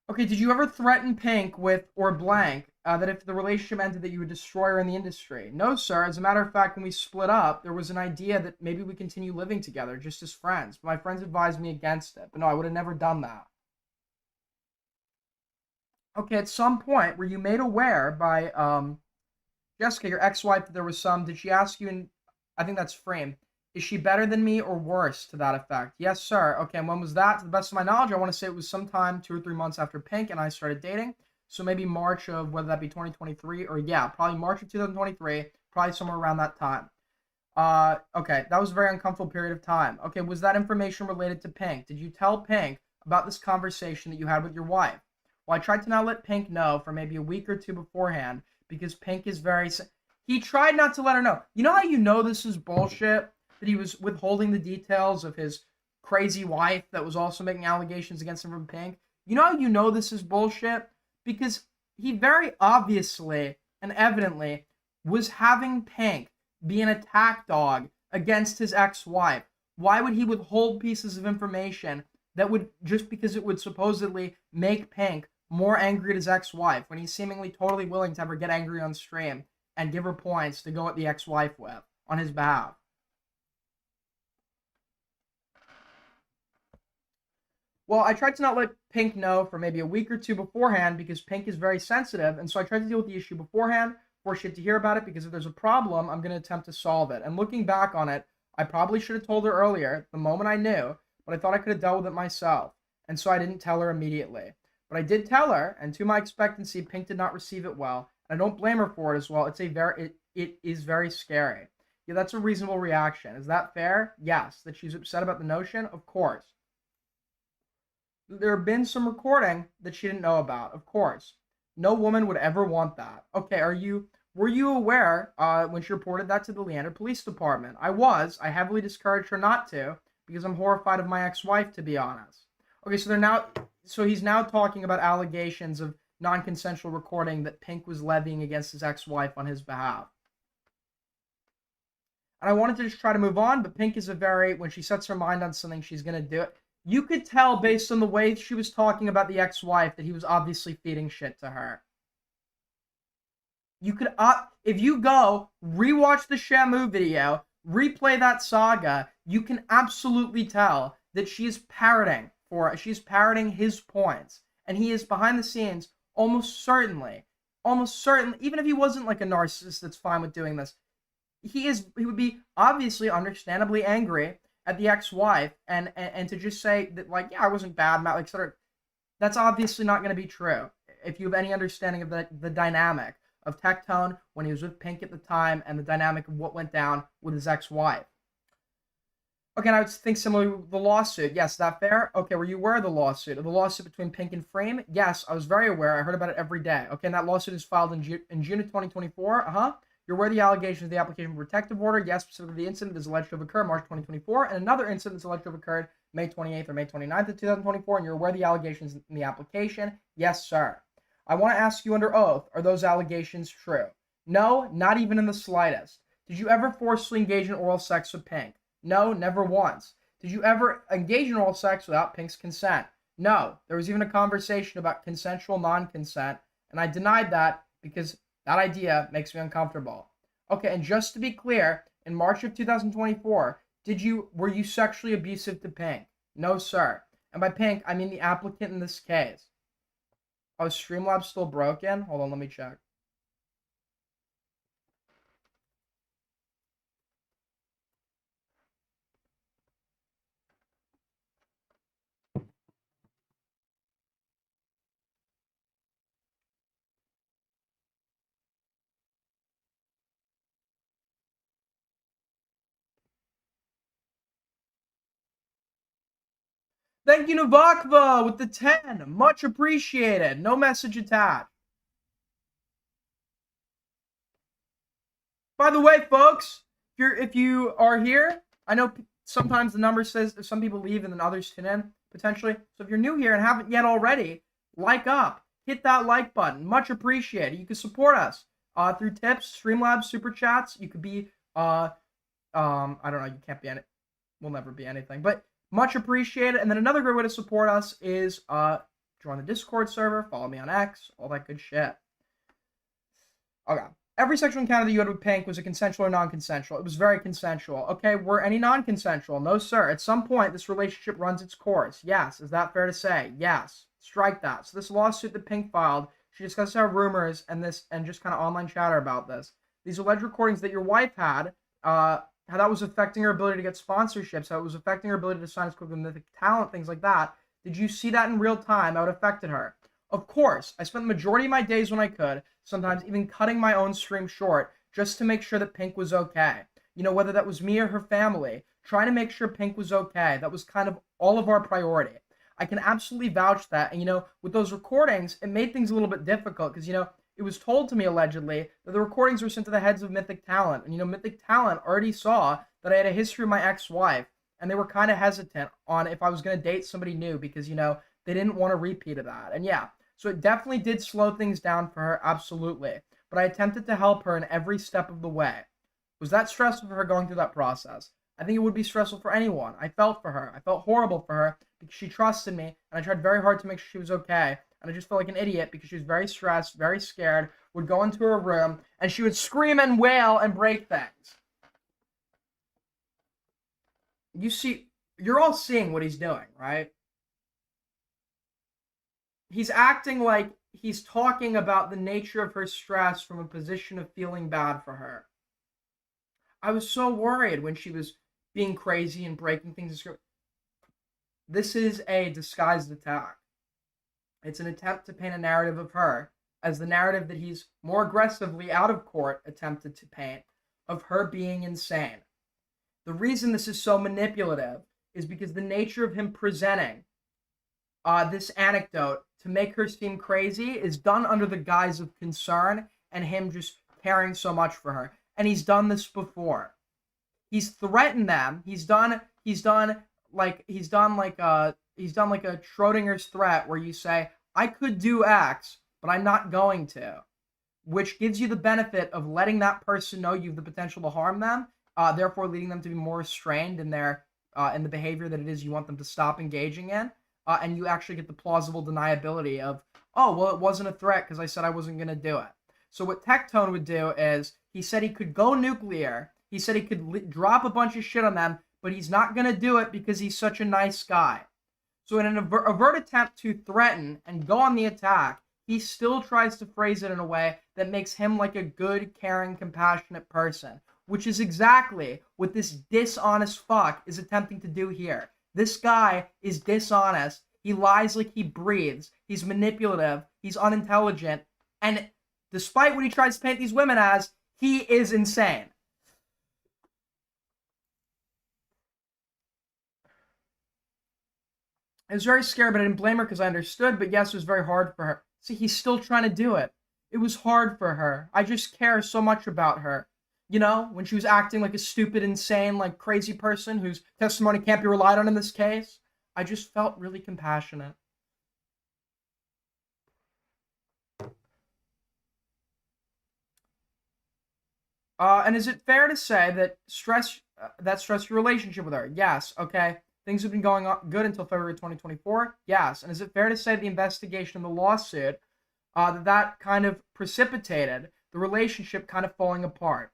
Okay, did you ever threaten Pink with, or blank, that if the relationship ended that you would destroy her in the industry? No, sir. As a matter of fact, when we split up, there was an idea that maybe we continue living together just as friends. But my friends advised me against it. But no, I would have never done that. Okay, at some point, were you made aware by Jessica, your ex-wife, that there was some, did she ask you, and I think that's Frame, is she better than me or worse, to that effect? Yes, sir. Okay, and when was that? To the best of my knowledge, I want to say it was sometime 2 or 3 months after Pink and I started dating. So maybe March of, whether that be 2023 or, yeah, probably March of 2023, probably somewhere around that time. Okay, that was a very uncomfortable period of time. Okay, was that information related to Pink? Did you tell Pink about this conversation that you had with your wife? Well, I tried to not let Pink know for maybe a week or two beforehand because Pink is very... He tried not to let her know. You know how you know this is bullshit? That he was withholding the details of his crazy wife that was also making allegations against him from Pink? You know how you know this is bullshit? Because he very obviously and evidently was having Pink be an attack dog against his ex-wife. Why would he withhold pieces of information that would, just because it would supposedly make Pink more angry at his ex-wife, when he's seemingly totally willing to have her get angry on stream and give her points to go at the ex-wife with on his behalf? Well, I tried to not let Pink know for maybe a week or two beforehand because Pink is very sensitive, and so I tried to deal with the issue beforehand, force she to hear about it, because if there's a problem, I'm going to attempt to solve it. And looking back on it, I probably should have told her earlier, the moment I knew, but I thought I could have dealt with it myself, and so I didn't tell her immediately. But I did tell her, and to my expectancy, Pink did not receive it well, and I don't blame her for it as well. It is very scary. Yeah, that's a reasonable reaction. Is that fair? Yes. That she's upset about the notion? Of course. There have been some recording that she didn't know about, of course. No woman would ever want that. Okay, were you aware when she reported that to the Leander Police Department? I was. I heavily discouraged her not to because I'm horrified of my ex-wife, to be honest. Okay, so he's now talking about allegations of non-consensual recording that Pink was levying against his ex-wife on his behalf. And I wanted to just try to move on, but Pink is when she sets her mind on something, she's going to do it. You could tell based on the way she was talking about the ex-wife that he was obviously feeding shit to her. You could, if you go rewatch the Shamu video, replay that saga, you can absolutely tell that she's parroting his points. And he is behind the scenes almost certainly, even if he wasn't like a narcissist that's fine with doing this, he would be obviously understandably angry at the ex-wife, and to just say that, like, yeah, I wasn't bad, like, sort of, that's obviously not going to be true. If you have any understanding of the dynamic of Tectone when he was with Pink at the time, and the dynamic of what went down with his ex-wife. Okay, and I would think similarly with the lawsuit. Yes, is that fair? Okay, were you aware of the lawsuit? Of the lawsuit between Pink and Frame? Yes, I was very aware. I heard about it every day. Okay, and that lawsuit is filed in June of 2024. You're aware of the allegations of the application for protective order? Yes, specifically the incident is alleged to have occurred March 2024, and another incident is alleged to have occurred May 28th or May 29th of 2024, and you're aware of the allegations in the application? Yes, sir. I want to ask you under oath, are those allegations true? No, not even in the slightest. Did you ever forcefully engage in oral sex with Pink? No, never once. Did you ever engage in oral sex without Pink's consent? No. There was even a conversation about consensual non-consent, and I denied that because that idea makes me uncomfortable. Okay, and just to be clear, in March of 2024, were you sexually abusive to Pink? No, sir. And by Pink, I mean the applicant in this case. Oh, is Streamlabs still broken? Hold on, let me check. Thank you, Navakva, with the 10. Much appreciated. No message attached. By the way, folks, if you are here, I know sometimes the number says if some people leave and then others tune in, potentially. So if you're new here and haven't yet already, like up. Hit that like button. Much appreciated. You can support us through tips, Streamlabs, Super Chats. You could be, I don't know, you can't be any, we'll never be anything. But much appreciated. And then another great way to support us is join the Discord server, follow me on X, all that good shit. Okay. Every sexual encounter that you had with Pink, was it consensual or non-consensual? It was very consensual. Okay, were any non-consensual? No, sir. At some point, this relationship runs its course. Yes. Is that fair to say? Yes. Strike that. So this lawsuit that Pink filed, she discussed how rumors and just kind of online chatter about this. These alleged recordings that your wife had, how that was affecting her ability to get sponsorships, how it was affecting her ability to sign as quick with Mythic Talent, things like that. Did you see that in real time? How it affected her? Of course. I spent the majority of my days when I could, sometimes even cutting my own stream short, just to make sure that Pink was okay. You know, whether that was me or her family, trying to make sure Pink was okay. That was kind of all of our priority. I can absolutely vouch that. And, you know, with those recordings, it made things a little bit difficult because, you know, it was told to me allegedly that the recordings were sent to the heads of Mythic Talent. And, you know, Mythic Talent already saw that I had a history with my ex-wife, and they were kind of hesitant on if I was going to date somebody new because, you know, they didn't want a repeat of that. And yeah, so it definitely did slow things down for her, absolutely. But I attempted to help her in every step of the way. Was that stressful for her going through that process? I think it would be stressful for anyone. I felt for her. I felt horrible for her because she trusted me, and I tried very hard to make sure she was okay. And I just felt like an idiot because she was very stressed, very scared, would go into her room, and she would scream and wail and break things. You see, you're all seeing what he's doing, right? He's acting like he's talking about the nature of her stress from a position of feeling bad for her. I was so worried when she was being crazy and breaking things. This is a disguised attack. It's an attempt to paint a narrative of her as the narrative that he's more aggressively out of court attempted to paint of her being insane. The reason this is so manipulative is because the nature of him presenting this anecdote to make her seem crazy is done under the guise of concern and him just caring so much for her. And he's done this before. He's threatened them. He's done like a Schrodinger's threat where you say, I could do X, but I'm not going to, which gives you the benefit of letting that person know you have the potential to harm them, therefore leading them to be more restrained in their in the behavior that it is you want them to stop engaging in. And you actually get the plausible deniability of, oh, well, it wasn't a threat because I said I wasn't going to do it. So what Tectone would do is he said he could go nuclear. He said he could drop a bunch of shit on them, but he's not going to do it because he's such a nice guy. So in an overt attempt to threaten and go on the attack, he still tries to phrase it in a way that makes him like a good, caring, compassionate person, which is exactly what this dishonest fuck is attempting to do here. This guy is dishonest. He lies like he breathes. He's manipulative. He's unintelligent. And despite what he tries to paint these women as, he is insane. I was very scared, but I didn't blame her because I understood. But yes, it was very hard for her. See, he's still trying to do it. It was hard for her. I just care so much about her. You know, when she was acting like a stupid, insane, like crazy person whose testimony can't be relied on in this case. I just felt really compassionate. And is it fair to say that stress your relationship with her? Yes. Okay. Things have been going on good until February 2024. Yes. And is it fair to say the investigation of the lawsuit that kind of precipitated the relationship kind of falling apart?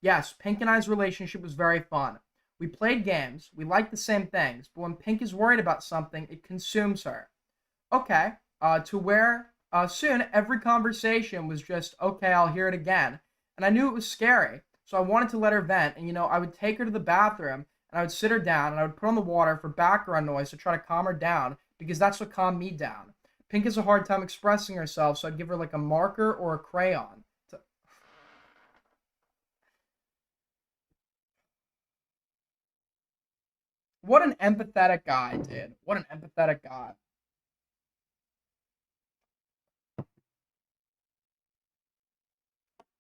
Yes. Pink and I's relationship was very fun. We played games. We liked the same things. But when Pink is worried about something, it consumes her. Okay. To where soon every conversation was just, okay, I'll hear it again. And I knew it was scary. So I wanted to let her vent. And, I would take her to the bathroom and I would sit her down and I would put on the water for background noise to try to calm her down because that's what calmed me down. Pink has a hard time expressing herself, so I'd give her like a marker or a crayon. What an empathetic guy, dude. What an empathetic guy.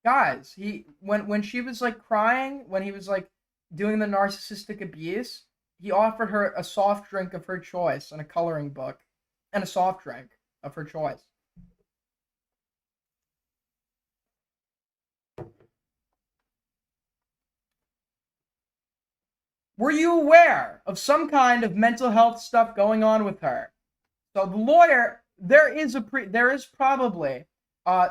Guys, when she was like crying, when he was like doing the narcissistic abuse, he offered her a soft drink of her choice and a coloring book and a soft drink of her choice. Were you aware of some kind of mental health stuff going on with her? So the lawyer, there is probably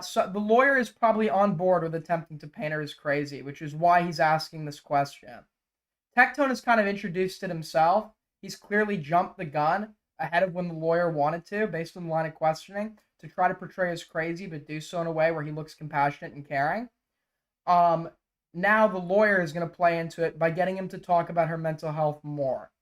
so the lawyer is probably on board with attempting to paint her as crazy, which is why he's asking this question. Tectone has kind of introduced it himself. He's clearly jumped the gun ahead of when the lawyer wanted to, based on the line of questioning, to try to portray as crazy, but do so in a way where he looks compassionate and caring. Now the lawyer is going to play into it by getting him to talk about her mental health more.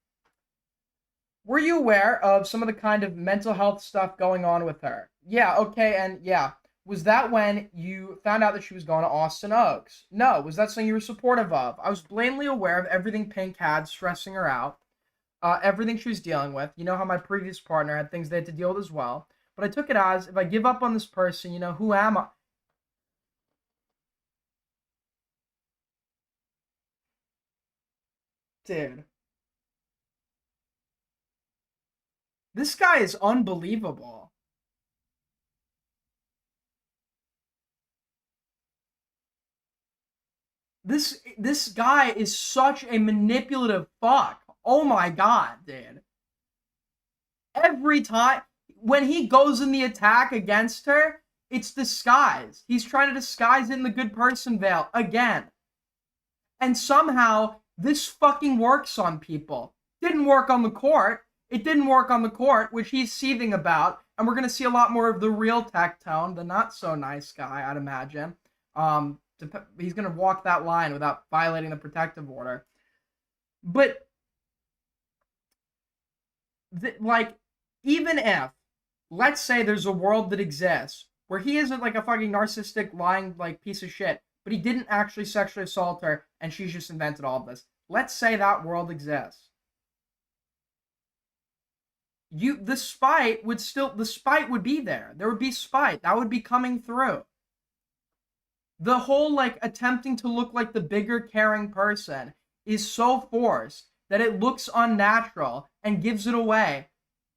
Were you aware of some of the kind of mental health stuff going on with her? Yeah, okay, and yeah. Was that when you found out that she was going to Austin Oaks? No. Was that something you were supportive of? I was blatantly aware of everything Pink had stressing her out, everything she was dealing with. You know how my previous partner had things they had to deal with as well. But I took it as, if I give up on this person, who am I? Dude. This guy is unbelievable. This guy is such a manipulative fuck. Oh my god, dude. Every time when he goes in the attack against her, it's disguised. He's trying to disguise it in the good person veil again. And somehow this fucking works on people. Didn't work on the court. It didn't work on the court, which he's seething about. And we're going to see a lot more of the real Tectone, the not so nice guy, I'd imagine. He's going to walk that line without violating the protective order. But, even if, let's say there's a world that exists where he isn't like a fucking narcissistic, lying, like, piece of shit, but he didn't actually sexually assault her and she's just invented all of this. Let's say that world exists. The spite would be there. There would be spite. That would be coming through. The whole, like, attempting to look like the bigger, caring person is so forced that it looks unnatural and gives it away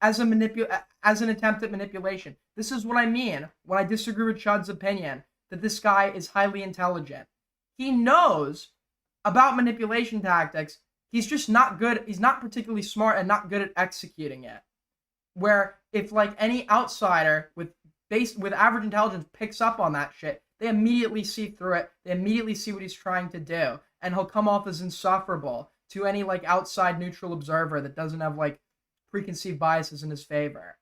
as an attempt at manipulation. This is what I mean when I disagree with Chud's opinion that this guy is highly intelligent. He knows about manipulation tactics. He's just not good. He's not particularly smart and not good at executing it. Where if like any outsider with average intelligence picks up on that shit, they immediately see through it. They immediately see what he's trying to do, and he'll come off as insufferable to any like outside neutral observer that doesn't have like preconceived biases in his favor.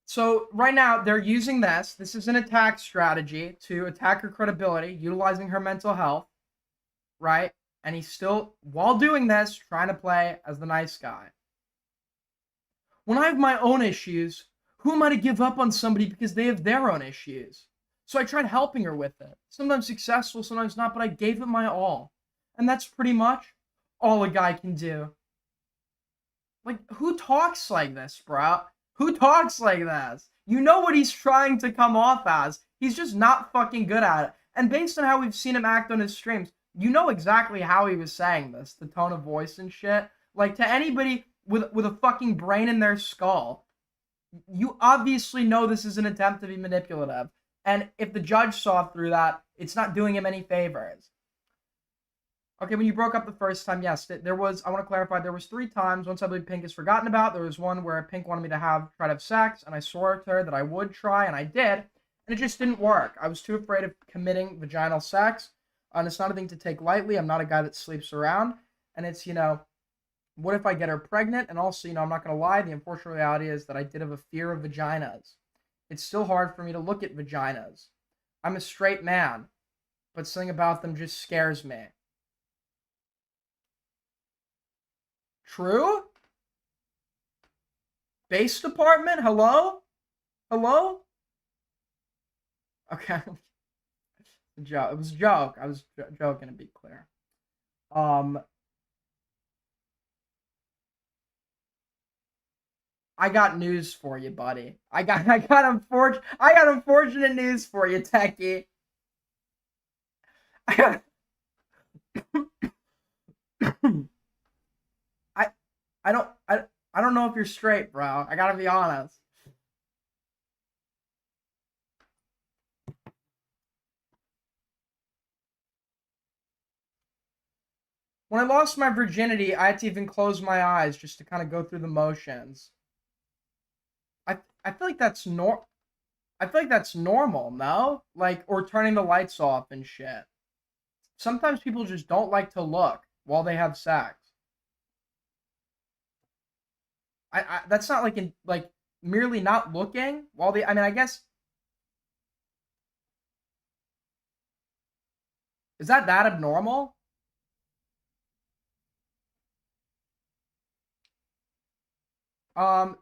So right now they're using this. This is an attack strategy to attack her credibility, utilizing her mental health, right? And he's still, while doing this, trying to play as the nice guy. When I have my own issues, who am I to give up on somebody because they have their own issues? So I tried helping her with it. Sometimes successful, sometimes not, but I gave it my all. And that's pretty much all a guy can do. Like, who talks like this, bro? Who talks like this? You know what he's trying to come off as. He's just not fucking good at it. And based on how we've seen him act on his streams, you know exactly how he was saying this, the tone of voice and shit. Like, to anybody with a fucking brain in their skull, you obviously know this is an attempt to be manipulative. And if the judge saw through that, it's not doing him any favors. Okay, when you broke up the first time, yes, there was, I want to clarify, there was 3 times. Once I believe Pink is forgotten about. There was one where Pink wanted me to try to have sex, and I swore to her that I would try, and I did, and it just didn't work. I was too afraid of committing vaginal sex, and it's not a thing to take lightly. I'm not a guy that sleeps around, and it's, what if I get her pregnant? And also, I'm not going to lie, the unfortunate reality is that I did have a fear of vaginas. It's still hard for me to look at vaginas. I'm a straight man, but something about them just scares me. True? Base department? Hello? Hello? Okay. It was a joke. I was joking, to be clear. I got news for you, buddy. I got unfortunate news for you, Techie. I don't know if you're straight, bro. I gotta be honest. When I lost my virginity, I had to even close my eyes just to kind of go through the motions. I feel like that's normal, no? Like, or turning the lights off and shit. Sometimes people just don't like to look while they have sex. That's not like merely not looking while I mean, I guess, is that abnormal?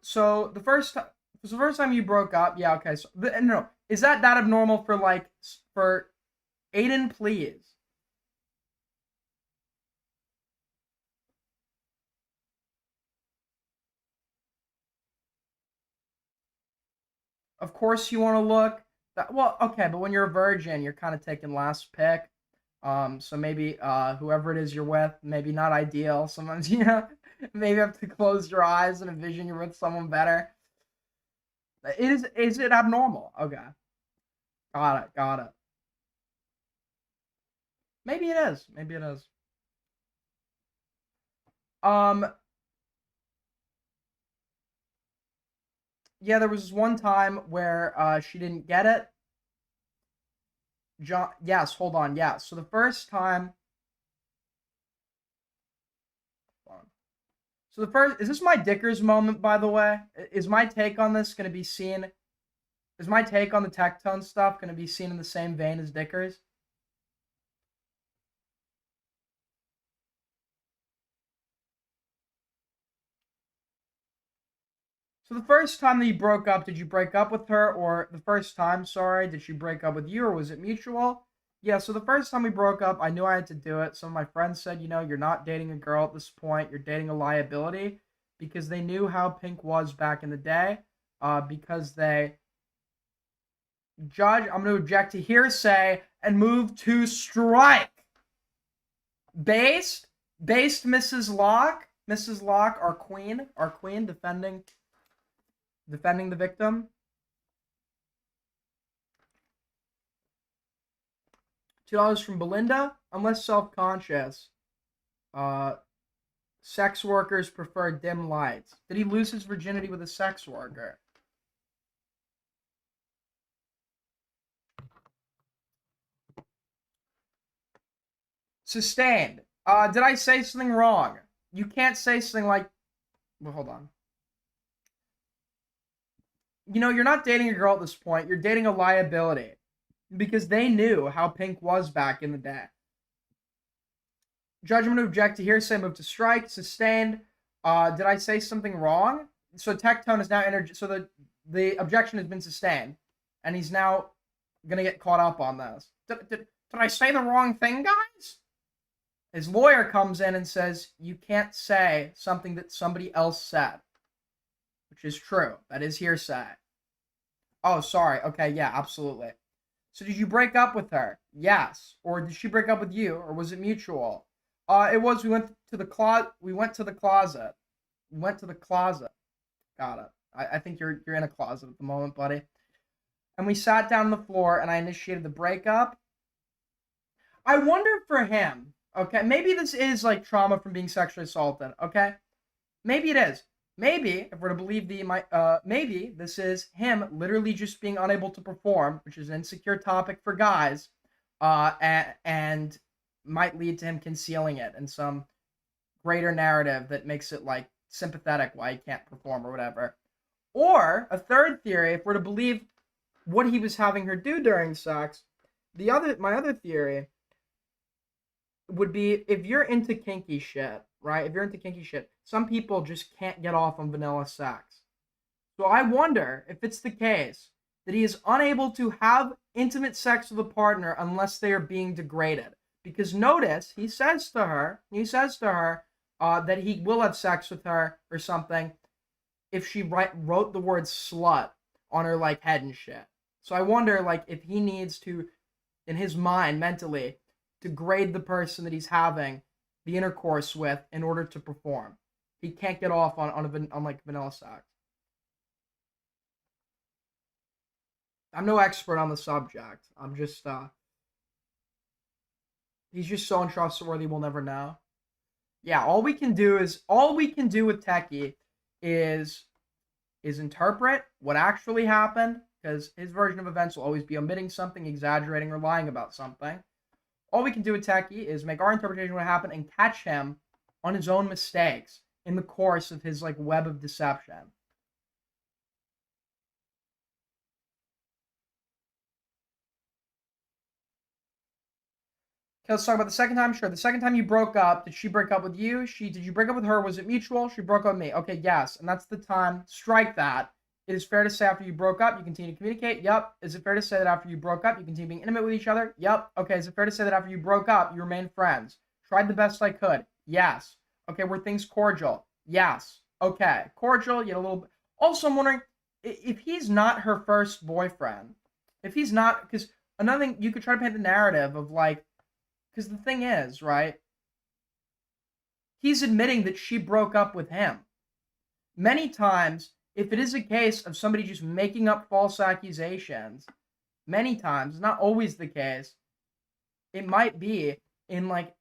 So the first time you broke up, yeah, okay. So no, is that abnormal for Aiden, please? Of course you want to look. Well, okay, but when you're a virgin, you're kind of taking last pick. So maybe whoever it is you're with, maybe not ideal. Sometimes maybe you have to close your eyes and envision you're with someone better. Is it abnormal? Okay. Got it. Maybe it is. Maybe it is. Yeah, there was one time where she didn't get it. Yes, hold on. Yeah, so the first time. So is this my Dickers moment, by the way? Is my take on this going to be seen? Is my take on the Tectone stuff going to be seen in the same vein as Dickers? So the first time that you broke up, did you break up with her? Or the first time, sorry, did she break up with you, or was it mutual? Yeah, so the first time we broke up, I knew I had to do it. Some of my friends said, you're not dating a girl at this point. You're dating a liability, because they knew how Pink was back in the day. Because they... Judge, I'm going to object to hearsay and move to strike. Based Mrs. Locke, our queen defending the victim. $2 from Belinda. I'm less self-conscious. Sex workers prefer dim lights. Did he lose his virginity with a sex worker? Sustained. Did I say something wrong? You can't say something like... Well, hold on. You're not dating a girl at this point. You're dating a liability. Because they knew how Pink was back in the day. Judgment to object to hearsay, move to strike. Sustained. Did I say something wrong? So Tectone is now entered. So the objection has been sustained. And he's now going to get caught up on this. Did I say the wrong thing, guys? His lawyer comes in and says, you can't say something that somebody else said, which is true. That is hearsay. Oh, sorry. Okay, yeah, absolutely. So did you break up with her? Yes. Or did she break up with you? Or was it mutual? It was. We went to the closet. We went to the closet. We went to the closet. Got it. I think you're in a closet at the moment, buddy. And we sat down on the floor, and I initiated the breakup. I wonder for him. Okay, maybe this is like trauma from being sexually assaulted. Okay, maybe it is. Maybe if we're to believe maybe this is him literally just being unable to perform, which is an insecure topic for guys, and might lead to him concealing it in some greater narrative that makes it like sympathetic why he can't perform or whatever. Or a third theory, if we're to believe what he was having her do during sex, my other theory would be if you're into kinky shit, right? If you're into kinky shit, some people just can't get off on vanilla sex. So I wonder if it's the case that he is unable to have intimate sex with a partner unless they are being degraded. Because notice, he says to her that he will have sex with her or something if she wrote the word slut on her like head and shit. So I wonder like if he needs to, in his mind, mentally, degrade the person that he's having the intercourse with in order to perform. He can't get off on like vanilla sex. I'm no expert on the subject. I'm just he's just so untrustworthy we'll never know. Yeah, all we can do with Techie is interpret what actually happened, because his version of events will always be omitting something, exaggerating, or lying about something. All we can do with Techie is make our interpretation of what happened and catch him on his own mistakes in the course of his like web of deception. Okay, let's talk about the second time. Sure, the second time you broke up, did she break up with you? Did you break up with her? Was it mutual? She broke up with me. Okay, yes, and that's the time. Strike that. It is fair to say after you broke up, you continue to communicate? Yep. Is it fair to say that after you broke up, you continue being intimate with each other? Yep. Okay, is it fair to say that after you broke up, you remained friends? Tried the best I could? Yes. Okay, were things cordial? Yes. Okay, cordial, you had a little bit. Also, I'm wondering, if he's not her first boyfriend, if he's not, because another thing, you could try to paint the narrative of like, because the thing is, right, he's admitting that she broke up with him. Many times, if it is a case of somebody just making up false accusations, many times, not always the case, it might be in like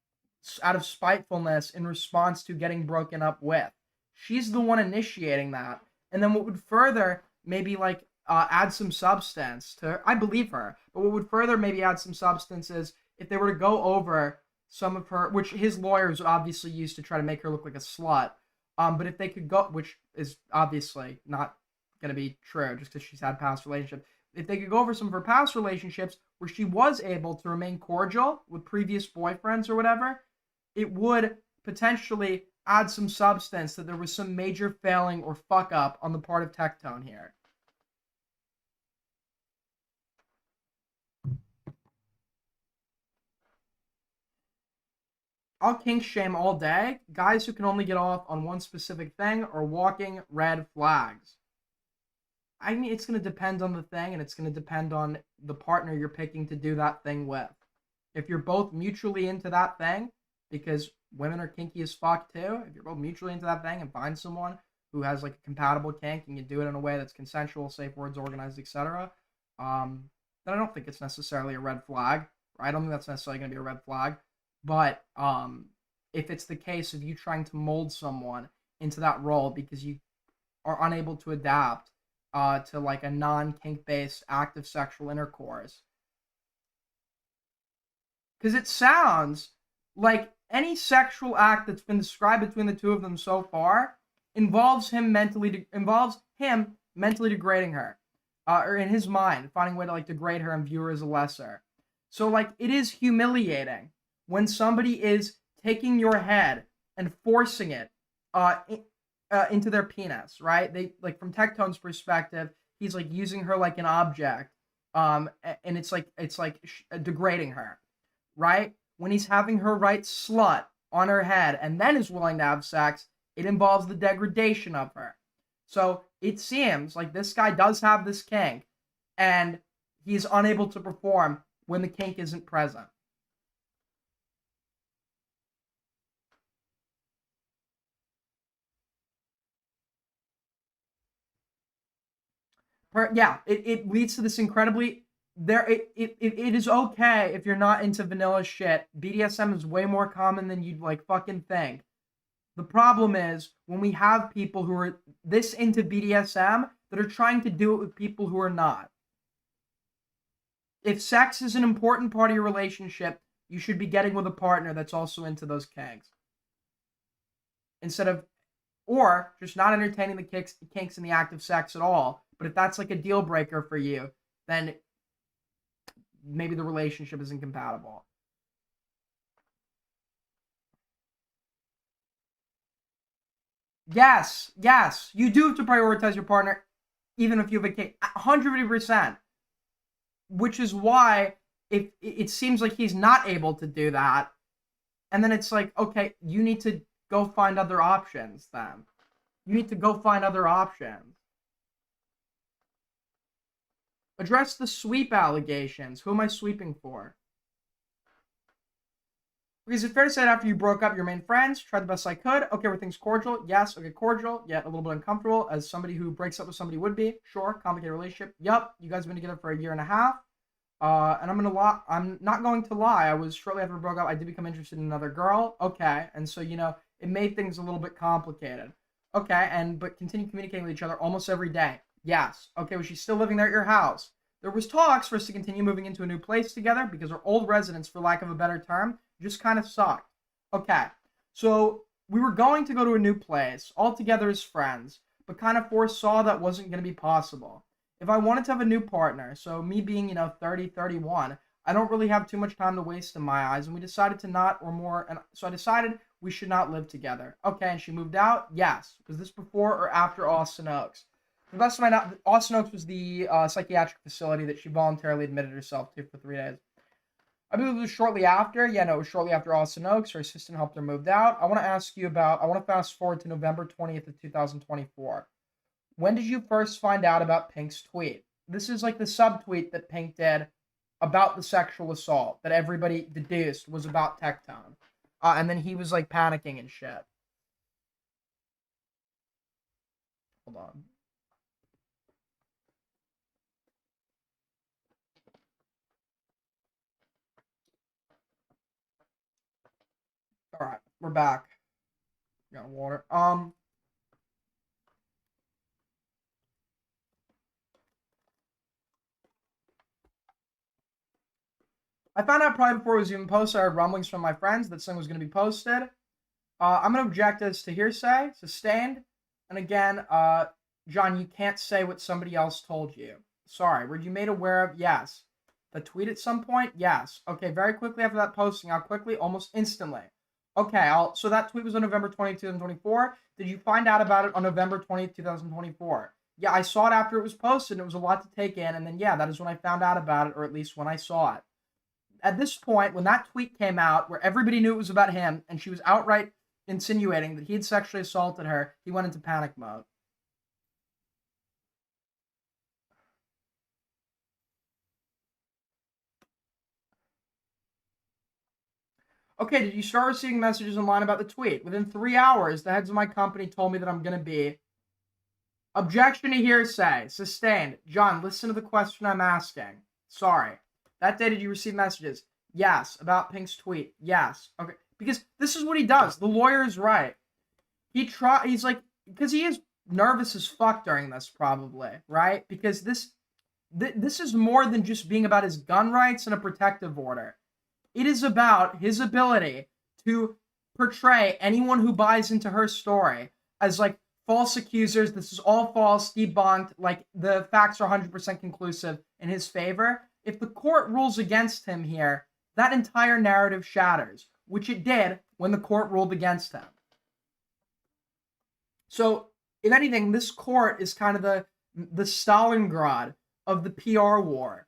out of spitefulness in response to getting broken up with. She's the one initiating that. And then what would further maybe like add some substance to her, I believe her, but what would further maybe add some substance is if they were to go over some of her, which his lawyers obviously used to try to make her look like a slut, but if they could go, which is obviously not going to be true just because she's had past relationships, if they could go over some of her past relationships where she was able to remain cordial with previous boyfriends or whatever, it would potentially add some substance that there was some major failing or fuck up on the part of Tectone here. I'll kink shame all day. Guys who can only get off on one specific thing are walking red flags. I mean, it's going to depend on the thing, and it's going to depend on the partner you're picking to do that thing with. If you're both mutually into that thing, because women are kinky as fuck too, if you're both mutually into that thing and find someone who has like a compatible kink and you do it in a way that's consensual, safe words, organized, etc., then I don't think it's necessarily a red flag. Right? I don't think that's necessarily going to be a red flag. But if it's the case of you trying to mold someone into that role because you are unable to adapt to like a non-kink based active sexual intercourse, because it sounds like any sexual act that's been described between the two of them so far involves him mentally degrading her, or in his mind finding a way to like degrade her and view her as a lesser. So like it is humiliating when somebody is taking your head and forcing it into their penis, right? They like from Tectone's perspective, he's like using her like an object, and it's like degrading her, right? when he's having her write slut on her head and then is willing to have sex, it involves the degradation of her. So it seems like this guy does have this kink, and he's unable to perform when the kink isn't present. Yeah, it leads to this incredibly it is okay if you're not into vanilla shit. BDSM is way more common than you'd like fucking think. The problem is when we have people who are this into BDSM that are trying to do it with people who are not. If sex is an important part of your relationship, you should be getting with a partner that's also into those kinks. Instead of, or just not entertaining the kinks in the act of sex at all. But if that's like a deal breaker for you, then maybe the relationship isn't compatible. Yes, you do have to prioritize your partner, even if you have a kink, 150%. Which is why if it seems like he's not able to do that, and then it's like, okay, you need to go find other options. Then you need to go find other options. Address the sweep allegations. Who am I sweeping for? Is it fair to say that after you broke up, your main friends tried the best I could? Okay, were things cordial? Yes. Okay, cordial. Yet a little bit uncomfortable, as somebody who breaks up with somebody would be. Sure. Complicated relationship. Yup. You guys have been together for a year and a half. And I'm not going to lie. I was shortly after we broke up, I did become interested in another girl. Okay, and so it made things a little bit complicated. Okay, but continue communicating with each other almost every day. Yes. Okay, was she still living there at your house? There was talks for us to continue moving into a new place together because our old residence, for lack of a better term, just kind of sucked. Okay, so we were going to go to a new place all together as friends, but kind of foresaw that wasn't going to be possible. If I wanted to have a new partner, so me being 30, 31, I don't really have too much time to waste in my eyes, and we decided to not or more, and so I decided we should not live together. Okay, and she moved out? Yes. Was this before or after Austin Oaks? To the best of my knowledge, Austin Oaks was the psychiatric facility that she voluntarily admitted herself to for 3 days. I believe it was shortly after. Yeah, no, it was shortly after Austin Oaks. Her assistant helped her move out. I want to fast forward to November 20th of 2024. When did you first find out about Pink's tweet? This is like the subtweet that Pink did about the sexual assault that everybody deduced was about Tectone. And then he was like panicking and shit. Hold on. All right, we're back. Got water. I found out probably before it was even posted. I heard rumblings from my friends that something was going to be posted. I'm going to object as to hearsay, sustained. And again, John, you can't say what somebody else told you. Sorry. Were you made aware of? Yes. The tweet at some point? Yes. Okay, very quickly after that posting, almost instantly. Okay, so that tweet was on November 20th, 2024. Did you find out about it on November 20th, 2024? Yeah, I saw it after it was posted, and it was a lot to take in, and then, yeah, that is when I found out about it, or at least when I saw it. At this point, when that tweet came out, where everybody knew it was about him, and she was outright insinuating that he had sexually assaulted her, he went into panic mode. Okay, did you start receiving messages online about the tweet? Within 3 hours, the heads of my company told me that I'm going to be. Objection to hearsay. Sustained. John, listen to the question I'm asking. Sorry. That day, did you receive messages? Yes. About Pink's tweet? Yes. Okay. Because this is what he does. The lawyer is right. He's like, because he is nervous as fuck during this, probably, right? Because this is more than just being about his gun rights and a protective order. It is about his ability to portray anyone who buys into her story as like false accusers. This is all false, debunked. Like the facts are 100% conclusive in his favor. If the court rules against him here, that entire narrative shatters, which it did when the court ruled against him. So, if anything, this court is kind of the Stalingrad of the PR war.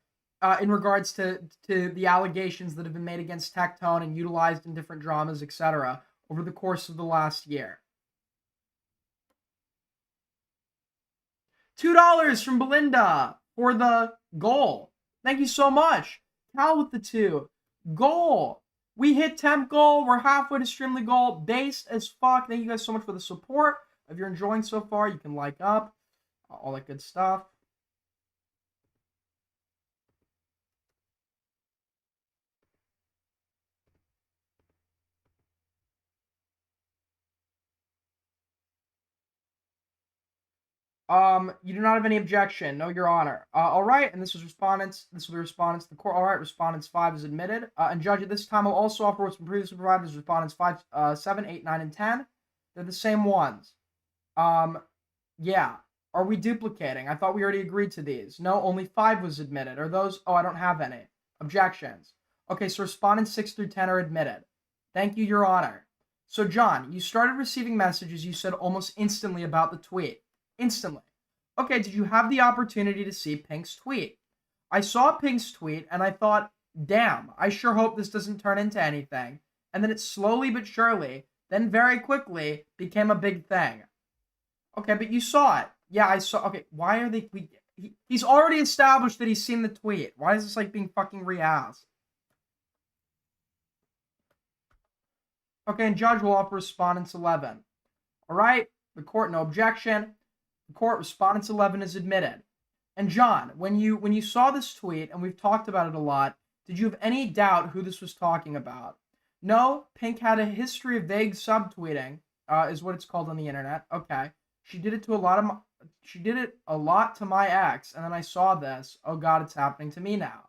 in regards to the allegations that have been made against Tectone and utilized in different dramas, etc., over the course of the last year. $2 from Belinda for the goal. Thank you so much. Cal with the 2. Goal. We hit temp goal. We're halfway to Streamly goal. Based as fuck. Thank you guys so much for the support. If you're enjoying so far, you can like up. All that good stuff. You do not have any objection. No, Your Honor. All right, and this was respondents. This will be respondents to the court. All right, respondents 5 is admitted. And judge, at this time, I'll also offer what's been previously provided as respondents 5, 7, 8, 9, and 10. They're the same ones. Yeah. Are we duplicating? I thought we already agreed to these. No, only 5 was admitted. Are those? Oh, I don't have any. Objections. Okay, so respondents 6 through 10 are admitted. Thank you, Your Honor. So, John, you started receiving messages, you said, almost instantly about the tweet. Instantly. Okay, did you have the opportunity to see Pink's tweet? I saw Pink's tweet and I thought, damn, I sure hope this doesn't turn into anything. And then it slowly but surely, then very quickly, became a big thing. Okay, but you saw it. Yeah, I saw. Okay, why are they... He's already established that he's seen the tweet. Why is this like being fucking re-asked? Okay, and judge will offer respondents 11. All right, the court, no objection. The court, respondents 11 is admitted. And John, when you saw this tweet, and we've talked about it a lot, did you have any doubt who this was talking about? No, Pink had a history of vague subtweeting, is what it's called on the internet. Okay, she did it to a lot to my ex, and then I saw this. Oh God, it's happening to me now.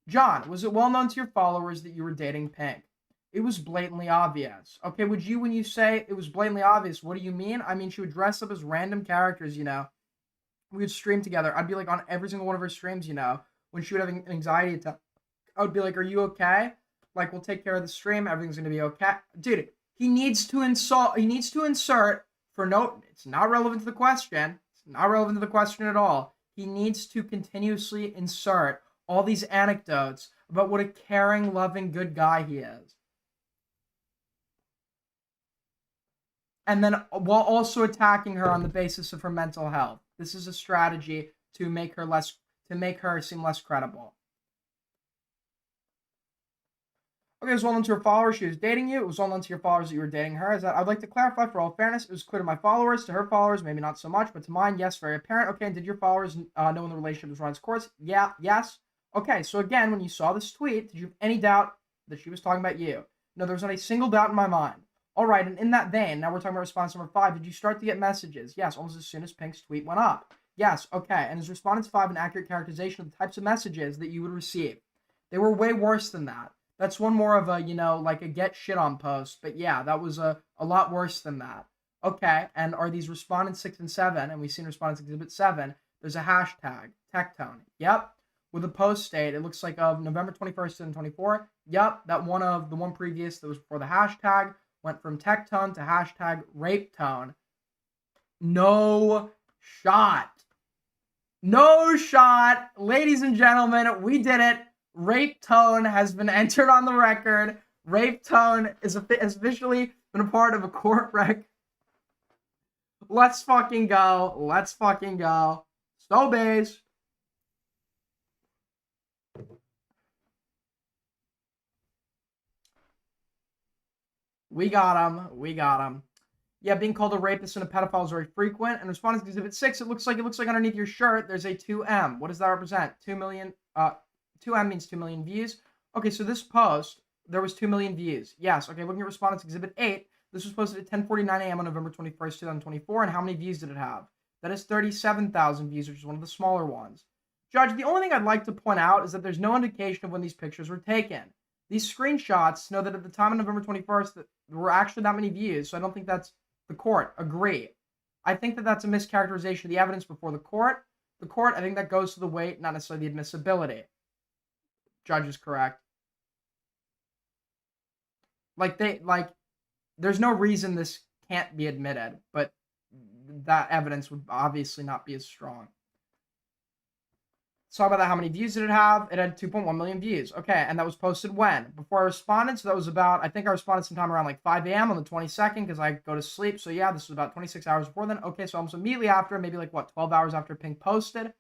John, was it well known to your followers that you were dating Pink? It was blatantly obvious. Okay, when you say it was blatantly obvious, what do you mean? I mean, she would dress up as random characters, you know. We would stream together. I'd be like on every single one of her streams, you know. When she would have an anxiety attack, I would be like, are you okay? Like, we'll take care of the stream. Everything's going to be okay. Dude, he needs to insert for no, it's not relevant to the question. It's not relevant to the question at all. He needs to continuously insert all these anecdotes about what a caring, loving, good guy he is. And then while also attacking her on the basis of her mental health. This is a strategy to make her seem less credible. Okay, it was well known to her followers she was dating you. It was well known to your followers that you were dating her. I'd like to clarify for all fairness, it was clear to my followers, to her followers, maybe not so much, but to mine, yes, very apparent. Okay, and did your followers know when the relationship was run its course? Yeah, yes. Okay, so again, when you saw this tweet, did you have any doubt that she was talking about you? No, there was not a single doubt in my mind. All right, and in that vein, now we're talking about response number 5. Did you start to get messages? Yes, almost as soon as Pink's tweet went up. Yes, okay, and is response 5 an accurate characterization of the types of messages that you would receive? They were way worse than that. That's one more of a, you know, like a get shit on post, but yeah, that was a lot worse than that. Okay, and are these respondents 6 and 7, and we've seen respondents exhibit 7, there's a hashtag, Tectone. Yep. With a post date, it looks like of November 21st, 2024. Yep, that one of the one previous that was before the hashtag went from Tectone to hashtag Rapetone. No shot. No shot. Ladies and gentlemen, we did it. Rapetone has been entered on the record. Rapetone has officially been a part of a court rec. Let's fucking go. Let's fucking go. Stowbays. We got him. We got him. Yeah, being called a rapist and a pedophile is very frequent. And responding to exhibit 6, it looks like underneath your shirt there's a 2M. What does that represent? 2 million. 2M means 2 million views. Okay, so this post, there was 2 million views. Yes. Okay, looking at respondents exhibit 8, this was posted at 10:49 a.m. on November 21st, 2024. And how many views did it have? That is 37,000 views, which is one of the smaller ones. Judge, the only thing I'd like to point out is that there's no indication of when these pictures were taken. These screenshots know that at the time of November 21st, there were actually that many views, so I don't think that's the court. Agree. I think that that's a mischaracterization of the evidence before the court. The court, I think that goes to the weight, not necessarily the admissibility. Judge is correct. There's no reason this can't be admitted, but that evidence would obviously not be as strong. Let's talk about how many views did it have. It had 2.1 million views. Okay, and that was posted when? Before I responded, so that was about, I think I responded sometime around like 5 a.m. on the 22nd because I go to sleep. So yeah, this was about 26 hours before then. Okay, so almost immediately after, maybe like what, 12 hours after Pink posted.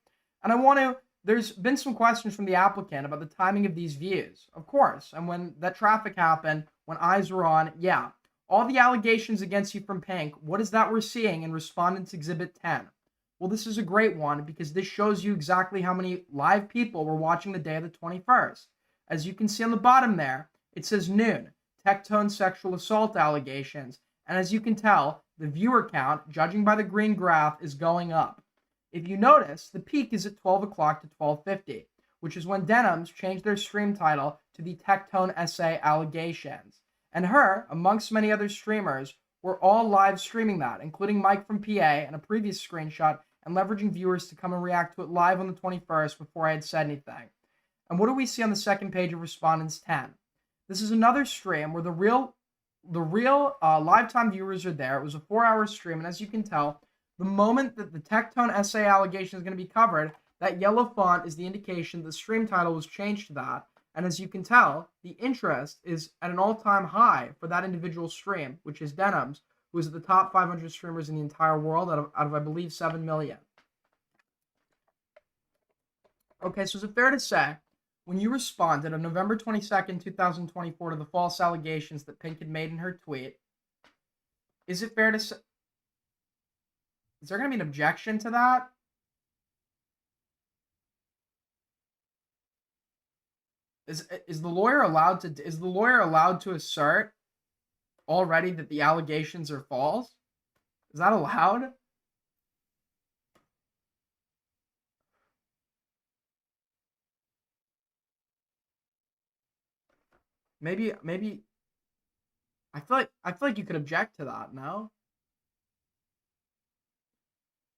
And I want to, there's been some questions from the applicant about the timing of these views, of course. And when that traffic happened, when eyes were on, yeah. All the allegations against you from Pink, what is that we're seeing in Respondents Exhibit 10? Well, this is a great one because this shows you exactly how many live people were watching the day of the 21st. As you can see on the bottom there, it says noon, Tectone sexual assault allegations. And as you can tell, the viewer count, judging by the green graph, is going up. If you notice, the peak is at 12 o'clock to 12:50, which is when Denims changed their stream title to the Tectone essay allegations. And her, amongst many other streamers, were all live streaming that, including Mike from PA and a previous screenshot, and leveraging viewers to come and react to it live on the 21st before I had said anything. And what do we see on the second page of Respondents 10? This is another stream where the real lifetime viewers are there. It was a 4-hour stream, and as you can tell, the moment that the Tectone essay allegation is going to be covered, that yellow font is the indication the stream title was changed to that. And as you can tell, the interest is at an all-time high for that individual stream, which is Denims, who is at the top 500 streamers in the entire world out of I believe, 7 million. Okay, so is it fair to say, when you responded on November 22nd, 2024 to the false allegations that Pink had made in her tweet, is it fair to say, is there going to be an objection to that? Is the lawyer allowed to assert already that the allegations are false? Is that allowed? Maybe I feel like you could object to that, no?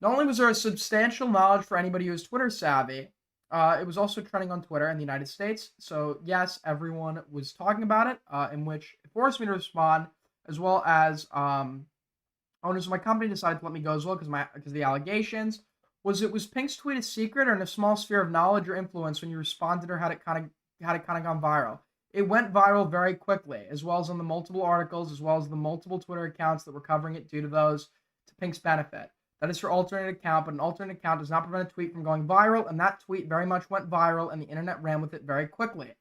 Not only was there a substantial knowledge for anybody who is Twitter savvy, it was also trending on Twitter in the United States. So yes, everyone was talking about it, in which it forced me to respond, as well as owners of my company decided to let me go as well because the allegations. Was Pink's tweet a secret or in a small sphere of knowledge or influence when you responded, or had it kind of gone viral? It went viral very quickly, as well as on the multiple articles, as well as the multiple Twitter accounts that were covering it due to those to Pink's benefit. That is her alternate account, but an alternate account does not prevent a tweet from going viral, and that tweet very much went viral, and the internet ran with it very quickly.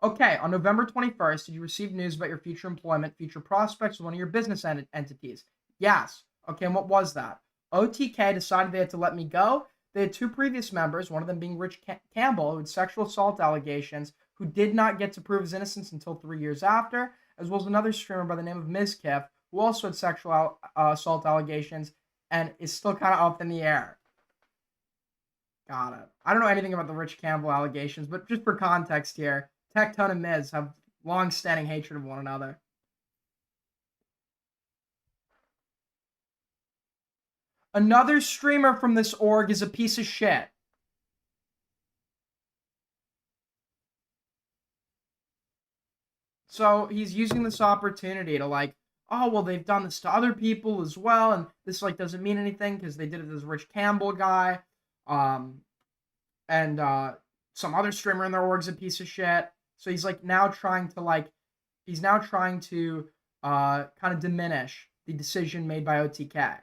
Okay, on November 21st, did you receive news about your future employment, future prospects with one of your business entities? Yes. Okay, and what was that? OTK decided they had to let me go. They had 2 previous members, one of them being Rich Campbell, who had sexual assault allegations, who did not get to prove his innocence until 3 years after, as well as another streamer by the name of Ms. Kiff, who also had sexual assault allegations, and is still kind of up in the air. Got it. I don't know anything about the Rich Campbell allegations, but just for context here, Tectone and Miz have long-standing hatred of one another. Another streamer from this org is a piece of shit. So he's using this opportunity to like, oh, well, they've done this to other people as well, and this like doesn't mean anything because they did it to this Rich Campbell guy, and some other streamer in their org's a piece of shit. So he's like now trying to kind of diminish the decision made by OTK.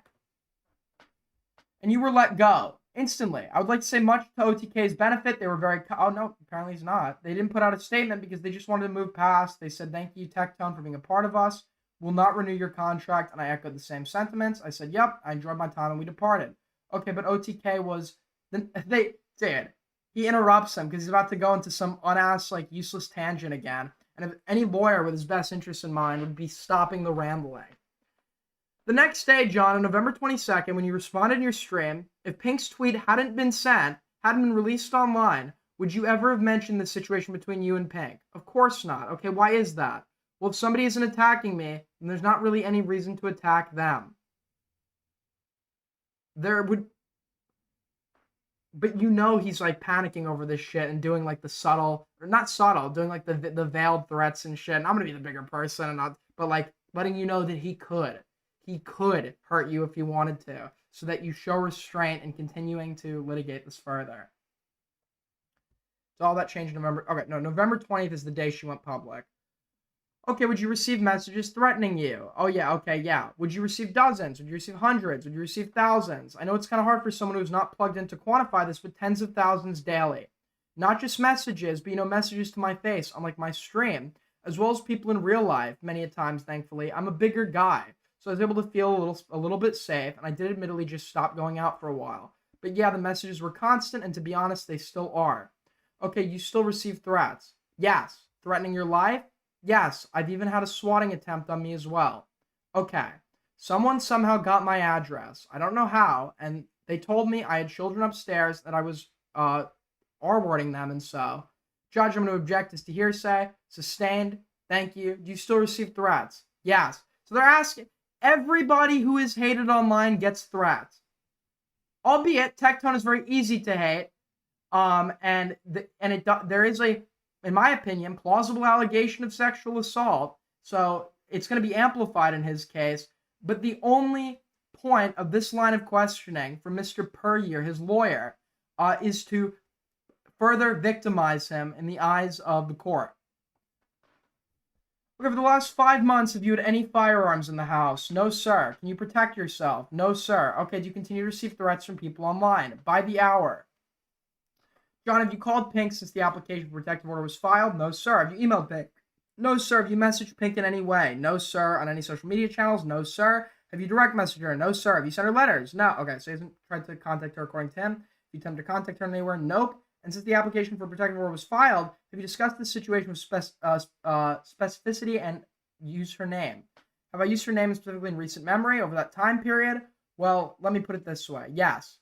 And you were let go instantly. I would like to say much to OTK's benefit. They were very, oh no, apparently he's not. They didn't put out a statement because they just wanted to move past. They said, thank you, Tectone, for being a part of us. Will not renew your contract. And I echoed the same sentiments. I said, yep, I enjoyed my time and we departed. Okay, but OTK was, he interrupts him because he's about to go into some unasked, like, useless tangent again. And if any lawyer with his best interests in mind would be stopping the rambling. The next day, John, on November 22nd, when you responded in your stream, if Pink's tweet hadn't been released online, would you ever have mentioned the situation between you and Pink? Of course not. Okay, why is that? Well, if somebody isn't attacking me, then there's not really any reason to attack them. But you know he's like panicking over this shit and doing like the subtle, or not subtle, doing like the veiled threats and shit. And I'm gonna be the bigger person, and not, but like letting you know that he could hurt you if he wanted to, so that you show restraint in continuing to litigate this further. So all that changed November. Okay, no, November 20th is the day she went public. Okay, would you receive messages threatening you? Oh, yeah, okay, yeah. Would you receive dozens? Would you receive hundreds? Would you receive thousands? I know it's kind of hard for someone who's not plugged in to quantify this, but tens of thousands daily. Not just messages, but, messages to my face on, like, my stream, as well as people in real life, many a times, thankfully. I'm a bigger guy, so I was able to feel a little bit safe, and I did admittedly just stop going out for a while. But, yeah, the messages were constant, and to be honest, they still are. Okay, you still receive threats. Yes. Threatening your life? Yes, I've even had a swatting attempt on me as well. Okay, someone somehow got my address. I don't know how, and they told me I had children upstairs, that I was R-wording them, and so. Judge, I'm going to object this to hearsay. Sustained. Thank you. Do you still receive threats? Yes. So they're asking, everybody who is hated online gets threats. Albeit, Tectone is very easy to hate, there is a, in my opinion, plausible allegation of sexual assault. So it's going to be amplified in his case. But the only point of this line of questioning from Mr. Puryear, his lawyer, is to further victimize him in the eyes of the court. Okay, for the last 5 months, have you had any firearms in the house? No, sir. Can you protect yourself? No, sir. Okay, do you continue to receive threats from people online? By the hour. John, have you called Pink since the application for protective order was filed? No, sir. Have you emailed Pink? No, sir. Have you messaged Pink in any way? No, sir. On any social media channels? No, sir. Have you direct messaged her? No, sir. Have you sent her letters? No. Okay, so he hasn't tried to contact her according to him. Have you attempted to contact her anywhere? Nope. And since the application for protective order was filed, have you discussed this situation with specificity and used her name? Have I used her name specifically in recent memory over that time period? Well, let me put it this way. Yes.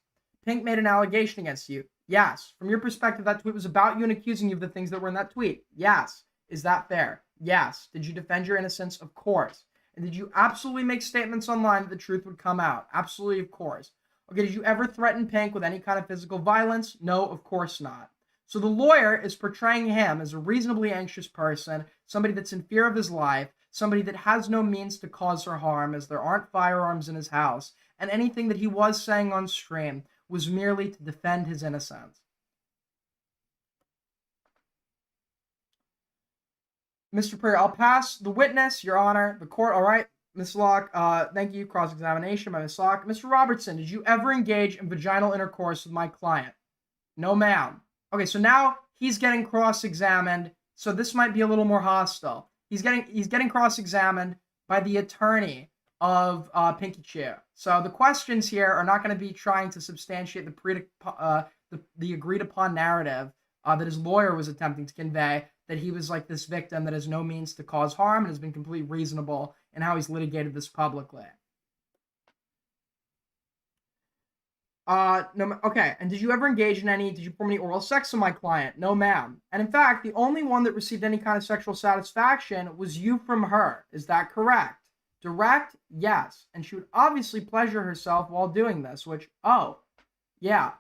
Pink made an allegation against you. Yes. From your perspective, that tweet was about you and accusing you of the things that were in that tweet. Yes. Is that fair? Yes. Did you defend your innocence? Of course. And did you absolutely make statements online that the truth would come out? Absolutely, of course. Okay, did you ever threaten Pink with any kind of physical violence? No, of course not. So the lawyer is portraying him as a reasonably anxious person, somebody that's in fear of his life, somebody that has no means to cause her harm as there aren't firearms in his house, and anything that he was saying on stream was merely to defend his innocence. Mr. Puryear, I'll pass the witness, Your Honor, the court. All right, Ms. Locke, thank you. Cross-examination by Ms. Locke. Mr. Robertson, did you ever engage in vaginal intercourse with my client? No, ma'am. Okay, so now he's getting cross-examined, so this might be a little more hostile. He's getting cross-examined by the attorney of Pinky Chew. So the questions here are not going to be trying to substantiate the agreed-upon narrative that his lawyer was attempting to convey, that he was like this victim that has no means to cause harm and has been completely reasonable in how he's litigated this publicly. No, okay, and did you perform any oral sex with my client? No, ma'am. And in fact, the only one that received any kind of sexual satisfaction was you from her. Is that correct? Direct? Yes. And she would obviously pleasure herself while doing this, which, oh, yeah.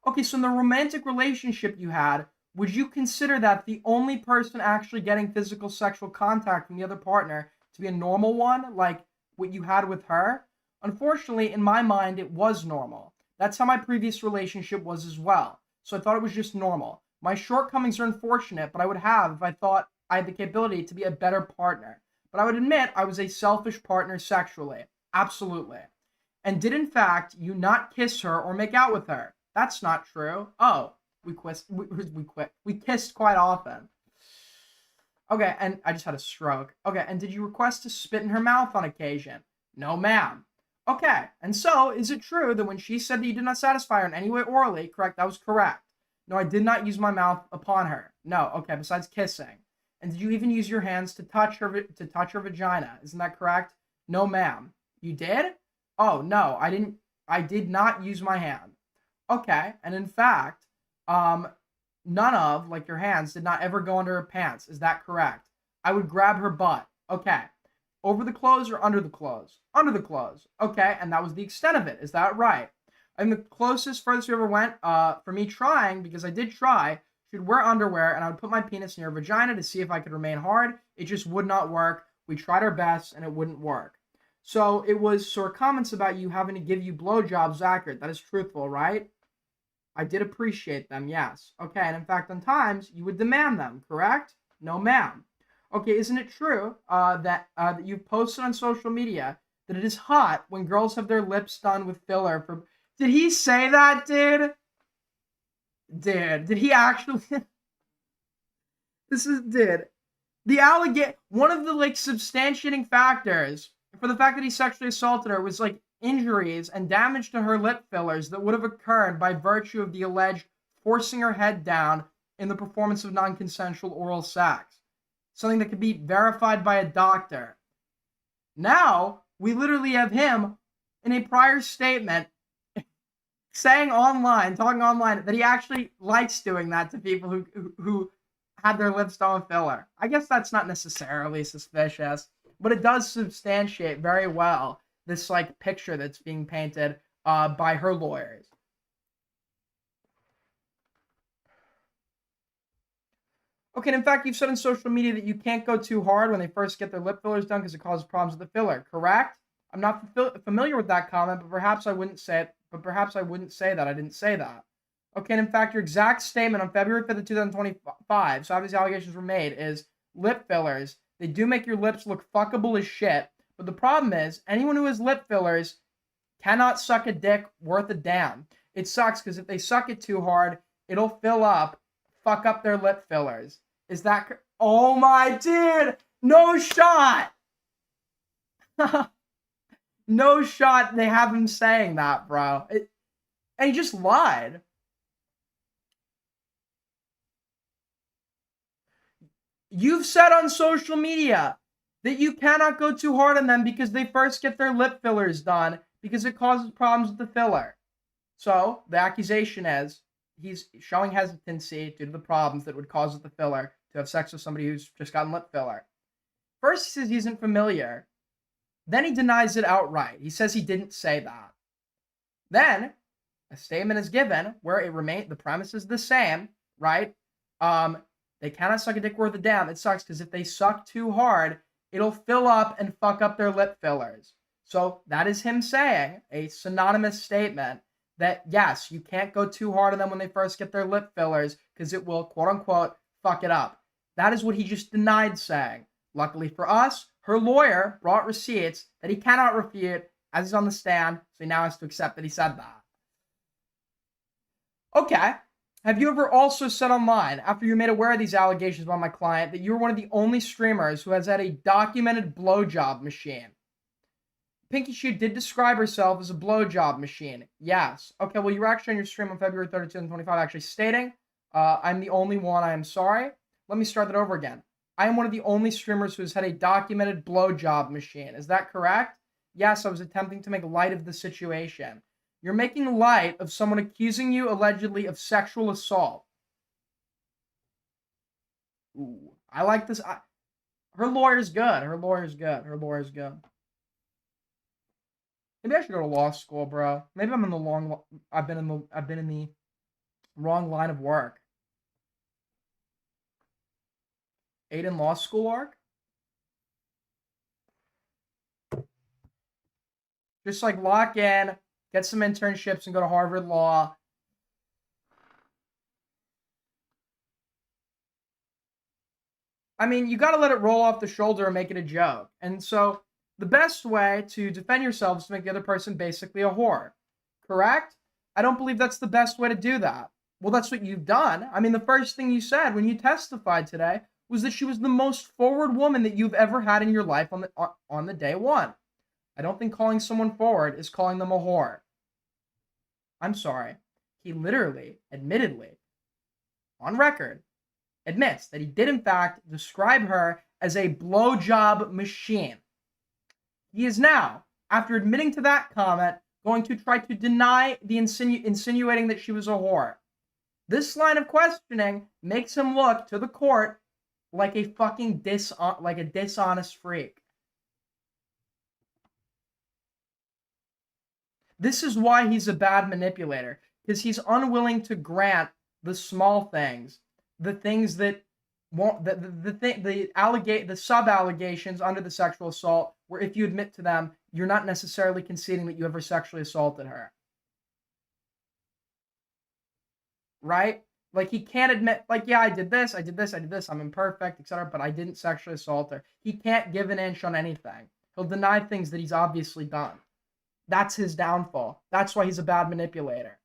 Okay, so in the romantic relationship you had, would you consider that the only person actually getting physical sexual contact from the other partner to be a normal one, like what you had with her? Unfortunately, in my mind, it was normal. That's how my previous relationship was as well. So I thought it was just normal. My shortcomings are unfortunate, but I would have if I thought I had the capability to be a better partner. But I would admit I was a selfish partner sexually. Absolutely. And did in fact you not kiss her or make out with her? That's not true. Oh, we kissed quite often. Okay, and I just had a stroke. Okay, and did you request to spit in her mouth on occasion? No, ma'am. Okay, and so is it true that when she said that you did not satisfy her in any way orally, correct, that was correct? No, I did not use my mouth upon her. No, okay, besides kissing. And did you even use your hands to touch her vagina? Isn't that correct? No, ma'am. You did? Oh, no, I didn't. I did not use my hand. Okay, and in fact, none of, like your hands, did not ever go under her pants. Is that correct? I would grab her butt. Okay. Over the clothes or under the clothes? Under the clothes. Okay, and that was the extent of it. Is that right? And the furthest we ever went, for me trying, because I did try, she'd wear underwear, and I would put my penis near her vagina to see if I could remain hard. It just would not work. We tried our best, and it wouldn't work. So her comments about you having to give you blowjobs accurate. That is truthful, right? I did appreciate them, yes. Okay, and in fact, on times, you would demand them, correct? No, ma'am. Okay, isn't it true that you've posted on social media that it is hot when girls have their lips done with filler for... Did he say that, dude? Did he actually... One of the, like, substantiating factors for the fact that he sexually assaulted her was, like, injuries and damage to her lip fillers that would have occurred by virtue of the alleged forcing her head down in the performance of non-consensual oral sex. Something that could be verified by a doctor. Now, we literally have him in a prior statement talking online, that he actually likes doing that to people who had their lips done with filler. I guess that's not necessarily suspicious, but it does substantiate very well this, like, picture that's being painted by her lawyers. Okay, and in fact, you've said on social media that you can't go too hard when they first get their lip fillers done because it causes problems with the filler, correct? I'm not familiar with that comment, but perhaps I wouldn't say it. But perhaps I wouldn't say that. I didn't say that. Okay, and in fact, your exact statement on February 5th of 2025, so obviously allegations were made, is lip fillers. They do make your lips look fuckable as shit, but the problem is, anyone who has lip fillers cannot suck a dick worth a damn. It sucks because if they suck it too hard, it'll fill up, fuck up their lip fillers. Is that... Oh my dude! No shot! No shot they have him saying that, bro. And he just lied. You've said on social media that you cannot go too hard on them because they first get their lip fillers done because it causes problems with the filler. So, the accusation is he's showing hesitancy due to the problems that would cause with the filler to have sex with somebody who's just gotten lip filler. First, he says he isn't familiar. Then he denies it outright. He says he didn't say that. Then, a statement is given where the premise is the same, right? They cannot suck a dick worth a damn. It sucks because if they suck too hard, it'll fill up and fuck up their lip fillers. So that is him saying, a synonymous statement, that yes, you can't go too hard on them when they first get their lip fillers because it will, quote unquote, fuck it up. That is what he just denied saying. Luckily for us, her lawyer brought receipts that he cannot refute as he's on the stand, so he now has to accept that he said that. Okay. Have you ever also said online, after you were made aware of these allegations about my client, that you were one of the only streamers who has had a documented blowjob machine? Pinky Chud did describe herself as a blowjob machine. Yes. Okay, well, you were actually on your stream on February 3rd, 2025 actually stating, I'm the only one, I am sorry. Let me start that over again. I am one of the only streamers who has had a documented blowjob machine. Is that correct? Yes, I was attempting to make light of the situation. You're making light of someone accusing you allegedly of sexual assault. Ooh, I like this. Her lawyer's good. Her lawyer's good. Her lawyer's good. Maybe I should go to law school, bro. Maybe I'm in the I've been in the wrong line of work. Aiden Law School arc? Just like lock in, get some internships, and go to Harvard Law. I mean, you got to let it roll off the shoulder and make it a joke. And so the best way to defend yourself is to make the other person basically a whore. Correct? I don't believe that's the best way to do that. Well, that's what you've done. I mean, the first thing you said when you testified today was that she was the most forward woman that you've ever had in your life on the day one. I don't think calling someone forward is calling them a whore. I'm sorry. He literally, admittedly, on record, admits that he did in fact describe her as a blowjob machine. He is now, after admitting to that comment, going to try to deny the insinuating that she was a whore. This line of questioning makes him look to the court like a fucking dishonest freak. This is why he's a bad manipulator, because he's unwilling to grant the small things, the things that won't, the sub-allegations under the sexual assault, where if you admit to them, you're not necessarily conceding that you ever sexually assaulted her. right? Like he can't admit, like, yeah, I did this, I did this, I did this, I'm imperfect, etc., but I didn't sexually assault her. He can't give an inch on anything. He'll deny things that he's obviously done. That's his downfall. That's why he's a bad manipulator.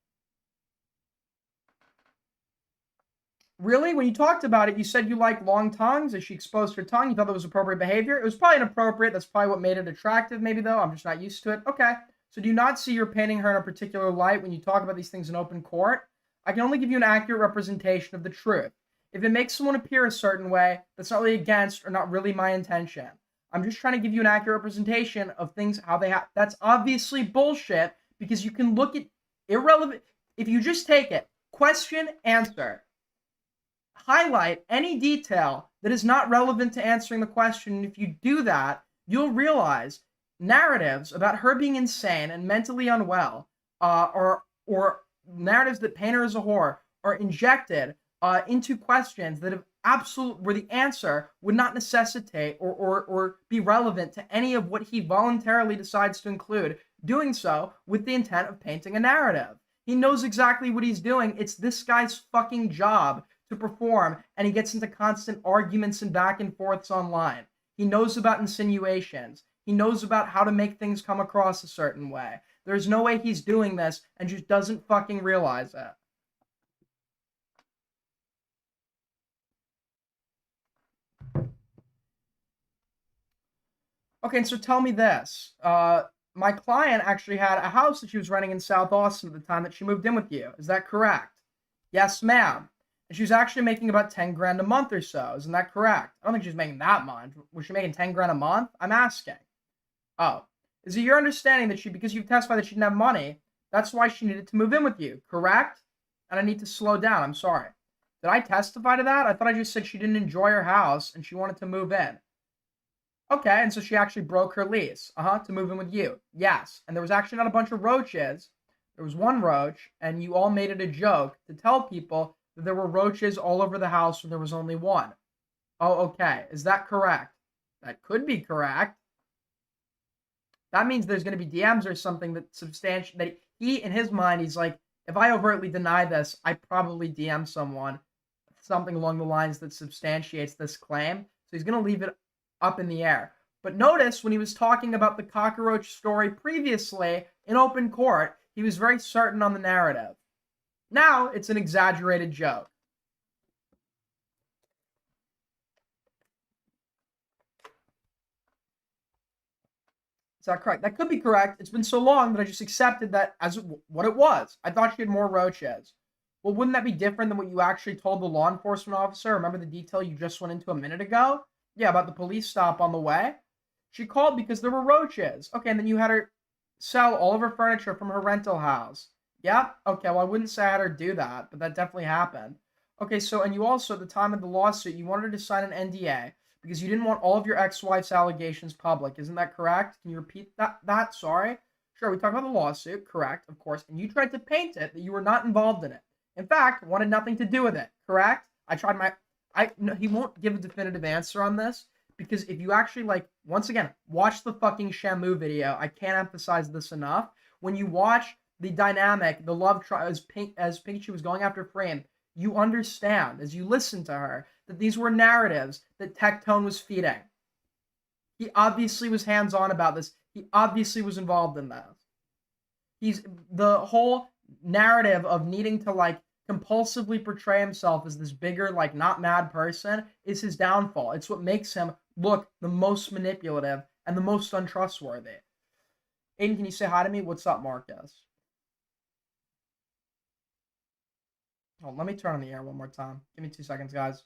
Really? When you talked about it, you said you like long tongues. As she exposed her tongue, you thought that was appropriate behavior. It was probably inappropriate. That's probably what made it attractive, maybe, though. I'm just not used to it. Okay. So do you not see you're painting her in a particular light when you talk about these things in open court? I can only give you an accurate representation of the truth. If it makes someone appear a certain way, that's not really against or not really my intention. I'm just trying to give you an accurate representation of things, how they have. That's obviously bullshit because you can look at irrelevant. If you just take it, question, answer, highlight any detail that is not relevant to answering the question. And if you do that, you'll realize narratives about her being insane and mentally unwell, or narratives that paint her as a whore, are injected into questions that have where the answer would not necessitate or be relevant to any of what he voluntarily decides to include, doing so with the intent of painting a narrative. He knows exactly what he's doing. It's this guy's fucking job to perform, and he gets into constant arguments and back and forths online. He knows about insinuations. He knows about how to make things come across a certain way. There's no way he's doing this and just doesn't fucking realize it. Okay, and so tell me this. My client actually had a house that she was renting in South Austin at the time that she moved in with you. Is that correct? Yes, ma'am. And she was actually making about 10 grand a month or so. Isn't that correct? I don't think she was making that much. Was she making 10 grand a month? I'm asking. Oh. Is it your understanding that because you've testified that she didn't have money, that's why she needed to move in with you, correct? And I need to slow down. I'm sorry. Did I testify to that? I thought I just said she didn't enjoy her house and she wanted to move in. Okay, and so she actually broke her lease, to move in with you. Yes, and there was actually not a bunch of roaches. There was one roach, and you all made it a joke to tell people that there were roaches all over the house when there was only one. Oh, okay. Is that correct? That could be correct. That means there's going to be DMs or something that substantial that he, in his mind, he's like, if I overtly deny this, I probably DM someone something along the lines that substantiates this claim. So he's going to leave it up in the air. But notice when he was talking about the cockroach story previously in open court, he was very certain on the narrative. Now it's an exaggerated joke. Is that correct? That could be correct. It's been so long that I just accepted that as what it was. I thought she had more roaches. Well, wouldn't that be different than what you actually told the law enforcement officer? Remember the detail you just went into a minute ago? Yeah, about the police stop on the way. She called because there were roaches. Okay, and then you had her sell all of her furniture from her rental house. Yeah, okay, well, I wouldn't say I had her do that, but that definitely happened. Okay, so, and you also, at the time of the lawsuit, you wanted her to sign an NDA because you didn't want all of your ex-wife's allegations public. Isn't that correct? Can you repeat that? Sorry. Sure, we talked about the lawsuit, correct, of course, and you tried to paint it that you were not involved in it. In fact, wanted nothing to do with it, correct? I tried my no, he won't give a definitive answer on this because if you actually, like, once again, watch the fucking Shamu video, I can't emphasize this enough. When you watch the dynamic, the love trial as Pikachu was going after Frame, you understand as you listen to her that these were narratives that Tectone was feeding. He obviously was hands-on about this. He obviously was involved in this. He's the whole narrative of needing to, like, compulsively portray himself as this bigger, like, not mad person is his downfall. It's what makes him look the most manipulative and the most untrustworthy. Aiden, can you say hi to me? What's up, Marcus? Oh, let me turn on the air one more time. Give me 2 seconds, guys.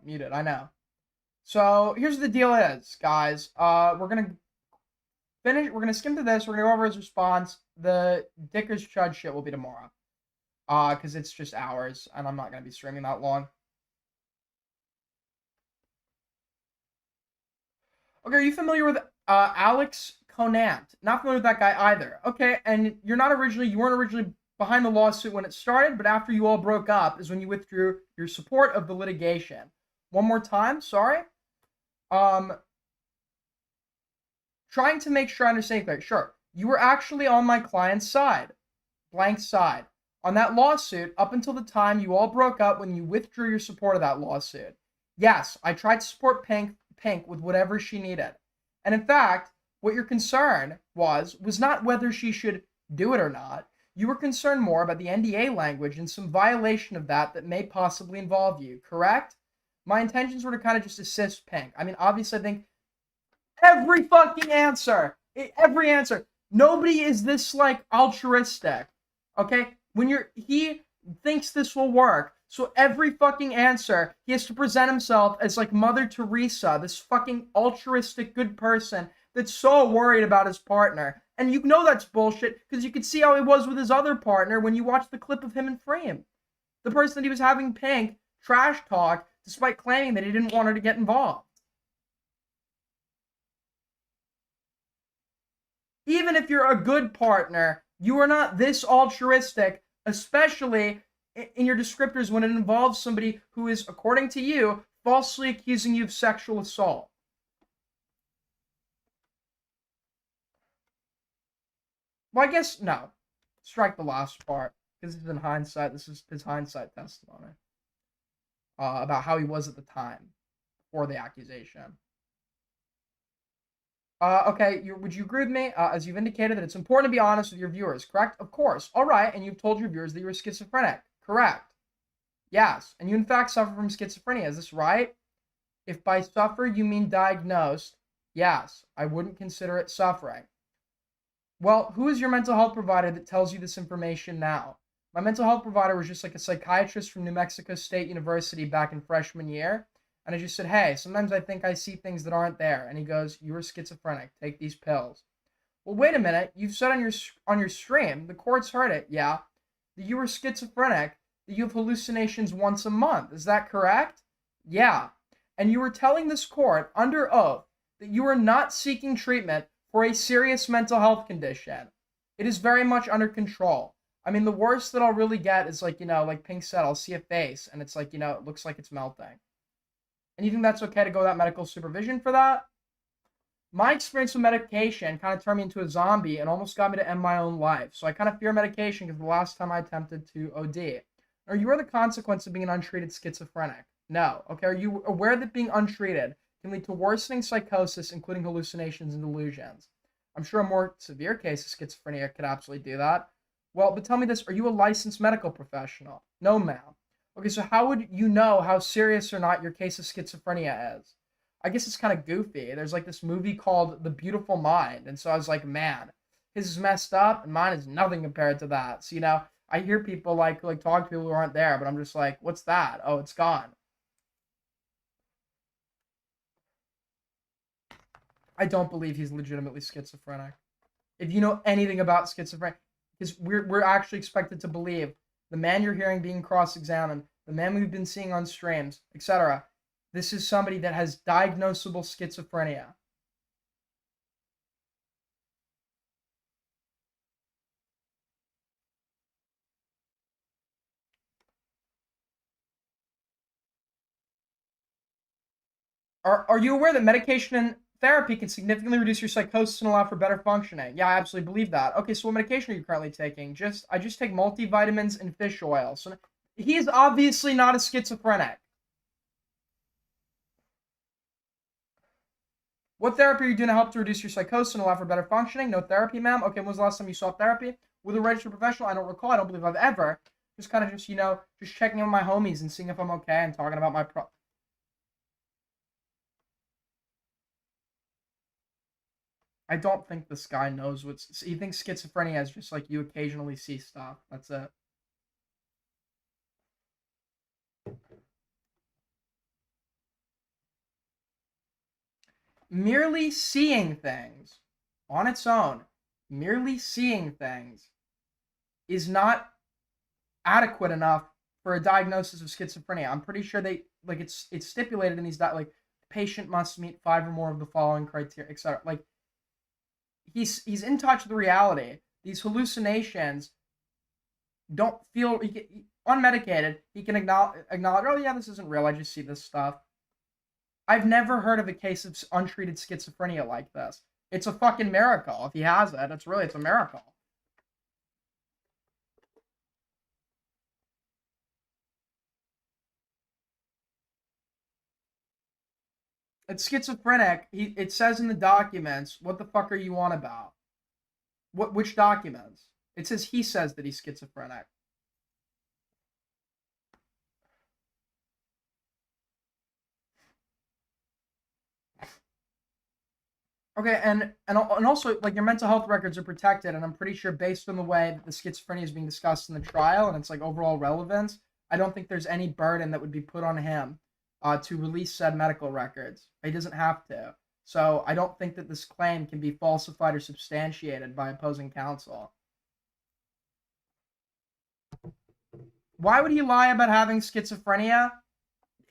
Muted, I know. So here's the deal is, guys. We're gonna finish. We're gonna skim through this. We're gonna go over his response. The Dickers Chud shit will be tomorrow. Because it's just hours, and I'm not gonna be streaming that long. Okay, are you familiar with Alex Conant? Not familiar with that guy either. Okay, and you weren't originally behind the lawsuit when it started, but after you all broke up is when you withdrew your support of the litigation. One more time, sorry. Trying to make sure I understand clearly. Sure, you were actually on my client's side, blank side, on that lawsuit up until the time you all broke up when you withdrew your support of that lawsuit. Yes, I tried to support Pink with whatever she needed. And in fact, what your concern was not whether she should do it or not. You were concerned more about the NDA language and some violation of that may possibly involve you, correct? My intentions were to kind of just assist Pink. I mean, obviously, I think every answer. Nobody is this, like, altruistic, okay? He thinks this will work. So every fucking answer, he has to present himself as like Mother Teresa, this fucking altruistic good person that's so worried about his partner. And you know that's bullshit because you could see how he was with his other partner when you watch the clip of him in Frame. The person that he was having Pink trash talk despite claiming that he didn't want her to get involved. Even if you're a good partner, you are not this altruistic, especially in your descriptors when it involves somebody who is, according to you, falsely accusing you of sexual assault. Well, I guess, no. Strike the last part, because this is in hindsight. This is his hindsight testimony about how he was at the time, before the accusation. Okay, would you agree with me? As you've indicated that it's important to be honest with your viewers, correct? Of course. All right, and you've told your viewers that you were schizophrenic, correct? Yes, and you in fact suffer from schizophrenia, is this right? If by suffer you mean diagnosed, yes, I wouldn't consider it suffering. Well, who is your mental health provider that tells you this information now? My mental health provider was just like a psychiatrist from New Mexico State University back in freshman year. And I just said, hey, sometimes I think I see things that aren't there. And he goes, you were schizophrenic. Take these pills. Well, wait a minute. You've said on your stream, the courts heard it, yeah, that you were schizophrenic, that you have hallucinations once a month. Is that correct? Yeah. And you were telling this court under oath that you are not seeking treatment for a serious mental health condition. It is very much under control. I mean, the worst that I'll really get is like, like Pink said, I'll see a face and it's like, it looks like it's melting. And you think that's okay to go without medical supervision for that? My experience with medication kind of turned me into a zombie and almost got me to end my own life. So I kind of fear medication because the last time I attempted to OD. Are you aware of the consequence of being an untreated schizophrenic? No. Okay, are you aware that being untreated can lead to worsening psychosis, including hallucinations and delusions? I'm sure a more severe case of schizophrenia could absolutely do that. Well, but tell me this, are you a licensed medical professional? No, ma'am. Okay, so how would you know how serious or not your case of schizophrenia is? I guess it's kind of goofy. There's like this movie called The Beautiful Mind, and so I was like, man, his is messed up, and mine is nothing compared to that. So, I hear people like talk to people who aren't there, but I'm just like, what's that? Oh, it's gone. I don't believe he's legitimately schizophrenic. If you know anything about schizophrenia, because we're actually expected to believe the man you're hearing being cross-examined, the man we've been seeing on streams, etc., this is somebody that has diagnosable schizophrenia. Are you aware that medication and therapy can significantly reduce your psychosis and allow for better functioning? Yeah, I absolutely believe that. Okay, so what medication are you currently taking? I just take multivitamins and fish oil. So he is obviously not a schizophrenic. What therapy are you doing to help to reduce your psychosis and allow for better functioning? No therapy, ma'am. Okay, when was the last time you saw therapy? With a registered professional? I don't recall. I don't believe I've ever. Just kind of just checking in with my homies and seeing if I'm okay and talking about my I don't think this guy knows he thinks schizophrenia is just like you occasionally see stuff. That's it. merely seeing things on its own, merely seeing things is not adequate enough for a diagnosis of schizophrenia. I'm pretty sure they like it's stipulated in these like patient must meet 5 or more of the following criteria, etc. Like he's in touch with reality. These hallucinations don't feel unmedicated. He can acknowledge, oh yeah, this isn't real. I just see this stuff. I've never heard of a case of untreated schizophrenia like this. It's a fucking miracle. If he has it, it's a miracle. It's schizophrenic. It says in the documents, what the fuck are you on about? Which documents? It says he says that he's schizophrenic. Okay, and also like your mental health records are protected, and I'm pretty sure based on the way that the schizophrenia is being discussed in the trial and its like overall relevance, I don't think there's any burden that would be put on him to release said medical records. He doesn't have to. So I don't think that this claim can be falsified or substantiated by opposing counsel. Why would he lie about having schizophrenia?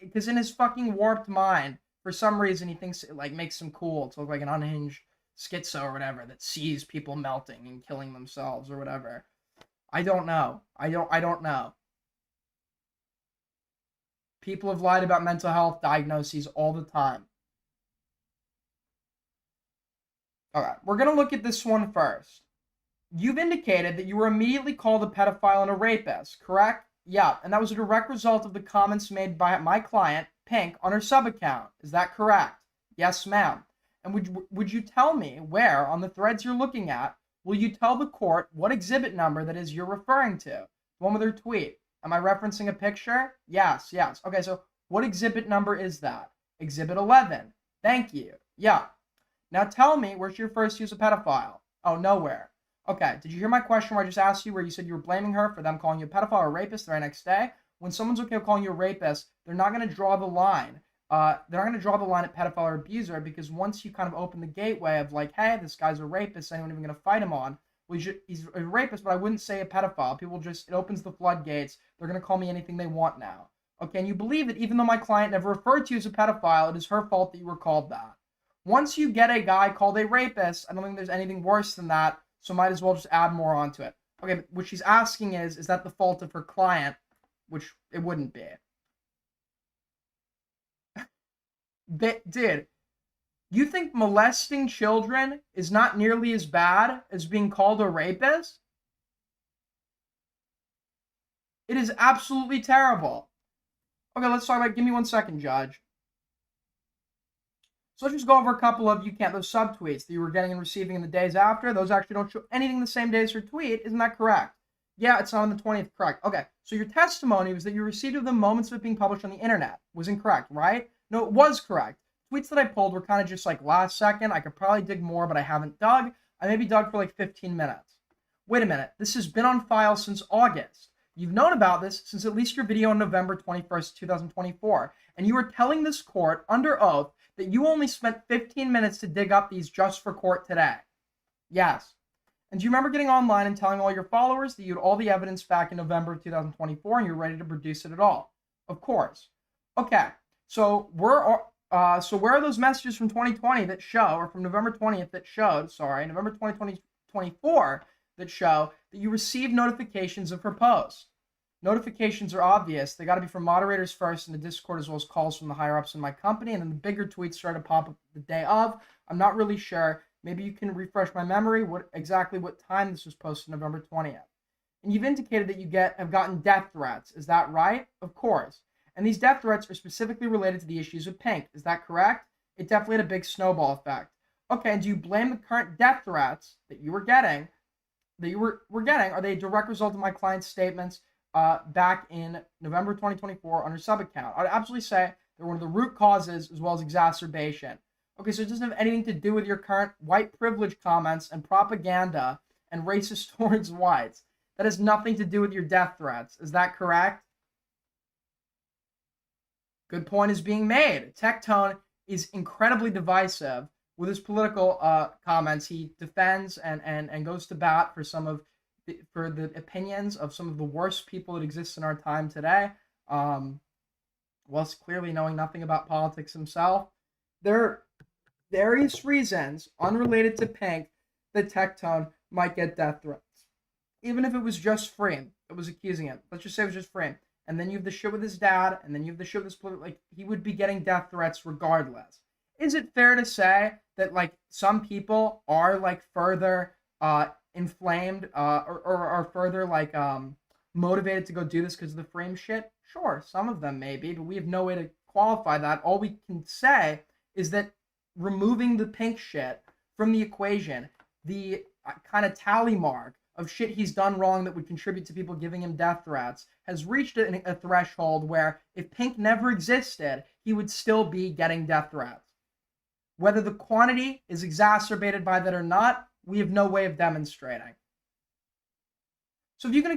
Because in his fucking warped mind, for some reason, he thinks it like makes him cool to look like an unhinged schizo or whatever that sees people melting and killing themselves or whatever. I don't know. I don't know. People have lied about mental health diagnoses all the time. Alright, we're going to look at this one first. You've indicated that you were immediately called a pedophile and a rapist, correct? Yeah, and that was a direct result of the comments made by my client, Pink, on her sub-account. Is that correct? Yes, ma'am. And would you tell me where on the threads you're looking at, will you tell the court what exhibit number that is you're referring to? The one with her tweet. Am I referencing a picture? Yes. Okay, so what exhibit number is that? Exhibit 11. Thank you. Yeah. Now tell me where she refers to as a pedophile. Oh, nowhere. Okay, did you hear my question where I just asked you where you said you were blaming her for them calling you a pedophile or a rapist the very next day? When someone's okay with calling you a rapist, they're not going to draw the line. They're not going to draw the line at pedophile or abuser because once you kind of open the gateway of like, hey, this guy's a rapist, anyone even going to fight him on? Well, he's a rapist, but I wouldn't say a pedophile. People just, it opens the floodgates. They're going to call me anything they want now. Okay, and you believe that even though my client never referred to you as a pedophile, it is her fault that you were called that. Once you get a guy called a rapist, I don't think there's anything worse than that, so might as well just add more onto it. Okay, but what she's asking is that the fault of her client? Which it wouldn't be. Dude, you think molesting children is not nearly as bad as being called a rapist? It is absolutely terrible. Okay, let's talk about, give me 1 second, Judge. So let's just go over a couple of those subtweets that you were getting and receiving in the days after. Those actually don't show anything the same day as her tweet. Isn't that correct? Yeah, it's not on the 20th. Correct. Okay, so your testimony was that you received of them moments of it being published on the internet. Was incorrect, right? No, it was correct. Tweets that I pulled were kind of just like last second. I could probably dig more, but I haven't dug. I maybe dug for like 15 minutes. Wait a minute. This has been on file since August. You've known about this since at least your video on November 21st, 2024. And you were telling this court under oath that you only spent 15 minutes to dig up these just for court today. Yes. And do you remember getting online and telling all your followers that you had all the evidence back in November of 2024 and you're ready to produce it at all? Of course. Okay. So where are those messages from 2020 that show, or from November 20th that showed, November 2024 that show that you received notifications of her post? Notifications are obvious. They got to be from moderators first in the Discord, as well as calls from the higher-ups in my company, and then the bigger tweets started to pop up the day of. I'm not really sure. Maybe you can refresh my memory exactly what time this was posted, November 20th. And you've indicated that you have gotten death threats. Is that right? Of course. And these death threats are specifically related to the issues with Pink. Is that correct? It definitely had a big snowball effect. Okay, and do you blame the current death threats that you were getting, are they a direct result of my client's statements back in November 2024 on her sub-account? I'd absolutely say they're one of the root causes as well as exacerbation. Okay, so it doesn't have anything to do with your current white privilege comments and propaganda and racist towards whites. That has nothing to do with your death threats. Is that correct? Good point is being made. Tectone is incredibly divisive with his political comments. He defends and goes to bat for for the opinions of some of the worst people that exist in our time today, whilst clearly knowing nothing about politics himself. There are various reasons unrelated to Pink that Tectone might get death threats. Even if it was just Frame that was accusing him. Let's just say it was just Frame. And then you have the shit with his dad, and then you have the shit with his political, like, he would be getting death threats regardless. Is it fair to say that, like, some people are, like, further inflamed or are further, like, motivated to go do this because of the Frame shit? Sure, some of them maybe, but we have no way to qualify that. All we can say is that removing the Pink shit from the equation, the kind of tally mark of shit he's done wrong that would contribute to people giving him death threats, has reached a threshold where if Pink never existed, he would still be getting death threats. Whether the quantity is exacerbated by that or not, we have no way of demonstrating. So if I can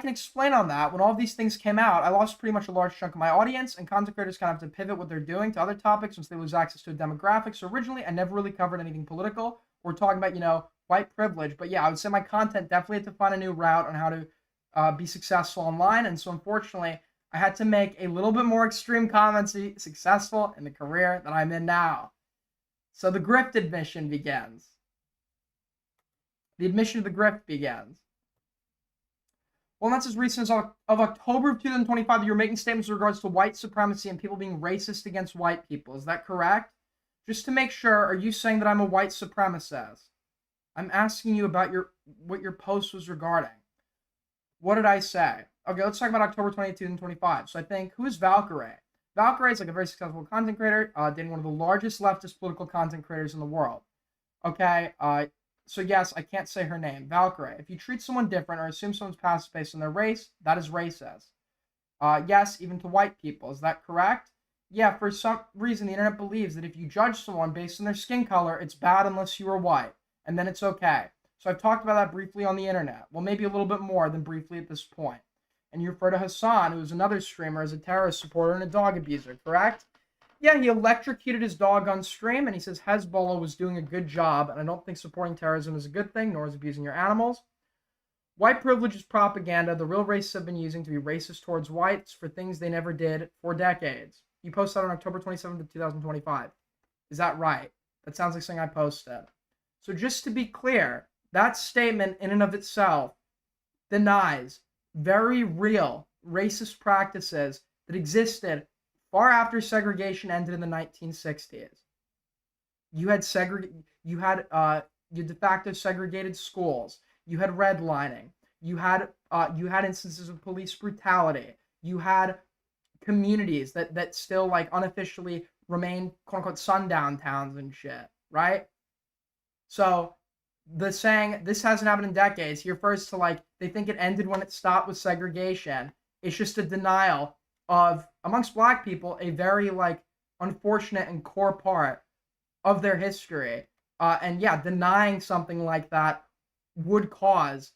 explain on that, when all these things came out, I lost pretty much a large chunk of my audience, and content creators kind of have to pivot what they're doing to other topics once they lose access to a demographic. So originally, I never really covered anything political. We're talking about, white privilege. But yeah, I would say my content definitely had to find a new route on how to be successful online. And so unfortunately, I had to make a little bit more extreme comments to be successful in the career that I'm in now. So the grift admission begins. The admission of the grift begins. Well, that's as recent as of October of 2025 that you're making statements in regards to white supremacy and people being racist against white people. Is that correct? Just to make sure, are you saying that I'm a white supremacist? I'm asking you about what your post was regarding. What did I say? Okay, let's talk about October 28, 2025. So I think, who is Valkyrie? Valkyrie is like a very successful content creator, dating one of the largest leftist political content creators in the world. Okay, so yes, I can't say her name. Valkyrie. If you treat someone different or assume someone's past based on their race, that is racist. Yes, even to white people. Is that correct? Yeah, for some reason, the internet believes that if you judge someone based on their skin color, it's bad unless you are white, and then it's okay. So I've talked about that briefly on the internet. Well, maybe a little bit more than briefly at this point. And you refer to Hassan, who is another streamer, as a terrorist supporter and a dog abuser, correct? Yeah, he electrocuted his dog on stream, and he says Hezbollah was doing a good job, and I don't think supporting terrorism is a good thing, nor is abusing your animals. White privilege is propaganda the real racists have been using to be racist towards whites for things they never did for decades. You posted that on October 27th of 2025. Is that right? That sounds like something I posted. So just to be clear, that statement in and of itself denies very real racist practices that existed far after segregation ended in the 1960s. You had de facto segregated schools. You had redlining. You had instances of police brutality. You had communities that still like unofficially remain quote unquote sundown towns and shit, right? So the saying this hasn't happened in decades, he refers to like they think it ended when it stopped with segregation. It's just a denial of, amongst black people, a very like unfortunate and core part of their history. And yeah, denying something like that would cause,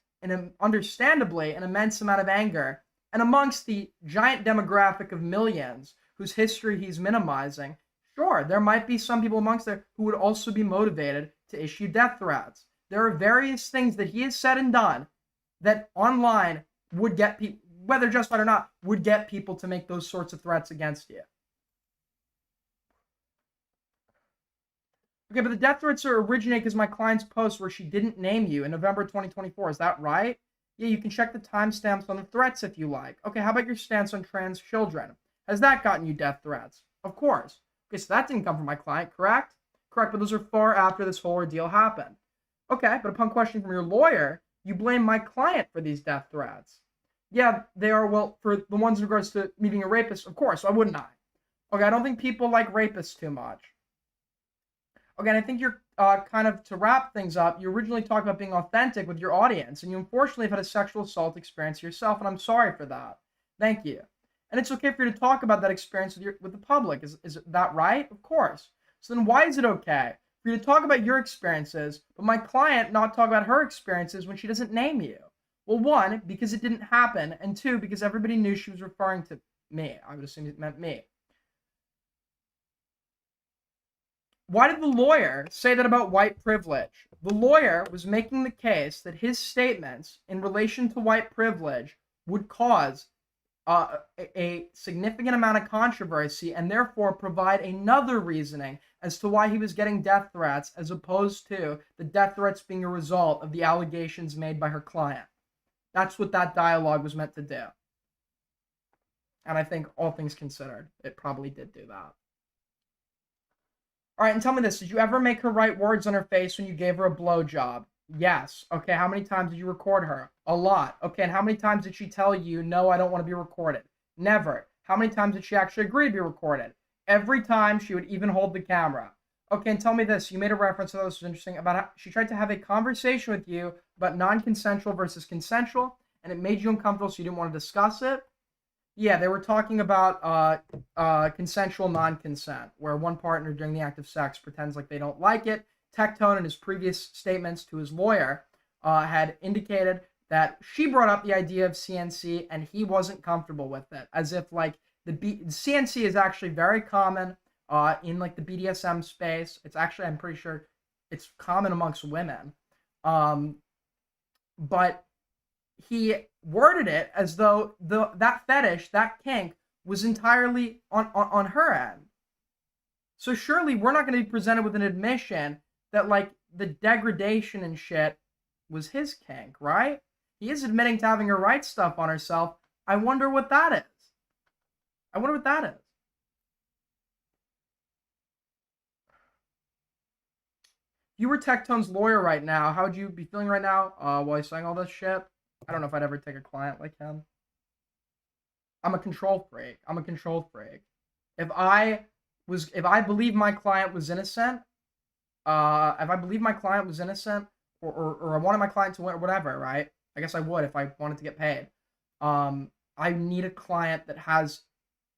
understandably, an immense amount of anger. And amongst the giant demographic of millions whose history he's minimizing, sure, there might be some people amongst there who would also be motivated to issue death threats. There are various things that he has said and done that online would get people, whether justified or not, would get people to make those sorts of threats against you. Okay, but the death threats are originate because my client's post where she didn't name you in November 2024. Is that right? Yeah, you can check the timestamps on the threats if you like. Okay, how about your stance on trans children? Has that gotten you death threats? Of course. Okay, so that didn't come from my client, correct? Correct, but those are far after this whole ordeal happened. Okay, but upon questioning from your lawyer, you blame my client for these death threats. Yeah, they are, well, for the ones in regards to me being a rapist, of course, why wouldn't I? Okay, I don't think people like rapists too much. Okay, and I think you're kind of, to wrap things up, you originally talked about being authentic with your audience, and you unfortunately have had a sexual assault experience yourself, and I'm sorry for that. Thank you. And it's okay for you to talk about that experience with the public. Is that right? Of course. So then why is it okay for you to talk about your experiences, but my client not talk about her experiences when she doesn't name you? Well, one, because it didn't happen, and two, because everybody knew she was referring to me. I would assume it meant me. Why did the lawyer say that about white privilege? The lawyer was making the case that his statements in relation to white privilege would cause a significant amount of controversy and therefore provide another reasoning as to why he was getting death threats, as opposed to the death threats being a result of the allegations made by her client. That's what that dialogue was meant to do. And I think, all things considered, it probably did do that. All right, and tell me this. Did you ever make her write words on her face when you gave her a blowjob? Yes. Okay, how many times did you record her? A lot. Okay, and how many times did she tell you, no, I don't want to be recorded? Never. How many times did she actually agree to be recorded? Every time she would even hold the camera. Okay, and tell me this. You made a reference to this, was interesting, about how she tried to have a conversation with you about non-consensual versus consensual, and it made you uncomfortable, so you didn't want to discuss it. Yeah, they were talking about consensual non-consent, where one partner during the act of sex pretends like they don't like it. Tectone, in his previous statements to his lawyer, had indicated that she brought up the idea of CNC and he wasn't comfortable with it, as if like CNC is actually very common in like the BDSM space. It's actually, I'm pretty sure, it's common amongst women, but he worded it as though that fetish, that kink, was entirely on her end. So surely we're not going to be presented with an admission that like the degradation and shit was his kink, right? He is admitting to having her write stuff on herself. I wonder what that is. I wonder what that is. If you were Tectone's lawyer right now, how would you be feeling right now while he's saying all this shit? I don't know if I'd ever take a client like him. I'm a control freak. If I believe my client was innocent, or I wanted my client to win or whatever, right? I guess I would if I wanted to get paid. I need a client that has,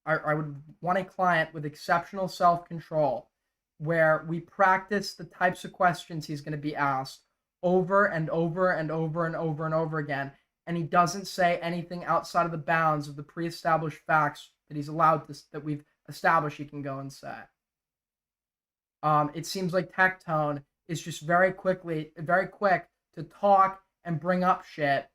I would want a client with exceptional self-control, where we practice the types of questions he's going to be asked over and over and over and over and over again, and he doesn't say anything outside of the bounds of the pre-established facts that he's allowed to, that we've established he can go and say. It seems like Tectone is just very quick to talk and bring up shit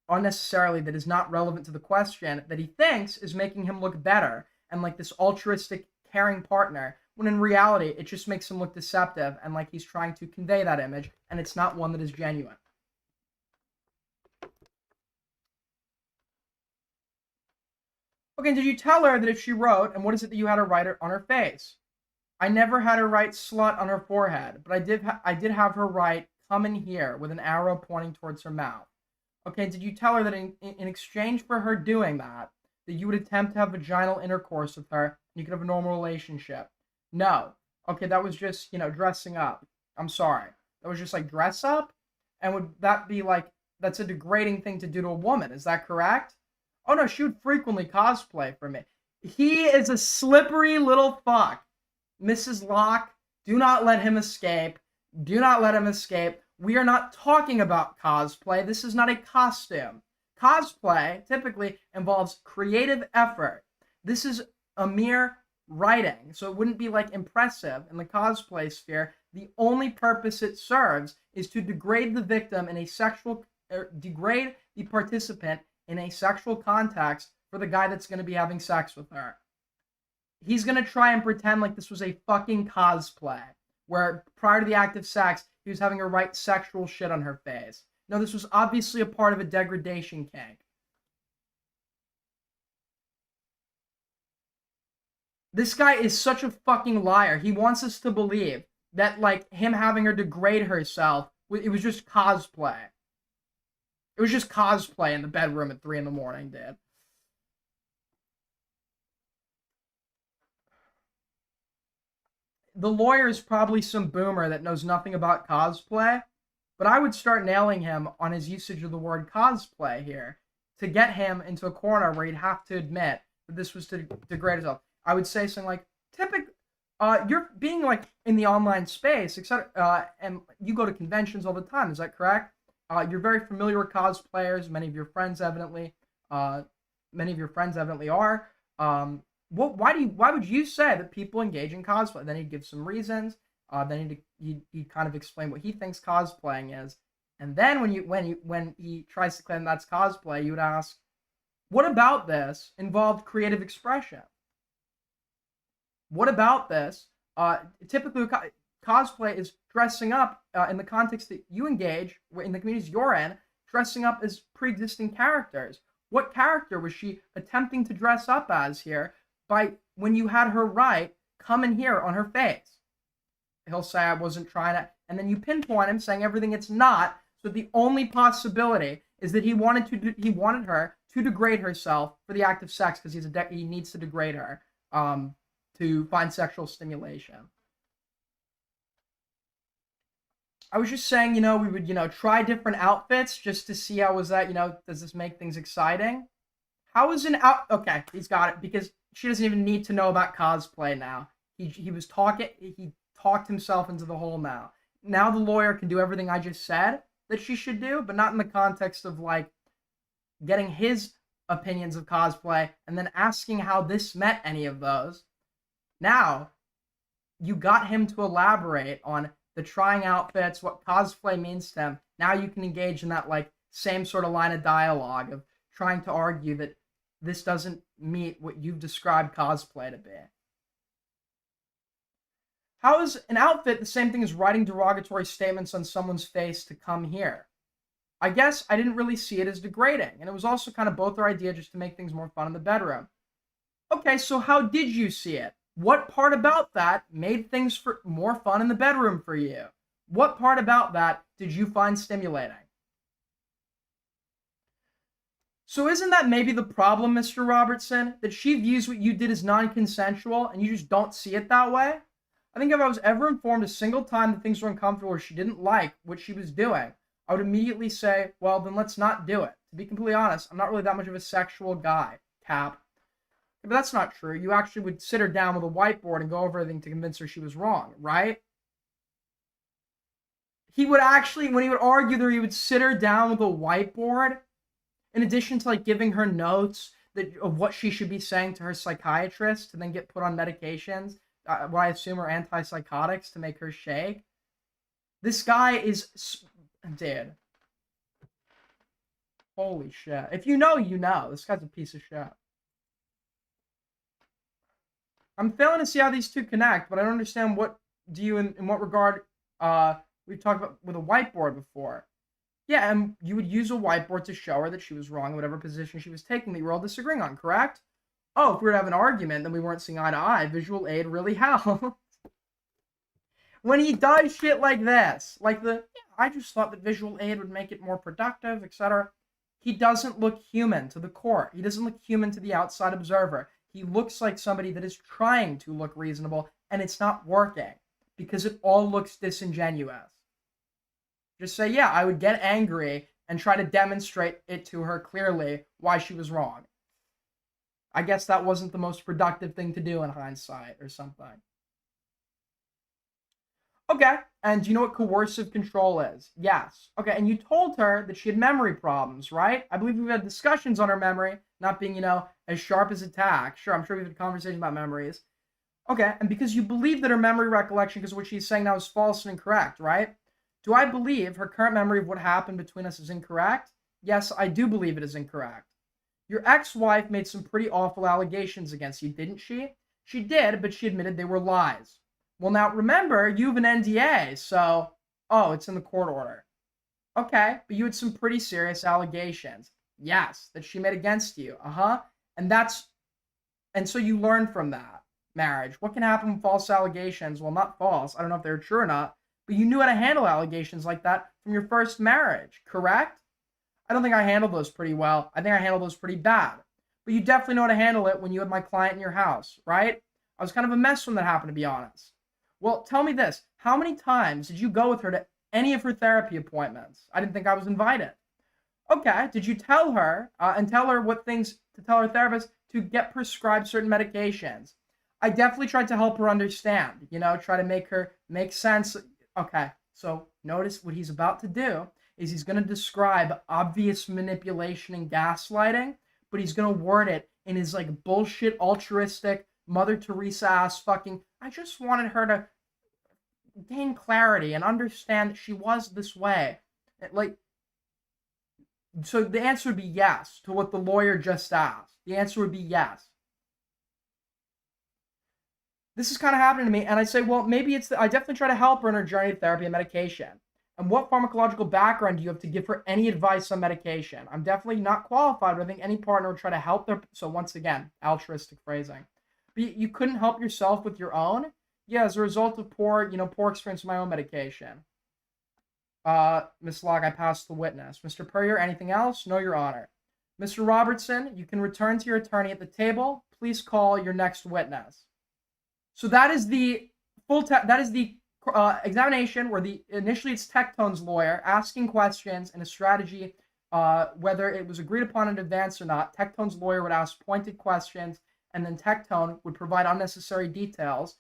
unnecessarily that is not relevant to the question, that he thinks is making him look better and like this altruistic, caring partner, when in reality it just makes him look deceptive and like he's trying to convey that image, and it's not one that is genuine. Okay, did you tell her that if she wrote, and what is it that you had her write on her face? I never had her write slut on her forehead, but I did have her write come in here with an arrow pointing towards her mouth. Okay, did you tell her that in exchange for her doing that you would attempt to have vaginal intercourse with her and you could have a normal relationship? No. Okay, that was just, dressing up. I'm sorry. That was just like dress up? And would that be like, that's a degrading thing to do to a woman, is that correct? Oh no, she would frequently cosplay for me. He is a slippery little fuck. Mrs. Locke, do not let him escape. Do not let him escape. We are not talking about cosplay. This is not a costume. Cosplay typically involves creative effort. This is a mere writing, so it wouldn't be like impressive in the cosplay sphere. The only purpose it serves is to degrade the victim in a sexual, degrade the participant in a sexual context for the guy that's going to be having sex with her. He's going to try and pretend like this was a fucking cosplay, where prior to the act of sex, he was having her write sexual shit on her face. No, this was obviously a part of a degradation kink. This guy is such a fucking liar. He wants us to believe that, like, him having her degrade herself, it was just cosplay. It was just cosplay in the bedroom at 3 a.m, dude. The lawyer is probably some boomer that knows nothing about cosplay, but I would start nailing him on his usage of the word cosplay here to get him into a corner where he'd have to admit that this was to degrade himself. I would say something like, you're being like in the online space, etc., and you go to conventions all the time, is that correct? You're very familiar with cosplayers. Many of your friends evidently are. why would you say that people engage in cosplay? Then he'd give some reasons. Then he'd kind of explain what he thinks cosplaying is. And then when he tries to claim that's cosplay, you would ask, what about this involved creative expression? What about this? Typically, cosplay is dressing up in the context that you engage, in the communities you're in, dressing up as pre-existing characters. What character was she attempting to dress up as here by when you had her write, come in here on her face? He'll say, I wasn't trying to, and then you pinpoint him saying everything it's not. So the only possibility is that he wanted her to degrade herself for the act of sex because he needs to degrade her to find sexual stimulation. I was just saying, we would, try different outfits just to see how was that, does this make things exciting? How is okay, he's got it, because she doesn't even need to know about cosplay now. He talked himself into the hole now. Now the lawyer can do everything I just said that she should do, but not in the context of, like, getting his opinions of cosplay and then asking how this met any of those. Now, you got him to elaborate on the trying outfits, what cosplay means to him. Now you can engage in that, like, same sort of line of dialogue of trying to argue that this doesn't meet what you've described cosplay to be. How is an outfit the same thing as writing derogatory statements on someone's face to come here? I guess I didn't really see it as degrading, and it was also kind of both their idea just to make things more fun in the bedroom. Okay, so how did you see it? What part about that made things more fun in the bedroom for you? What part about that did you find stimulating? So isn't that maybe the problem, Mr. Robertson? That she views what you did as non-consensual and you just don't see it that way? I think if I was ever informed a single time that things were uncomfortable or she didn't like what she was doing, I would immediately say, well, then let's not do it. To be completely honest, I'm not really that much of a sexual guy, Cap. But that's not true. You actually would sit her down with a whiteboard and go over everything to convince her she was wrong, right? He would actually, when he would argue there, he would sit her down with a whiteboard, in addition to, like, giving her notes of what she should be saying to her psychiatrist to then get put on medications, what I assume are antipsychotics to make her shake. This guy is... Dude. Holy shit. If you know, you know. This guy's a piece of shit. I'm failing to see how these two connect, but I don't understand what do you, in what regard, we've talked about with a whiteboard before. Yeah, and you would use a whiteboard to show her that she was wrong in whatever position she was taking that you were all disagreeing on, correct? Oh, if we were to have an argument, then we weren't seeing eye to eye. Visual aid really helps. When he does shit like this, like I just thought that visual aid would make it more productive, etc. He doesn't look human to the court. He doesn't look human to the outside observer. He looks like somebody that is trying to look reasonable, and it's not working because it all looks disingenuous. Just say, yeah, I would get angry and try to demonstrate it to her clearly why she was wrong. I guess that wasn't the most productive thing to do in hindsight or something. Okay, and do you know what coercive control is? Yes. Okay, and you told her that she had memory problems, right? I believe we've had discussions on her memory not being, as sharp as a tack. Sure, I'm sure we've had conversations about memories. Okay, and because you believe that her memory recollection, because what she's saying now is false and incorrect, right? Do I believe her current memory of what happened between us is incorrect? Yes, I do believe it is incorrect. Your ex-wife made some pretty awful allegations against you, didn't she? She did, but she admitted they were lies. Well, now, remember, you have an NDA, so... Oh, it's in the court order. Okay, but you had some pretty serious allegations. Yes, that she made against you. Uh-huh. And so you learned from that marriage. What can happen with false allegations? Well, not false. I don't know if they're true or not. But you knew how to handle allegations like that from your first marriage, correct? I don't think I handled those pretty well. I think I handled those pretty bad. But you definitely know how to handle it when you had my client in your house, right? I was kind of a mess when that happened, to be honest. Well, tell me this. How many times did you go with her to any of her therapy appointments? I didn't think I was invited. Okay, did you tell her and tell her what things to tell her therapist to get prescribed certain medications? I definitely tried to help her understand, try to make her make sense. Okay, so notice what he's about to do is he's going to describe obvious manipulation and gaslighting, but he's going to word it in his like bullshit altruistic Mother Teresa ass fucking. I just wanted her to gain clarity and understand that she was this way. Like, so the answer would be yes to what the lawyer just asked. The answer would be yes. This is kind of happening to me, and I say, well, maybe it's I definitely try to help her in her journey to therapy and medication. And what pharmacological background do you have to give her any advice on medication? I'm definitely not qualified, but I think any partner would try to help their. So once again, altruistic phrasing. But you couldn't help yourself with your own? Yeah, as a result of poor experience with my own medication. Miss Locke, I passed the witness. Mr. Purrier, anything else? No, Your Honor. Mr. Robertson, you can return to your attorney at the table. Please call your next witness. So that is the examination where initially it's Tectone's lawyer asking questions and a strategy, whether it was agreed upon in advance or not. Tectone's lawyer would ask pointed questions, and then Tectone would provide unnecessary details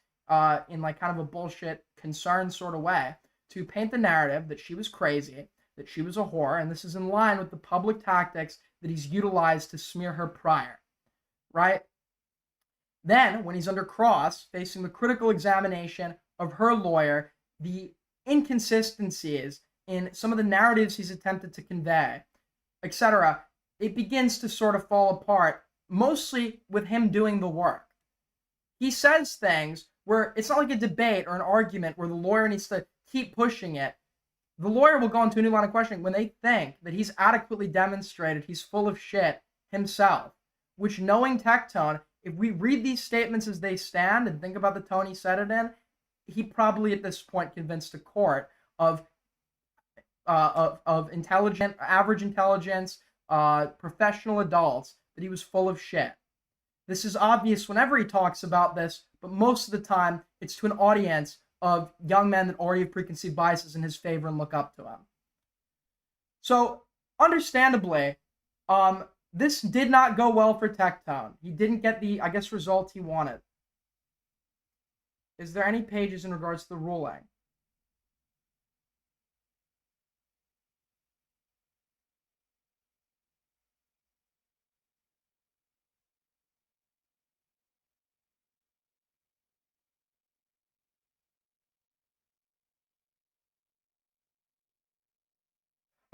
in like kind of a bullshit concern sort of way to paint the narrative that she was crazy, that she was a whore, and this is in line with the public tactics that he's utilized to smear her prior, right? Then, when he's under cross, facing the critical examination of her lawyer, the inconsistencies in some of the narratives he's attempted to convey, etc., it begins to sort of fall apart, mostly with him doing the work. He says things where it's not like a debate or an argument where the lawyer needs to keep pushing it. The lawyer will go into a new line of questioning when they think that he's adequately demonstrated he's full of shit himself, which, knowing Tectone, if we read these statements as they stand and think about the tone he said it in, he probably at this point convinced a court of intelligent, average intelligence, professional adults that he was full of shit. This is obvious whenever he talks about this, but most of the time it's to an audience of young men that already have preconceived biases in his favor and look up to him. So, understandably, this did not go well for Tectone. He didn't get the, result he wanted. Is there any pages in regards to the ruling?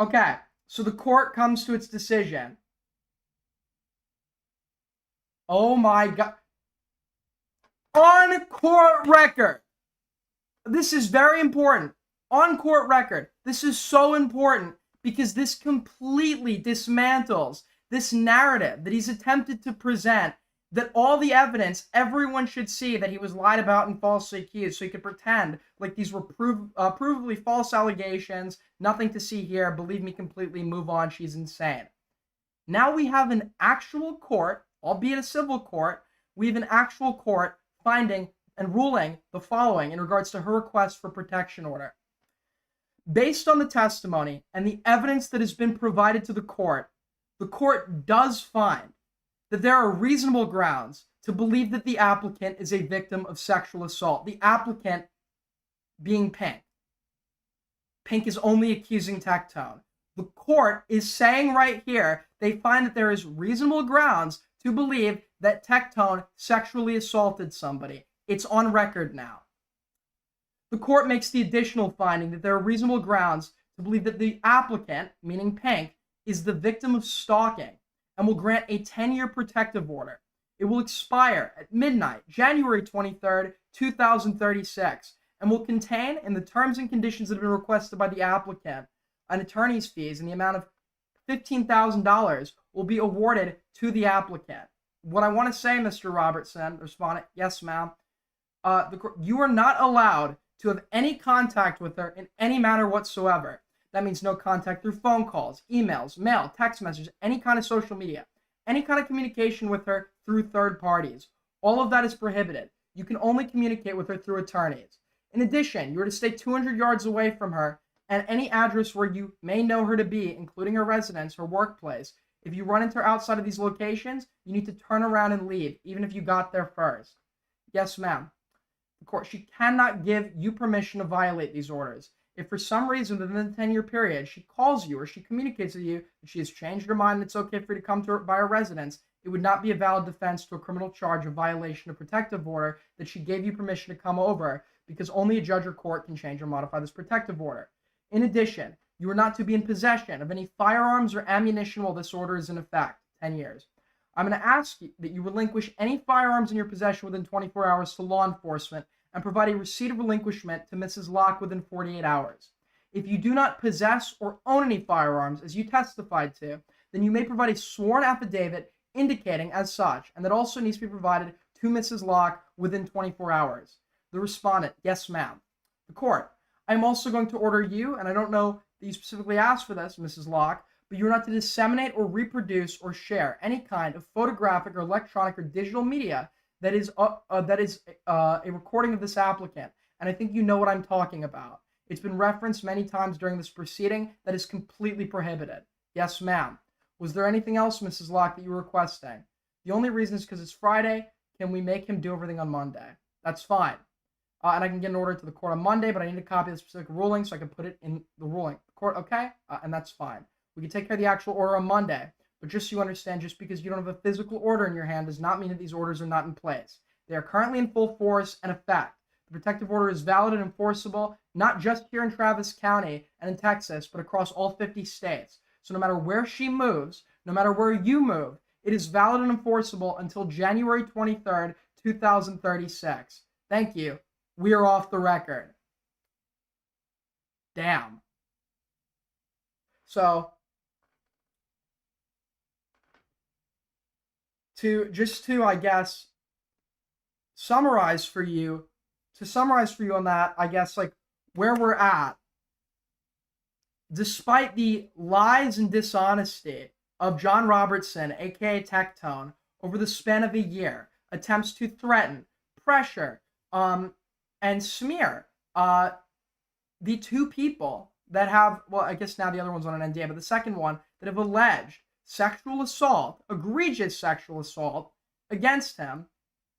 Okay, so the court comes to its decision. Oh my God. On court record. This is very important. On court record. This is so important because this completely dismantles this narrative that he's attempted to present, that all the evidence, everyone should see that he was lied about and falsely accused, so he could pretend like these were provably false allegations, nothing to see here, believe me completely, move on, she's insane. Now we have an actual court, albeit a civil court, we have an actual court finding and ruling the following in regards to her request for protection order. Based on the testimony and the evidence that has been provided to the court does find that there are reasonable grounds to believe that the applicant is a victim of sexual assault. The applicant being Pink. Pink is only accusing Tectone. The court is saying right here, they find that there is reasonable grounds to believe that Tectone sexually assaulted somebody. It's on record now. The court makes the additional finding that there are reasonable grounds to believe that the applicant, meaning Pink, is the victim of stalking and will grant a 10-year protective order. It will expire at midnight, January 23rd, 2036, and will contain, in the terms and conditions that have been requested by the applicant, an attorney's fees in the amount of $15,000 will be awarded to the applicant. What I want to say, Mr. Robertson, respondent, yes, ma'am, you are not allowed to have any contact with her in any manner whatsoever. That means no contact through phone calls, emails, mail, text messages, any kind of social media, any kind of communication with her through third parties. All of that is prohibited. You can only communicate with her through attorneys. In addition, you are to stay 200 yards away from her and any address where you may know her to be, including her residence, her workplace. If you run into her outside of these locations, you need to turn around and leave, even if you got there first. Yes, ma'am. Of course, she cannot give you permission to violate these orders. If for some reason within the 10-year period she calls you or she communicates with you that she has changed her mind and it's okay for you to come to her by her residence, it would not be a valid defense to a criminal charge of violation of protective order that she gave you permission to come over, because only a judge or court can change or modify this protective order. In addition, you are not to be in possession of any firearms or ammunition while this order is in effect, 10 years. I'm going to ask you that you relinquish any firearms in your possession within 24 hours to law enforcement and provide a receipt of relinquishment to Mrs. Locke within 48 hours. If you do not possess or own any firearms, as you testified to, then you may provide a sworn affidavit indicating as such, and that also needs to be provided to Mrs. Locke within 24 hours. The respondent, yes, ma'am. The court, I'm also going to order you, and I don't know that you specifically asked for this, Mrs. Locke, but you're not to disseminate or reproduce or share any kind of photographic or electronic or digital media that is a recording of this applicant. And I think you know what I'm talking about. It's been referenced many times during this proceeding. That is completely prohibited. Yes, ma'am. Was there anything else, Mrs. Locke, that you were requesting? The only reason is because it's Friday. Can we make him do everything on Monday? That's fine. And I can get an order to the court on Monday, but I need a copy of the specific ruling so I can put it in the ruling. The court, okay? And that's fine. We can take care of the actual order on Monday. But just so you understand, just because you don't have a physical order in your hand does not mean that these orders are not in place. They are currently in full force and effect. The protective order is valid and enforceable, not just here in Travis County and in Texas, but across all 50 states. So no matter where she moves, no matter where you move, it is valid and enforceable until January 23rd, 2036. Thank you. We are off the record. Damn. So, I guess, summarize for you on that, I guess, like, where we're at, despite the lies and dishonesty of John Robertson, aka Tectone, over the span of a year, attempts to threaten, pressure, and smear the two people that have, well, I guess now the other one's on an NDA, but the second one that have alleged sexual assault, egregious sexual assault against him,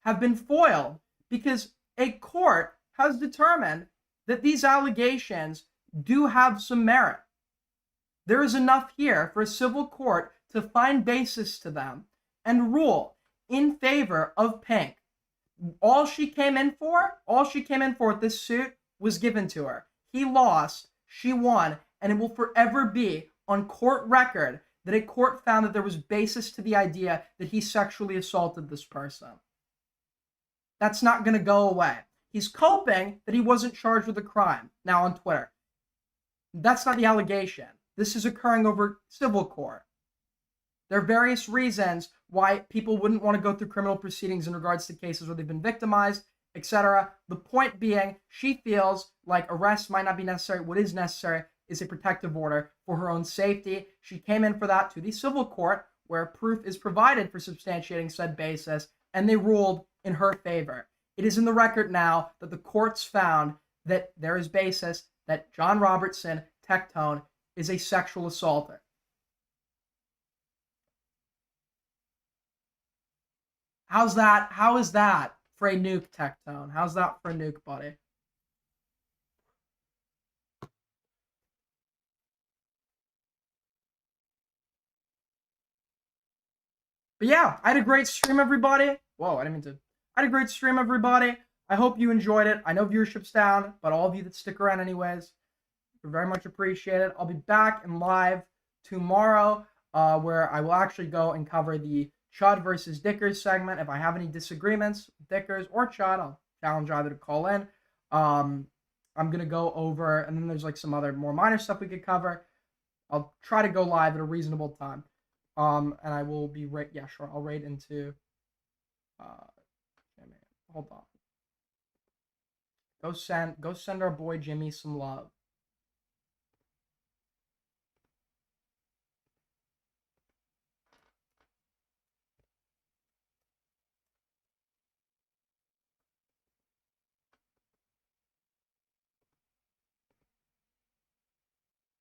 have been foiled because a court has determined that these allegations do have some merit. There is enough here for a civil court to find basis to them and rule in favor of Pink. All she came in for with this suit was given to her. He lost, she won, and it will forever be on court record that a court found that there was basis to the idea that he sexually assaulted this person. That's not going to go away. He's coping that he wasn't charged with a crime now on Twitter. That's not the allegation. This is occurring over civil court. There are various reasons why people wouldn't want to go through criminal proceedings in regards to cases where they've been victimized, etc. The point being, she feels like arrest might not be necessary. What is necessary is a protective order for her own safety. She came in for that to the civil court, where proof is provided for substantiating said basis, and they ruled in her favor. It is in the record now that the courts found that there is basis that John Robertson, Tectone, is a sexual assaulter. How is that for a nuke, Tectone? How's that for a nuke, buddy? But yeah, I had a great stream, everybody. Whoa, I didn't mean to. I had a great stream, everybody. I hope you enjoyed it. I know viewership's down, but all of you that stick around anyways, you're very much appreciated. I'll be back in live tomorrow, where I will actually go and cover the Chud versus Dickers segment. If I have any disagreements with Dickers or Chud, I'll challenge either to call in. I'm going to go over, and then there's like some other more minor stuff we could cover. I'll try to go live at a reasonable time. And I will be sure. I'll raid into, hold on. Go send our boy Jimmy some love.